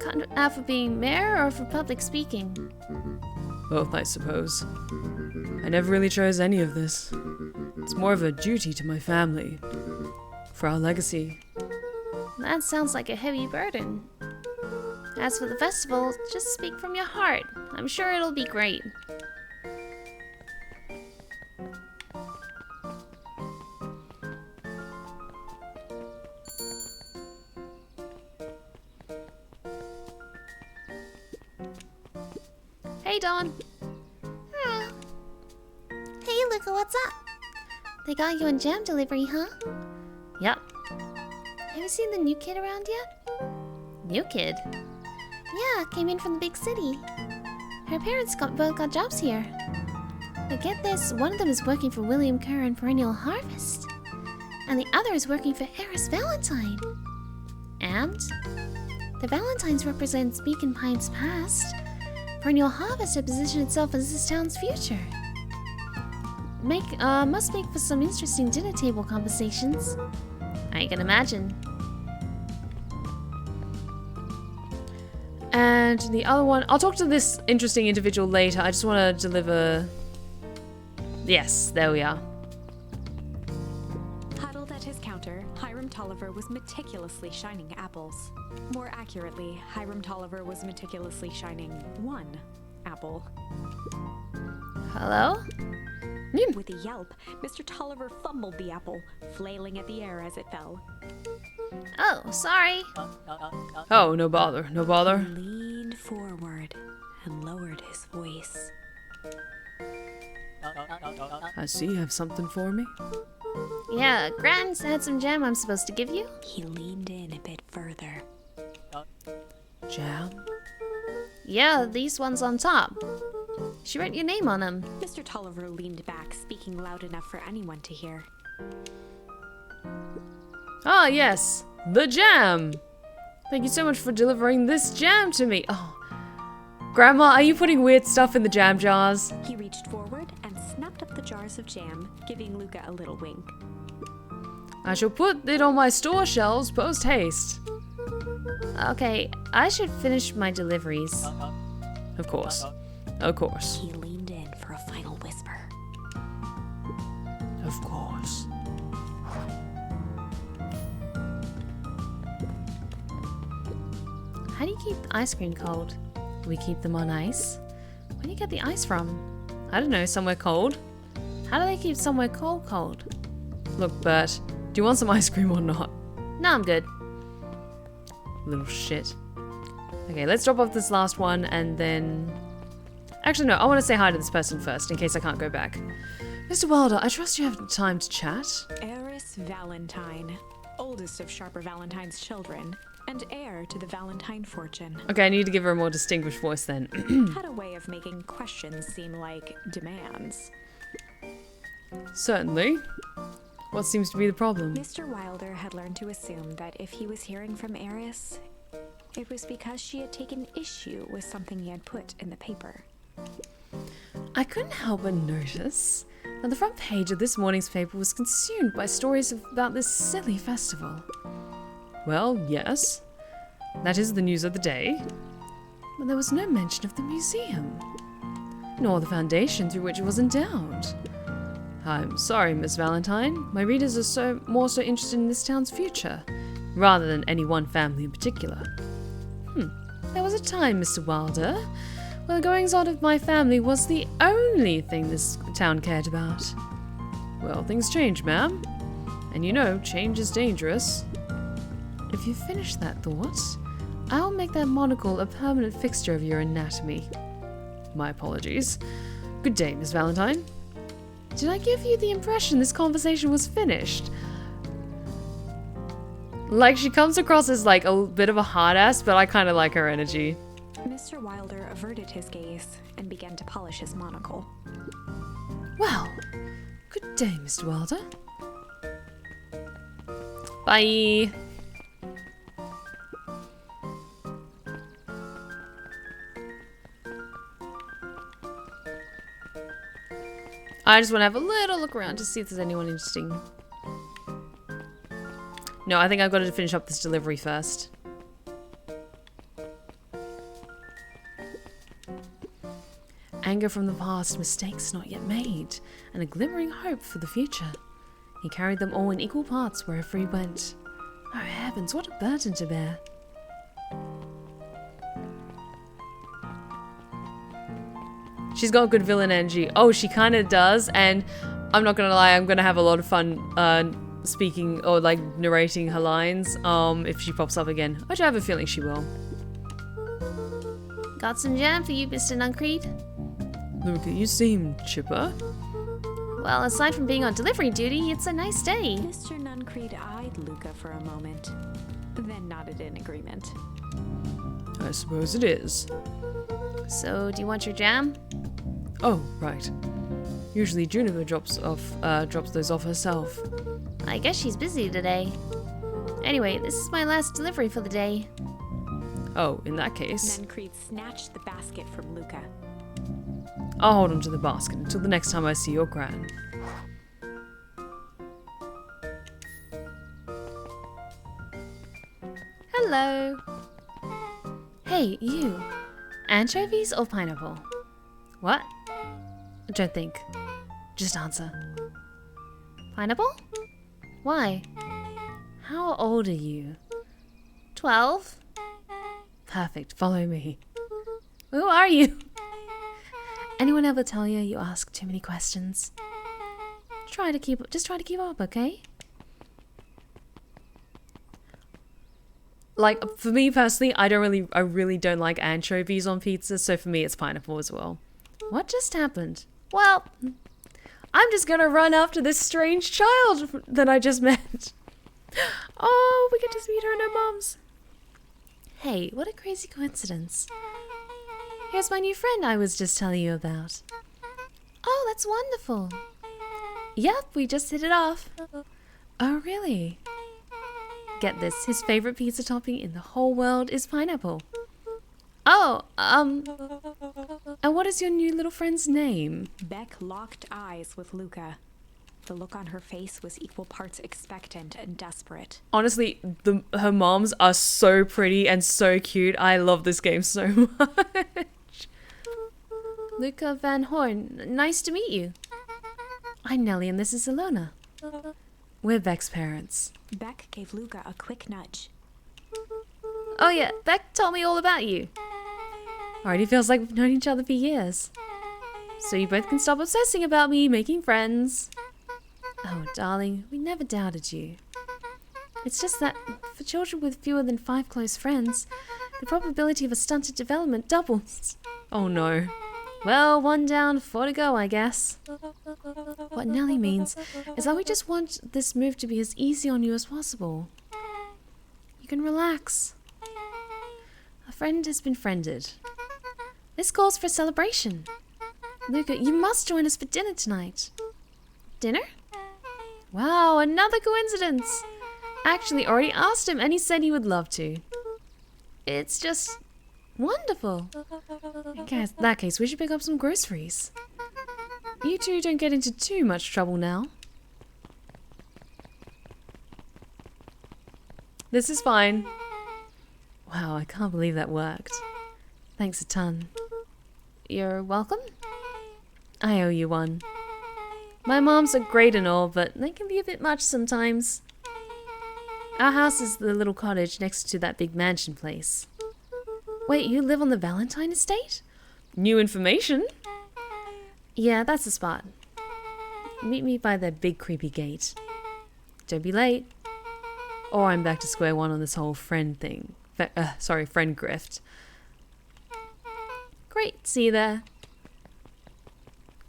Cut out for being mayor or for public speaking? Both, I suppose. I never really chose any of this. It's more of a duty to my family. For our legacy. That sounds like a heavy burden. As for the festival, just speak from your heart. I'm sure it'll be great. Hey, Dawn. Hey, Luca, what's up? They got you on jam delivery, huh? Yep. Have you seen the new kid around yet? New kid? Yeah, came in from the big city. Her parents both got jobs here. But get this, one of them is working for William Kerr and Perennial Harvest, and the other is working for Eris Valentine. And the Valentines represents Beacon Pine's past. Perennial Harvest had positioned itself as this town's future. Must make for some interesting dinner table conversations. I can imagine. And the other one, I'll talk to this interesting individual later. I just want to deliver... Yes, there we are. Huddled at his counter, Hiram Tolliver was meticulously shining apples. More accurately, Hiram Tolliver was meticulously shining one apple. Hello? With a yelp, Mr. Tolliver fumbled the apple, flailing at the air as it fell. Oh, sorry. Oh, no bother, no bother. He leaned forward and lowered his voice. I see you have something for me. Yeah, Gran's had some jam I'm supposed to give you. He leaned in a bit further. Jam? Yeah, these ones on top. She wrote your name on them. Mr. Tolliver leaned back, speaking loud enough for anyone to hear. Ah, yes, the jam. Thank you so much for delivering this jam to me. Oh, Grandma, are you putting weird stuff in the jam jars? He reached forward and snapped up the jars of jam, giving Luca a little wink. I shall put it on my store shelves post haste. Okay, I should finish my deliveries. Of course. Of course. He leaned in for a final whisper. Of course. How do you keep ice cream cold? We keep them on ice. Where do you get the ice from? I don't know, somewhere cold. How do they keep somewhere cold? Look, Bert, do you want some ice cream or not? No, I'm good. Little shit. Okay, let's drop off this last one and then... Actually, no, I want to say hi to this person first in case I can't go back. Mr. Wilder, I trust you have time to chat. Eris Valentine, oldest of Sharper Valentine's children, and heir to the Valentine fortune. Okay, I need to give her a more distinguished voice then. Had a way of making questions seem like demands. Certainly. What seems to be the problem? Mr. Wilder had learned to assume that if he was hearing from Eris, it was because she had taken issue with something he had put in the paper. I couldn't help but notice that the front page of this morning's paper was consumed by stories about this silly festival. Well, yes, that is the news of the day, but there was no mention of the museum, nor the foundation through which it was endowed. I'm sorry, Miss Valentine, my readers are more so interested in this town's future, rather than any one family in particular. There was a time, Mr. Wilder, when the goings-on of my family was the only thing this town cared about. Well, things change, ma'am. And you know, change is dangerous. If you finish that thought, I'll make that monocle a permanent fixture of your anatomy. My apologies. Good day, Miss Valentine. Did I give you the impression this conversation was finished? Like, she comes across as like a bit of a hard ass, but I kind of like her energy. Mr. Wilder averted his gaze and began to polish his monocle. Well, good day, Mr. Wilder. Bye. I just want to have a little look around to see if there's anyone interesting. No, I think I've got to finish up this delivery first. Anger from the past, mistakes not yet made, and a glimmering hope for the future. He carried them all in equal parts wherever he went. Oh heavens, what a burden to bear. She's got good villain energy. Oh, she kind of does, and I'm not gonna lie, I'm gonna have a lot of fun speaking or like narrating her lines if she pops up again, which I have a feeling she will. Got some jam for you, Mr. Nuncreed. Luca, you seem chipper. Well, aside from being on delivery duty, it's a nice day. Mr. Nuncreed eyed Luca for a moment, then nodded in agreement. I suppose it is. So, do you want your jam? Oh, right. Usually Juniper drops those off herself. I guess she's busy today. Anyway, this is my last delivery for the day. Oh, in that case, Then Creed snatched the basket from Luca. I'll hold on to the basket until the next time I see your gran. Hello. Hey, you. Anchovies or pineapple? What? Don't think. Just answer. Pineapple? Why? How old are you? 12? Perfect, follow me. Who are you? Anyone ever tell you you ask too many questions? Just try to keep up, okay? Like, for me personally, I really don't like anchovies on pizza, so for me it's pineapple as well. What just happened? Well, I'm just gonna run after this strange child that I just met. Oh, we get to meet her and her moms. Hey, what a crazy coincidence. Here's my new friend I was just telling you about. Oh, that's wonderful. Yep, we just hit it off. Oh, really? Get this, his favorite pizza topping in the whole world is pineapple. Oh, And what is your new little friend's name? Beck locked eyes with Luca. The look on her face was equal parts expectant and desperate. Honestly, her moms are so pretty and so cute. I love this game so much. Luca Van Horn, nice to meet you. I'm Nellie and this is Ilona. We're Beck's parents. Beck gave Luca a quick nudge. Oh yeah, Beck told me all about you. Already feels like we've known each other for years. So you both can stop obsessing about me making friends. Oh, darling, we never doubted you. It's just that, for children with fewer than 5 close friends, the probability of a stunted development doubles. Oh no. Well, 1 down, 4 to go, I guess. What Nellie means is that we just want this move to be as easy on you as possible. You can relax. A friend has been friended. This calls for a celebration. Luca, you must join us for dinner tonight. Dinner? Wow, another coincidence. Actually, already asked him and he said he would love to. It's just wonderful. In that case, we should pick up some groceries. You two don't get into too much trouble now. This is fine. Wow, I can't believe that worked. Thanks a ton. You're welcome. I owe you one. My moms are great and all, but they can be a bit much sometimes. Our house is the little cottage next to that big mansion place. Wait, you live on the Valentine estate? New information? Yeah, that's the spot. Meet me by the big creepy gate. Don't be late. Or I'm back to square one on this whole friend thing. Friend grift. Great, see you there.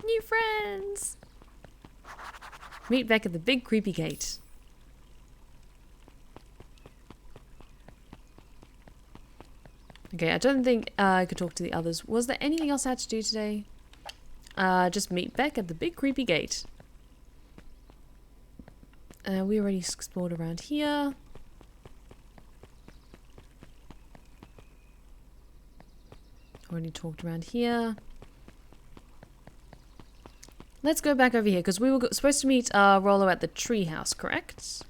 New friends! Meet Beck at the big creepy gate. Okay, I don't think I could talk to the others. Was there anything else I had to do today? Just meet Beck at the big creepy gate. We already explored around here. Already talked around here. Let's go back over here, because we were supposed to meet Rollo at the treehouse, correct?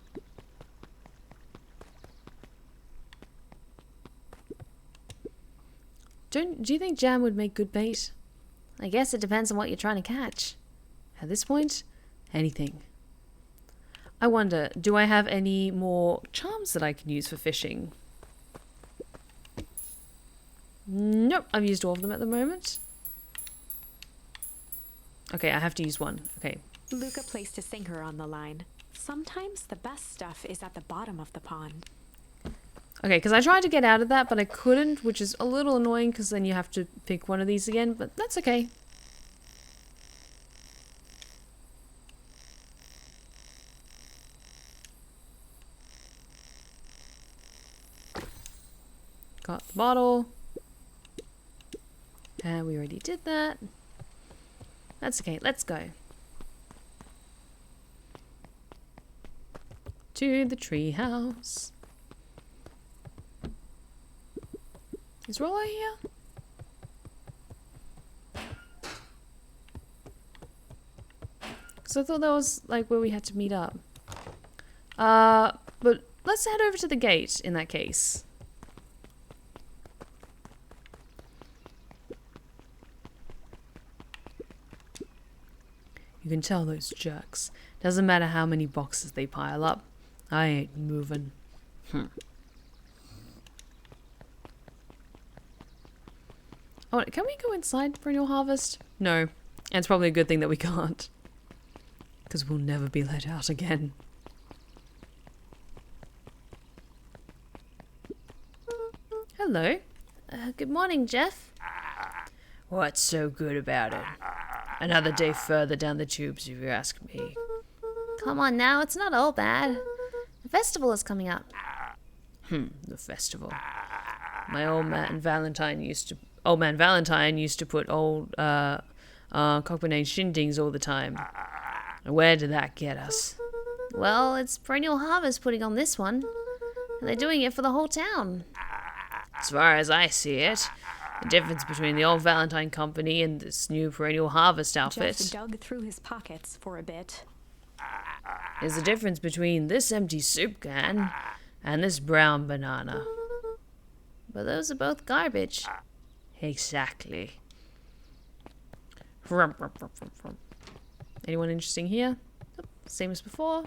Do you think jam would make good bait? I guess it depends on what you're trying to catch. At this point, anything. I wonder, do I have any more charms that I can use for fishing? Nope, I've used all of them at the moment. Okay, I have to use one. Okay. Luca placed a sinker on the line. Sometimes the best stuff is at the bottom of the pond. Okay, because I tried to get out of that, but I couldn't, which is a little annoying because then you have to pick one of these again, but that's okay. Got the bottle. And we already did that. That's okay. Let's go. To the treehouse. Is Rollo here? Because I thought that was like where we had to meet up. But let's head over to the gate in that case. You can tell those jerks. Doesn't matter how many boxes they pile up. I ain't moving. Oh, can we go inside Perennial Harvest? No. And it's probably a good thing that we can't. Because we'll never be let out again. Hello. Good morning, Jeff. What's so good about it? Another day further down the tubes, if you ask me. Come on now, it's not all bad. The festival is coming up. The festival. My old man Valentine used to put old Cockburn shindigs all the time. Where did that get us? Well, it's Perennial Harvest putting on this one. And they're doing it for the whole town. As far as I see it, the difference between the old Valentine company and this new Perennial Harvest outfit Jeff dug through his pockets for a bit. is the difference between this empty soup can and this brown banana. But those are both garbage. Exactly. Anyone interesting here? Nope, same as before.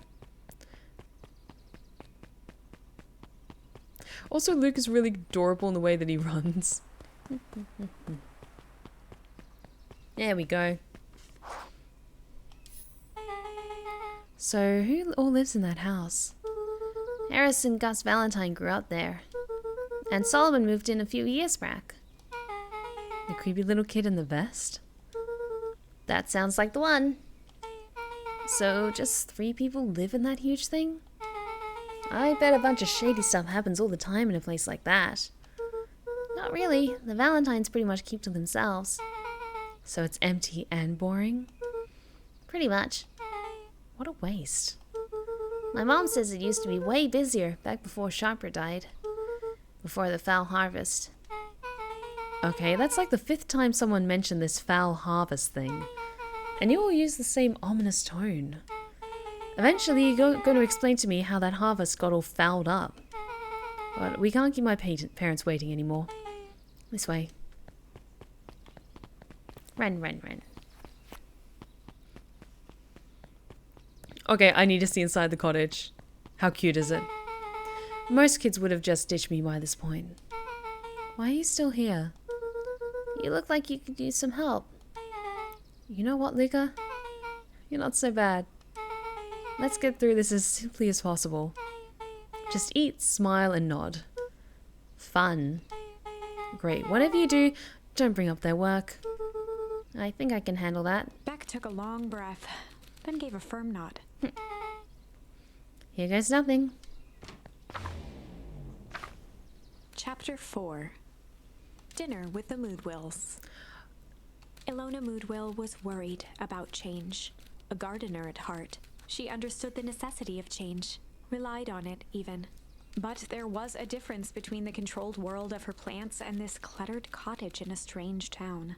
Also, Luke is really adorable in the way that he runs. There we go. So, who all lives in that house? Harris and Gus Valentine grew up there. And Solomon moved in a few years back. The creepy little kid in the vest? That sounds like the one. So, just 3 people live in that huge thing? I bet a bunch of shady stuff happens all the time in a place like that. Not really. The Valentines pretty much keep to themselves. So it's empty and boring? Pretty much. What a waste. My mom says it used to be way busier back before Shepper died. Before the foul harvest. Okay, that's like the 5th time someone mentioned this foul harvest thing. And you all use the same ominous tone. Eventually, you're going to explain to me how that harvest got all fouled up. But we can't keep my parents waiting anymore. This way. Run, run, run. Okay, I need to see inside the cottage. How cute is it? Most kids would have just ditched me by this point. Why are you still here? You look like you could use some help. You know what, Luca? You're not so bad. Let's get through this as simply as possible. Just eat, smile, and nod. Fun. Great. Whatever you do, don't bring up their work. I think I can handle that. Beck took a long breath, then gave a firm nod. Here goes nothing. Chapter 4. Dinner with the Moodwills. Ilona Moodwill was worried about change. A gardener at heart, she understood the necessity of change, relied on it even. But there was a difference between the controlled world of her plants and this cluttered cottage in a strange town.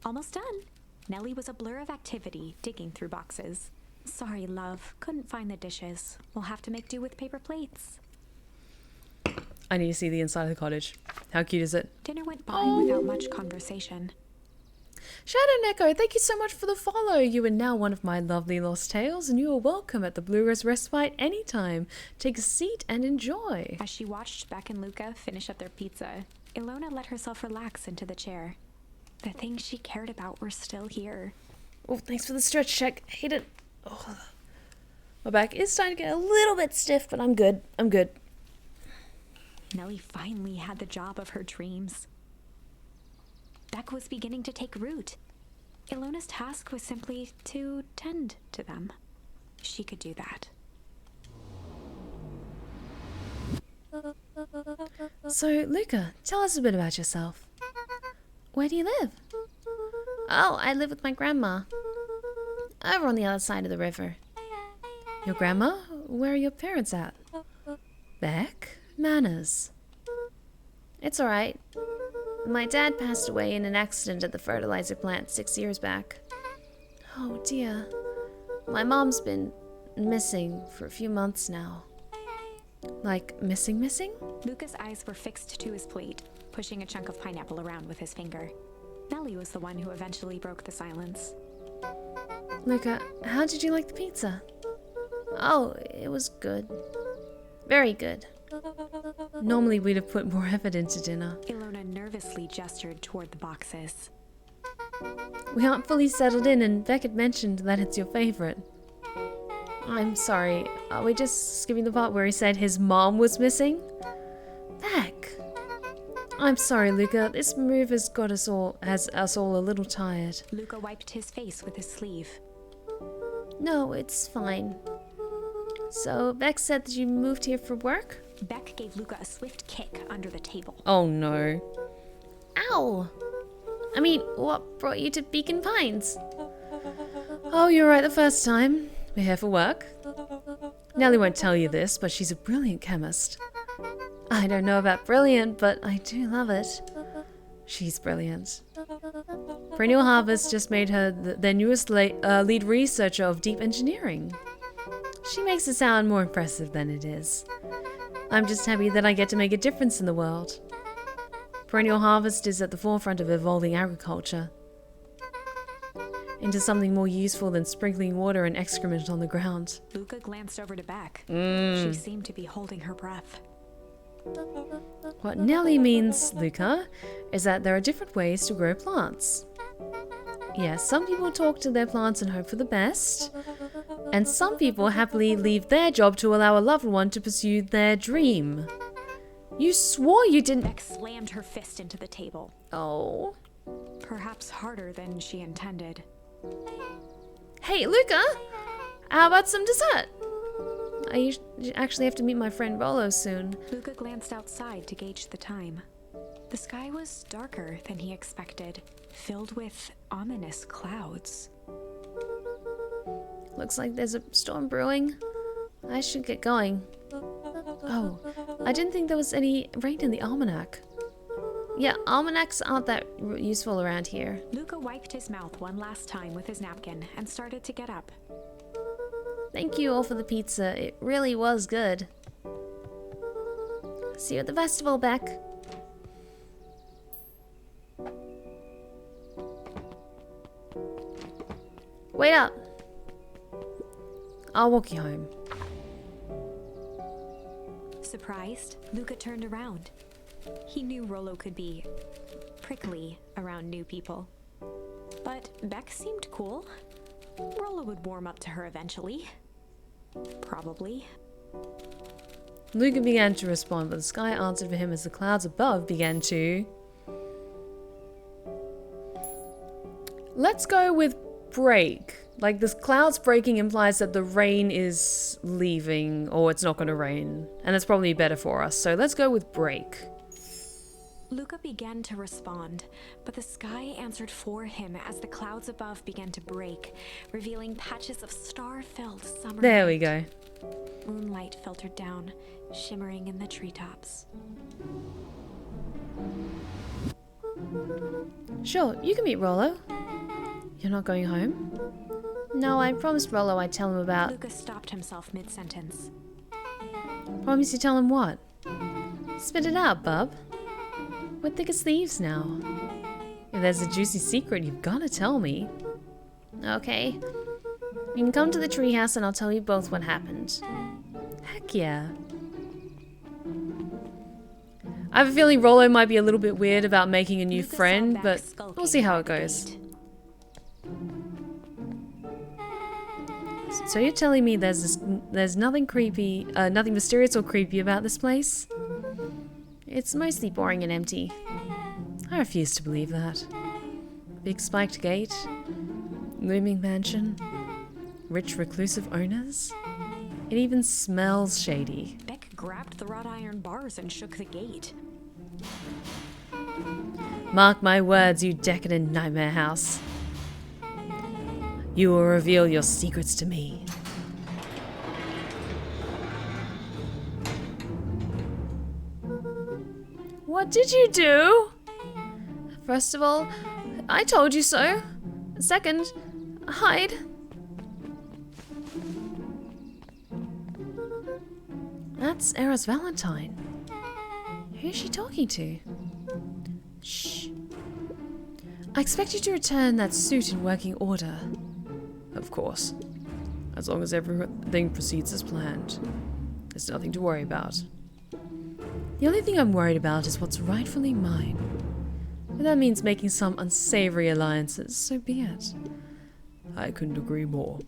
Almost done. Nellie was a blur of activity, digging through boxes. Sorry, love, couldn't find the dishes. We'll have to make do with paper plates. I need to see the inside of the cottage. How cute is it? Dinner went by without much conversation. Shadow Neko, thank you so much for the follow. You are now one of my lovely lost tales, and you are welcome at the Blue Rose Respite anytime. Take a seat and enjoy. As she watched Beck and Luca finish up their pizza, Ilona let herself relax into the chair. The things she cared about were still here. Oh, thanks for the stretch check. Hayden. Oh, my back is starting to get a little bit stiff, but I'm good. I'm good. Nellie finally had the job of her dreams. Beck was beginning to take root. Ilona's task was simply to tend to them. She could do that. So, Luca, tell us a bit about yourself. Where do you live? Oh, I live with my grandma. over on the other side of the river. Your grandma? Where are your parents at? Beck? Manners. It's alright. My dad passed away in an accident at the fertilizer plant 6 years back. Oh dear. My mom's been missing for a few months now. Like missing? Luca's eyes were fixed to his plate, pushing a chunk of pineapple around with his finger. Nellie was the one who eventually broke the silence. Luca, how did you like the pizza? Oh, it was good. Very good. Normally we'd have put more effort into dinner. Ilona nervously gestured toward the boxes. We aren't fully settled in, and Beck had mentioned that it's your favorite. I'm sorry, are we just skipping the part where he said his mom was missing? Beck! I'm sorry, Luca. This move has us all a little tired. Luca wiped his face with his sleeve. No, it's fine. So, Beck said that you moved here for work? Beck gave Luca a swift kick under the table. Oh no. Ow! I mean, what brought you to Beacon Pines? Oh, you're right the first time. We're here for work. Nellie won't tell you this, but she's a brilliant chemist. I don't know about brilliant, but I do love it. She's brilliant. Perennial Harvest just made her their newest lead researcher of deep engineering. She makes it sound more impressive than it is. I'm just happy that I get to make a difference in the world. Perennial Harvest is at the forefront of evolving agriculture into something more useful than sprinkling water and excrement on the ground. Luca glanced over to Beck. She seemed to be holding her breath. What Nellie means, Luca, is that there are different ways to grow plants. Yes, some people talk to their plants and hope for the best, and some people happily leave their job to allow a loved one to pursue their dream. You swore you didn't— Beck slammed her fist into the table. Oh. Perhaps harder than she intended. Hey, Luca! How about some dessert? I actually have to meet my friend Rollo soon. Luca glanced outside to gauge the time. The sky was darker than he expected, filled with ominous clouds. Looks like there's a storm brewing. I should get going. Oh, I didn't think there was any rain in the almanac. Yeah, almanacs aren't that useful around here. Luca wiped his mouth one last time with his napkin and started to get up. Thank you all for the pizza. It really was good. See you at the festival, Beck. Wait up. I'll walk you home. Surprised, Luca turned around. He knew Rollo could be prickly around new people. But Beck seemed cool. Rollo would warm up to her eventually. Probably. Luca began to respond, but the sky answered for him as the clouds above began to... Let's go with break. Like, the clouds breaking implies that the rain is leaving, or it's not going to rain. And it's probably better for us, so let's go with break. Luca began to respond, but the sky answered for him as the clouds above began to break, revealing patches of star-filled summer There night. we go. Moonlight filtered down, shimmering in the treetops. Sure, you can meet Rollo. You're not going home? No, I promised Rollo I'd tell him about... Luca stopped himself mid-sentence. Promise you tell him what? Spit it out, bub. We're thick as thieves now. If there's a juicy secret, you've got to tell me. Okay. You can come to the treehouse and I'll tell you both what happened. Heck yeah. I have a feeling Rollo might be a little bit weird about making a new Luca saw friend, Beck but skulking we'll see how by it the goes. gate. So you're telling me there's nothing creepy, nothing mysterious or creepy about this place? It's mostly boring and empty. I refuse to believe that. Big spiked gate, looming mansion, rich reclusive owners. It even smells shady. Beck grabbed the wrought iron bars and shook the gate. Mark my words, you decadent nightmare house. You will reveal your secrets to me. What did you do? First of all, I told you so. Second, hide. That's Era's Valentine. Who's she talking to? Shh. I expect you to return that suit in working order. Of course. As long as everything proceeds as planned. There's nothing to worry about. The only thing I'm worried about is what's rightfully mine. If that means making some unsavory alliances, so be it. I couldn't agree more.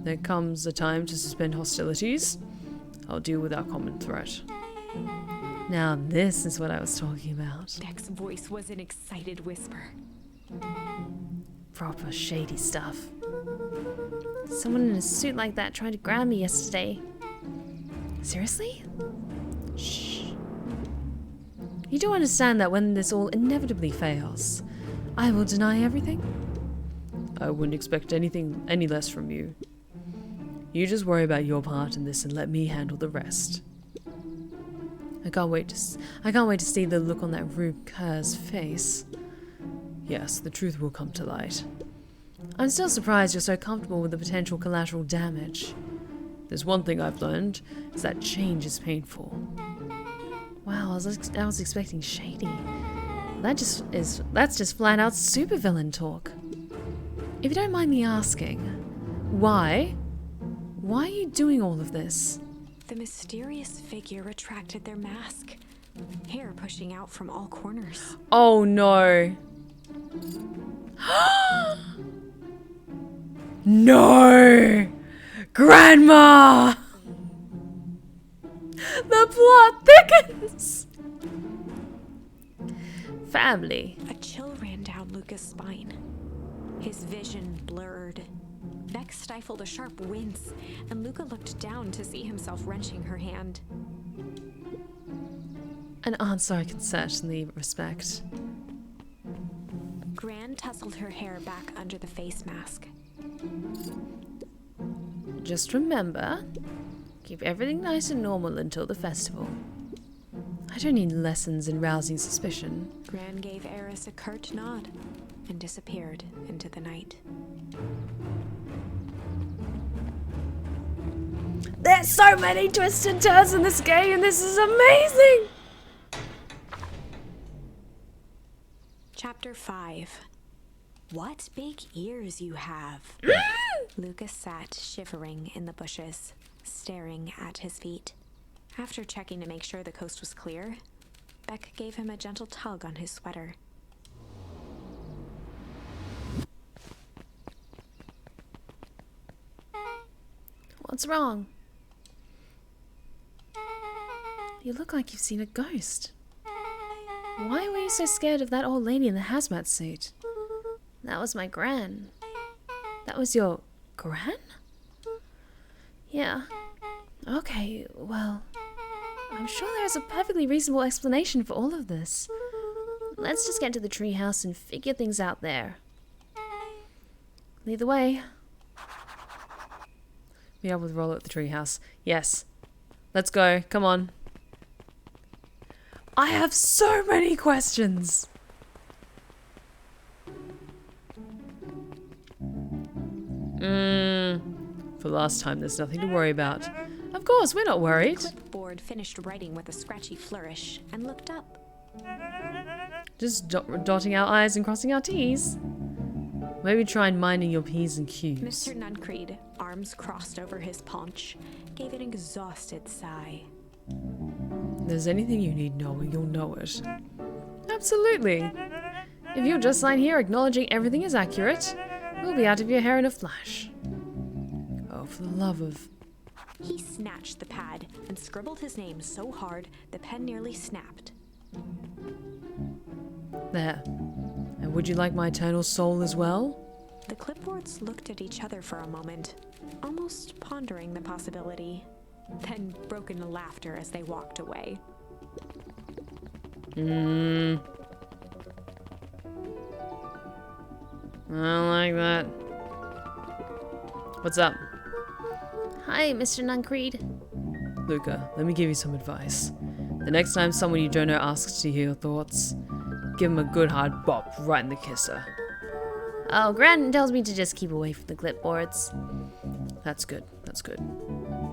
There comes a time to suspend hostilities. I'll deal with our common threat. Now this is what I was talking about. Beck's voice was an excited whisper. Proper shady stuff. Someone in a suit like that tried to grab me yesterday. Seriously? Shh. You do understand that when this all inevitably fails, I will deny everything? I wouldn't expect anything any less from you. You just worry about your part in this and let me handle the rest. I can't wait to see the look on that Ruker's face. Yes, the truth will come to light. I'm still surprised you're so comfortable with the potential collateral damage. There's one thing I've learned, is that change is painful. Wow, I was expecting shady. That's just flat out supervillain talk. If you don't mind me asking, why? Why are you doing all of this? The mysterious figure retracted their mask, hair pushing out from all corners. Oh no. No! Grandma! The plot thickens! Family. A chill ran down Luca's spine. His vision blurred. Beck stifled a sharp wince, and Luca looked down to see himself wrenching her hand. An answer I can certainly respect. Gran tousled her hair back under the face mask. Just remember, keep everything nice and normal until the festival. I don't need lessons in rousing suspicion. Gran gave Eris a curt nod and disappeared into the night. There's so many twists and turns in this game, and this is amazing! Chapter 5. What big ears you have. Lucas sat shivering in the bushes, staring at his feet. After checking to make sure the coast was clear, Beck gave him a gentle tug on his sweater. What's wrong? You look like you've seen a ghost. Why were you so scared of that old lady in the hazmat suit? That was my gran. That was your gran? Yeah. Okay, well, I'm sure there's a perfectly reasonable explanation for all of this. Let's just get to the treehouse and figure things out there. Lead the way. Meet up with Rollo at the treehouse. Yes. Let's go. Come on. I have so many questions. For last time, there's nothing to worry about. Of course, we're not worried. The clipboard finished writing with a scratchy flourish and looked up. Just dotting our I's and crossing our T's. Maybe try minding your P's and Q's. Mr. Nuncreed, arms crossed over his paunch, gave an exhausted sigh. If there's anything you need knowing, you'll know it. Absolutely. If you'll just sign here acknowledging everything is accurate, we'll be out of your hair in a flash. Oh, for the love of... He snatched the pad and scribbled his name so hard the pen nearly snapped. There. And would you like my eternal soul as well? The clipboards looked at each other for a moment, almost pondering the possibility, then broke into laughter as they walked away. I don't like that. What's up? Hi, Mr. Nuncreed. Luca, let me give you some advice. The next time someone you don't know asks to hear your thoughts, give them a good hard bop right in the kisser. Oh, Gran tells me to just keep away from the clipboards. That's good, that's good.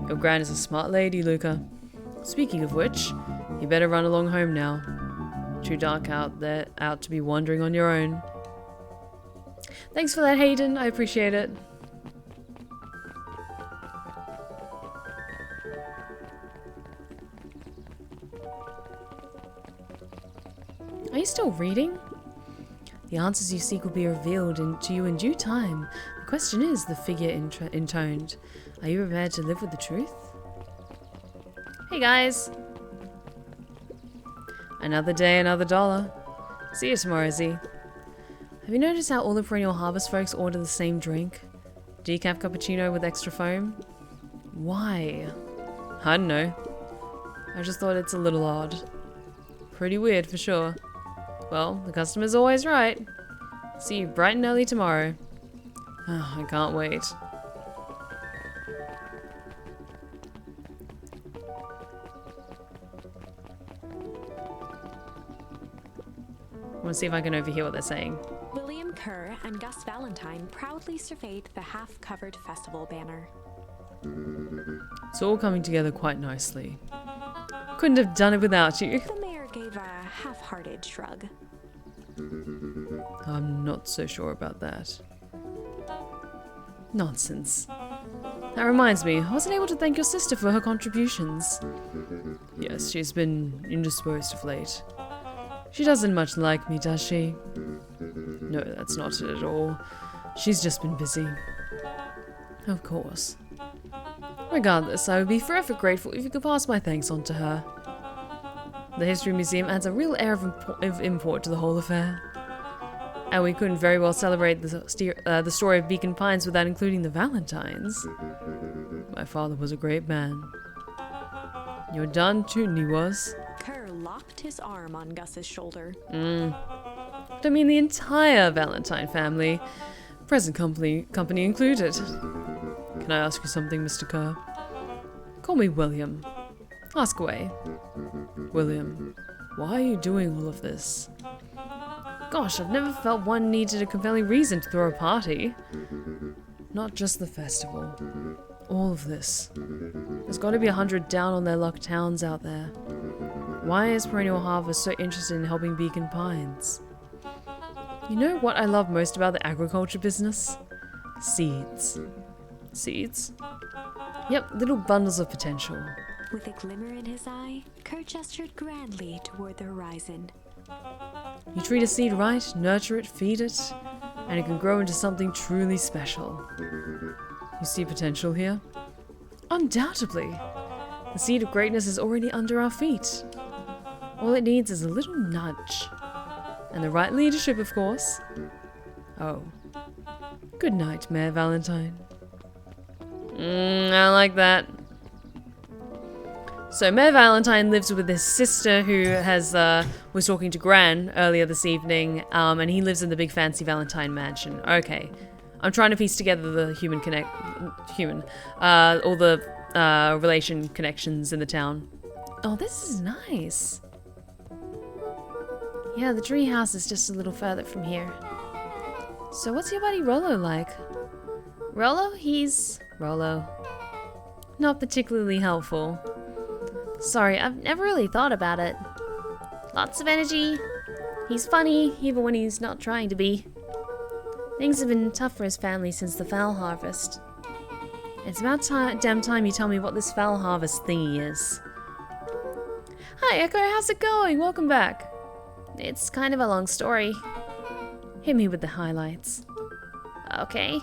Your Gran is a smart lady, Luca. Speaking of which, you better run along home now. Too dark out there, out to be wandering on your own. Thanks for that, Hayden. I appreciate it. Are you still reading? The answers you seek will be revealed to you in due time. The question is, the figure intoned. Are you prepared to live with the truth? Hey guys. Another day, another dollar. See you tomorrow, Z. Have you noticed how all the perennial harvest folks order the same drink? Decaf cappuccino with extra foam? Why? I don't know. I just thought it's a little odd. Pretty weird for sure. Well, the customer's always right. See you bright and early tomorrow. Oh, I can't wait. I want to see if I can overhear what they're saying. William Kerr and Gus Valentine proudly surveyed the half-covered festival banner. It's all coming together quite nicely. Couldn't have done it without you. The mayor gave a half-hearted shrug. I'm not so sure about that. Nonsense. That reminds me, I wasn't able to thank your sister for her contributions. Yes, she's been indisposed of late. She doesn't much like me, does she? No, that's not it at all. She's just been busy. Of course. Regardless, I would be forever grateful if you could pass my thanks on to her. The History Museum adds a real air of import to the whole affair. And we couldn't very well celebrate the story of Beacon Pines without including the Valentines. My father was a great man. Your done too, he was. Kerr locked his arm on Gus's shoulder. But I mean the entire Valentine family, present company included. Can I ask you something, Mr. Kerr? Call me William. Ask away. William, why are you doing all of this? Gosh, I've never felt one needed a compelling reason to throw a party. Not just the festival. All of this. There's got to be 100 down on their luck towns out there. Why is Perennial Harvest so interested in helping Beacon Pines? You know what I love most about the agriculture business? Seeds. Seeds? Yep, little bundles of potential. With a glimmer in his eye, Kerr gestured grandly toward the horizon. You treat a seed right, nurture it, feed it, and it can grow into something truly special. You see potential here? Undoubtedly. The seed of greatness is already under our feet. All it needs is a little nudge. And the right leadership, of course. Oh. Good night, Mayor Valentine. I like that. So Mayor Valentine lives with his sister who was talking to Gran earlier this evening, and he lives in the big fancy Valentine mansion. Okay. I'm trying to piece together the all the relation connections in the town. Oh, this is nice. Yeah, the tree house is just a little further from here. So what's your buddy Rollo like? Rollo? He's... Rollo. Not particularly helpful. Sorry, I've never really thought about it. Lots of energy. He's funny, even when he's not trying to be. Things have been tough for his family since the fowl harvest. It's about damn time you tell me what this fowl harvest thingy is. Hi, Echo, how's it going? Welcome back. It's kind of a long story. Hit me with the highlights. Okay.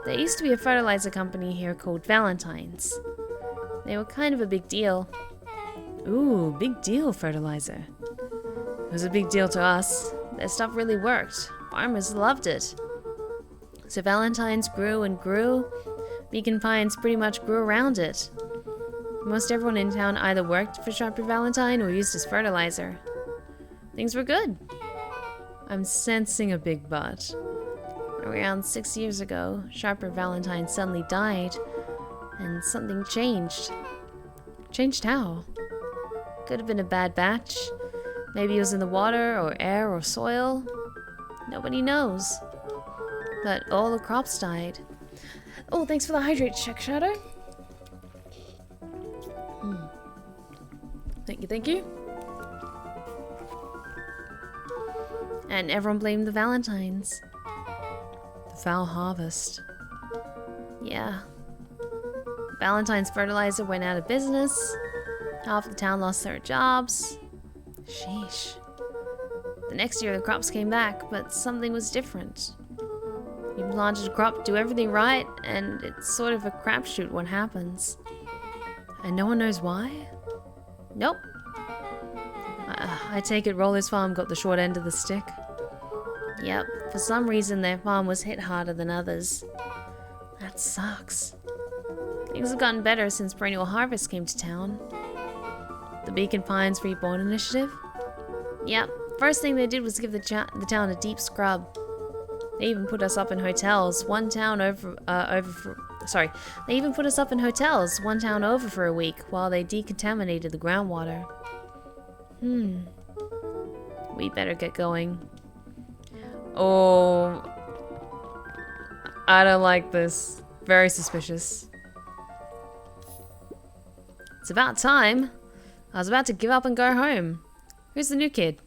There used to be a fertilizer company here called Valentine's. They were kind of a big deal. Ooh, big deal fertilizer. It was a big deal to us. Their stuff really worked. Farmers loved it. So Valentine's grew and grew. Beacon Pines pretty much grew around it. Most everyone in town either worked for Shepper Valentine or used his fertilizer. Things were good. I'm sensing a big but. Around 6 years ago, Sharper Valentine suddenly died, and something changed. Changed how? Could have been a bad batch. Maybe it was in the water, or air, or soil. Nobody knows. But all the crops died. Oh, thanks for the hydrate check, Shadow. Thank you, thank you. And everyone blamed the Valentines. The foul harvest. Yeah. Valentine's fertilizer went out of business. Half the town lost their jobs. Sheesh. The next year the crops came back, but something was different. You planted a crop, do everything right, and it's sort of a crapshoot what happens. And no one knows why? Nope. I take it Roller's farm got the short end of the stick. Yep, for some reason their farm was hit harder than others. That sucks. Things have gotten better since Perennial Harvest came to town. The Beacon Pines Reborn Initiative? Yep, first thing they did was give the town a deep scrub. They even put us up in hotels, one town over for a week while they decontaminated the groundwater. We better get going. Oh, I don't like this. Very suspicious. It's about time. I was about to give up and go home. Who's the new kid?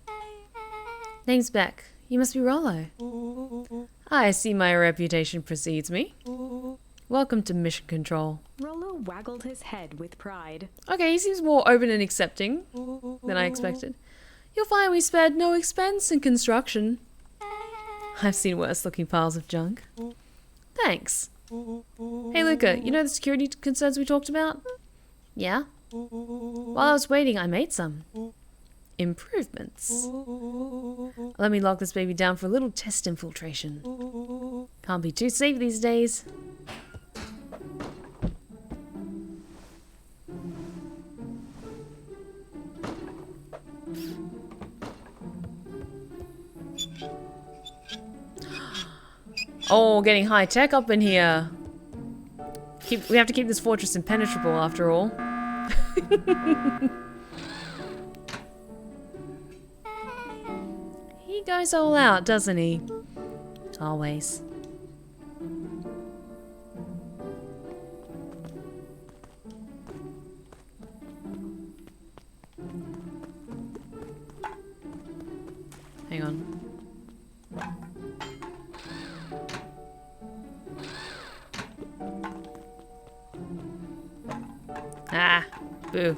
Name's Beck. You must be Rollo. I see my reputation precedes me. Welcome to Mission Control. Rollo waggled his head with pride. Okay, he seems more open and accepting than I expected. You'll find we spared no expense in construction. I've seen worse looking piles of junk. Thanks. Hey Luca, you know the security concerns we talked about? Yeah? While I was waiting, I made some improvements. Let me lock this baby down for a little test infiltration. Can't be too safe these days. Oh, getting high tech up in here. We have to keep this fortress impenetrable after all. He goes all out, doesn't he? Always. Hang on. Ah, boo.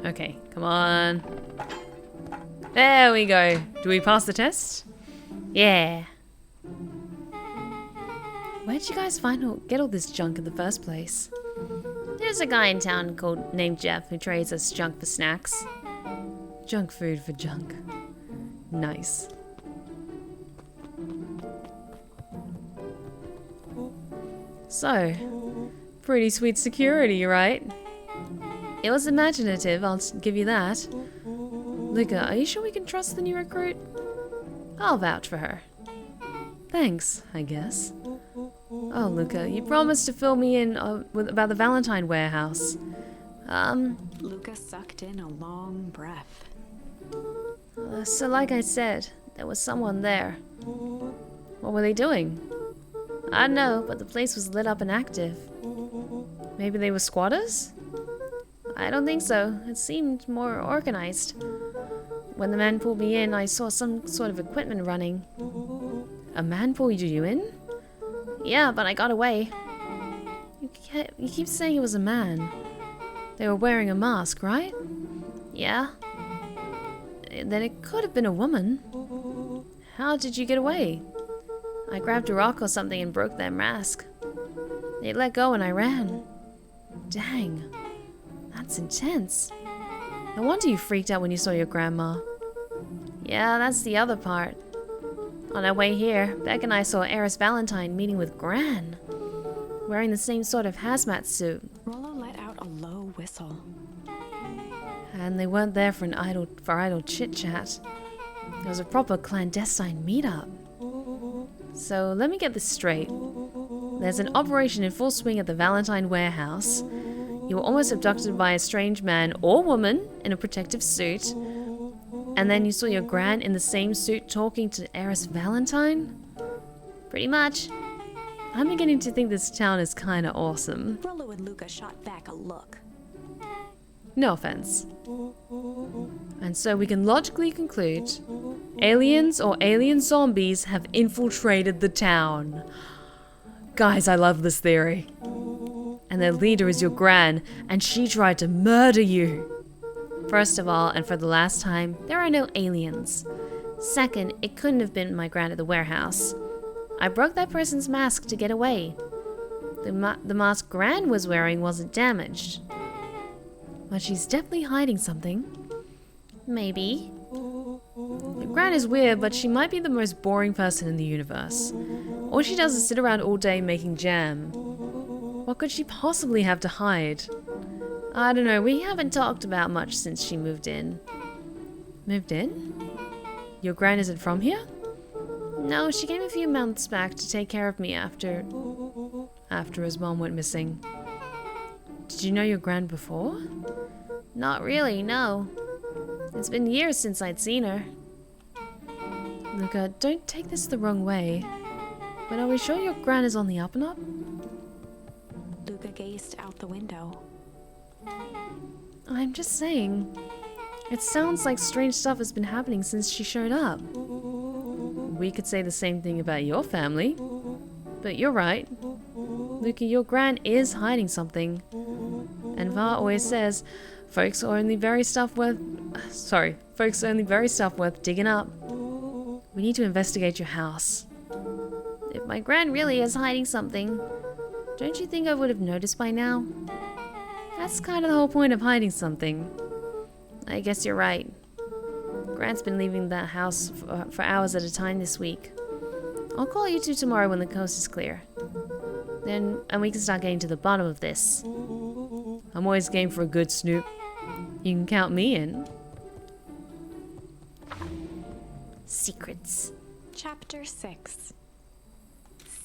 Okay, come on. There we go. Do we pass the test? Yeah. Where'd you guys get all this junk in the first place? There's a guy in town named Jeff who trades us junk for snacks. Junk food for junk. Nice. So, pretty sweet security, right? It was imaginative, I'll give you that. Luca, are you sure we can trust the new recruit? I'll vouch for her. Thanks, I guess. Oh, Luca, you promised to fill me in about the Valentine warehouse. Luca sucked in a long breath. So like I said, there was someone there. What were they doing? I don't know, but the place was lit up and active. Maybe they were squatters? I don't think so. It seemed more organized. When the man pulled me in, I saw some sort of equipment running. A man pulled you in? Yeah, but I got away. You keep saying it was a man. They were wearing a mask, right? Yeah. Then it could have been a woman. How did you get away? I grabbed a rock or something and broke their mask. They let go and I ran. Dang. That's intense. No wonder you freaked out when you saw your grandma. Yeah, that's the other part. On our way here, Beck and I saw Eris Valentine meeting with Gran. wearing the same sort of hazmat suit. Rollo let out a low whistle. And they weren't there for idle chit-chat. It was a proper clandestine meetup. So let me get this straight. There's an operation in full swing at the Valentine warehouse. You were almost abducted by a strange man or woman in a protective suit. And then you saw your gran in the same suit talking to heiress Valentine? Pretty much. I'm beginning to think this town is kinda awesome. Rollo and Luca shot back a look. No offense. And so we can logically conclude aliens or alien zombies have infiltrated the town. Guys, I love this theory. And their leader is your gran, and she tried to murder you. First of all, and for the last time, there are no aliens. Second, it couldn't have been my gran at the warehouse. I broke that person's mask to get away. The mask Gran was wearing wasn't damaged. But she's definitely hiding something. Maybe. Gran is weird, but she might be the most boring person in the universe. All she does is sit around all day making jam. What could she possibly have to hide? I don't know, we haven't talked about much since she moved in. Moved in? Your Gran isn't from here? No, she came a few months back to take care of me after his mom went missing. Did you know your Gran before? Not really, no. It's been years since I'd seen her. Luca, don't take this the wrong way, but are we sure your Gran is on the up and up? Luca gazed out the window. I'm just saying. It sounds like strange stuff has been happening since she showed up. We could say the same thing about your family. But you're right. Luca, your Gran is hiding something. And Va always says, folks are only very stuff worth digging up. We need to investigate your house. If my Gran really is hiding something, don't you think I would have noticed by now? That's kind of the whole point of hiding something. I guess you're right. Gran's been leaving that house for hours at a time this week. I'll call you two tomorrow when the coast is clear. And we can start getting to the bottom of this. I'm always game for a good snoop. You can count me in. Secrets. Chapter 6.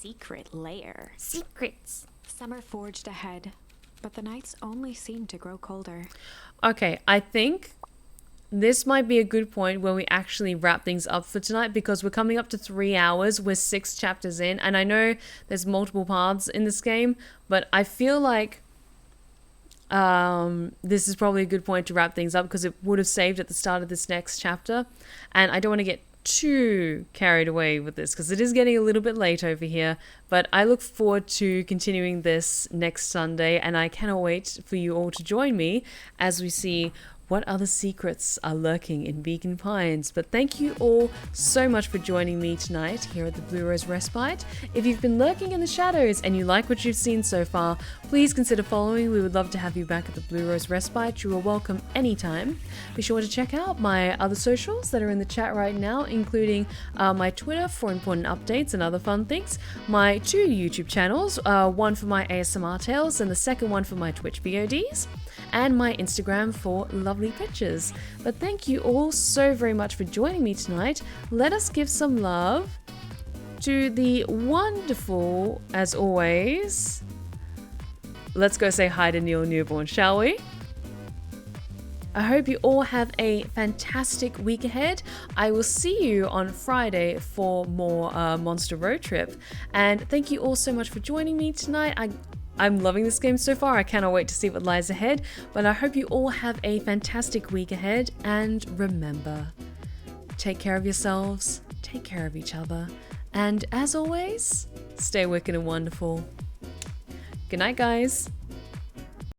Secret Lair. Secrets. Summer forged ahead, but the nights only seemed to grow colder. Okay, I think this might be a good point where we actually wrap things up for tonight, because we're coming up to 3 hours. We're 6 chapters in, and I know there's multiple paths in this game, but I feel like this is probably a good point to wrap things up, because it would have saved at the start of this next chapter, and I don't want to get too carried away with this because it is getting a little bit late over here. But I look forward to continuing this next Sunday, and I cannot wait for you all to join me as we see what other secrets are lurking in Beacon Pines. But thank you all so much for joining me tonight here at the Blue Rose Respite. If you've been lurking in the shadows and you like what you've seen so far, please consider following. We would love to have you back at the Blue Rose Respite. You are welcome anytime. Be sure to check out my other socials that are in the chat right now, including my Twitter for important updates and other fun things, my 2 YouTube channels, one for my ASMR tales and the second one for my Twitch VODs, and my Instagram for lovely pictures. But thank you all so very much for joining me tonight. Let us give some love to the wonderful, as always, let's go say hi to Neil Newborn, shall we? I hope you all have a fantastic week ahead. I will see you on Friday for more Monster Road Trip. And thank you all so much for joining me tonight. I'm loving this game so far. I cannot wait to see what lies ahead. But I hope you all have a fantastic week ahead. And remember, take care of yourselves, take care of each other. And as always, stay wicked and wonderful. Good night, guys.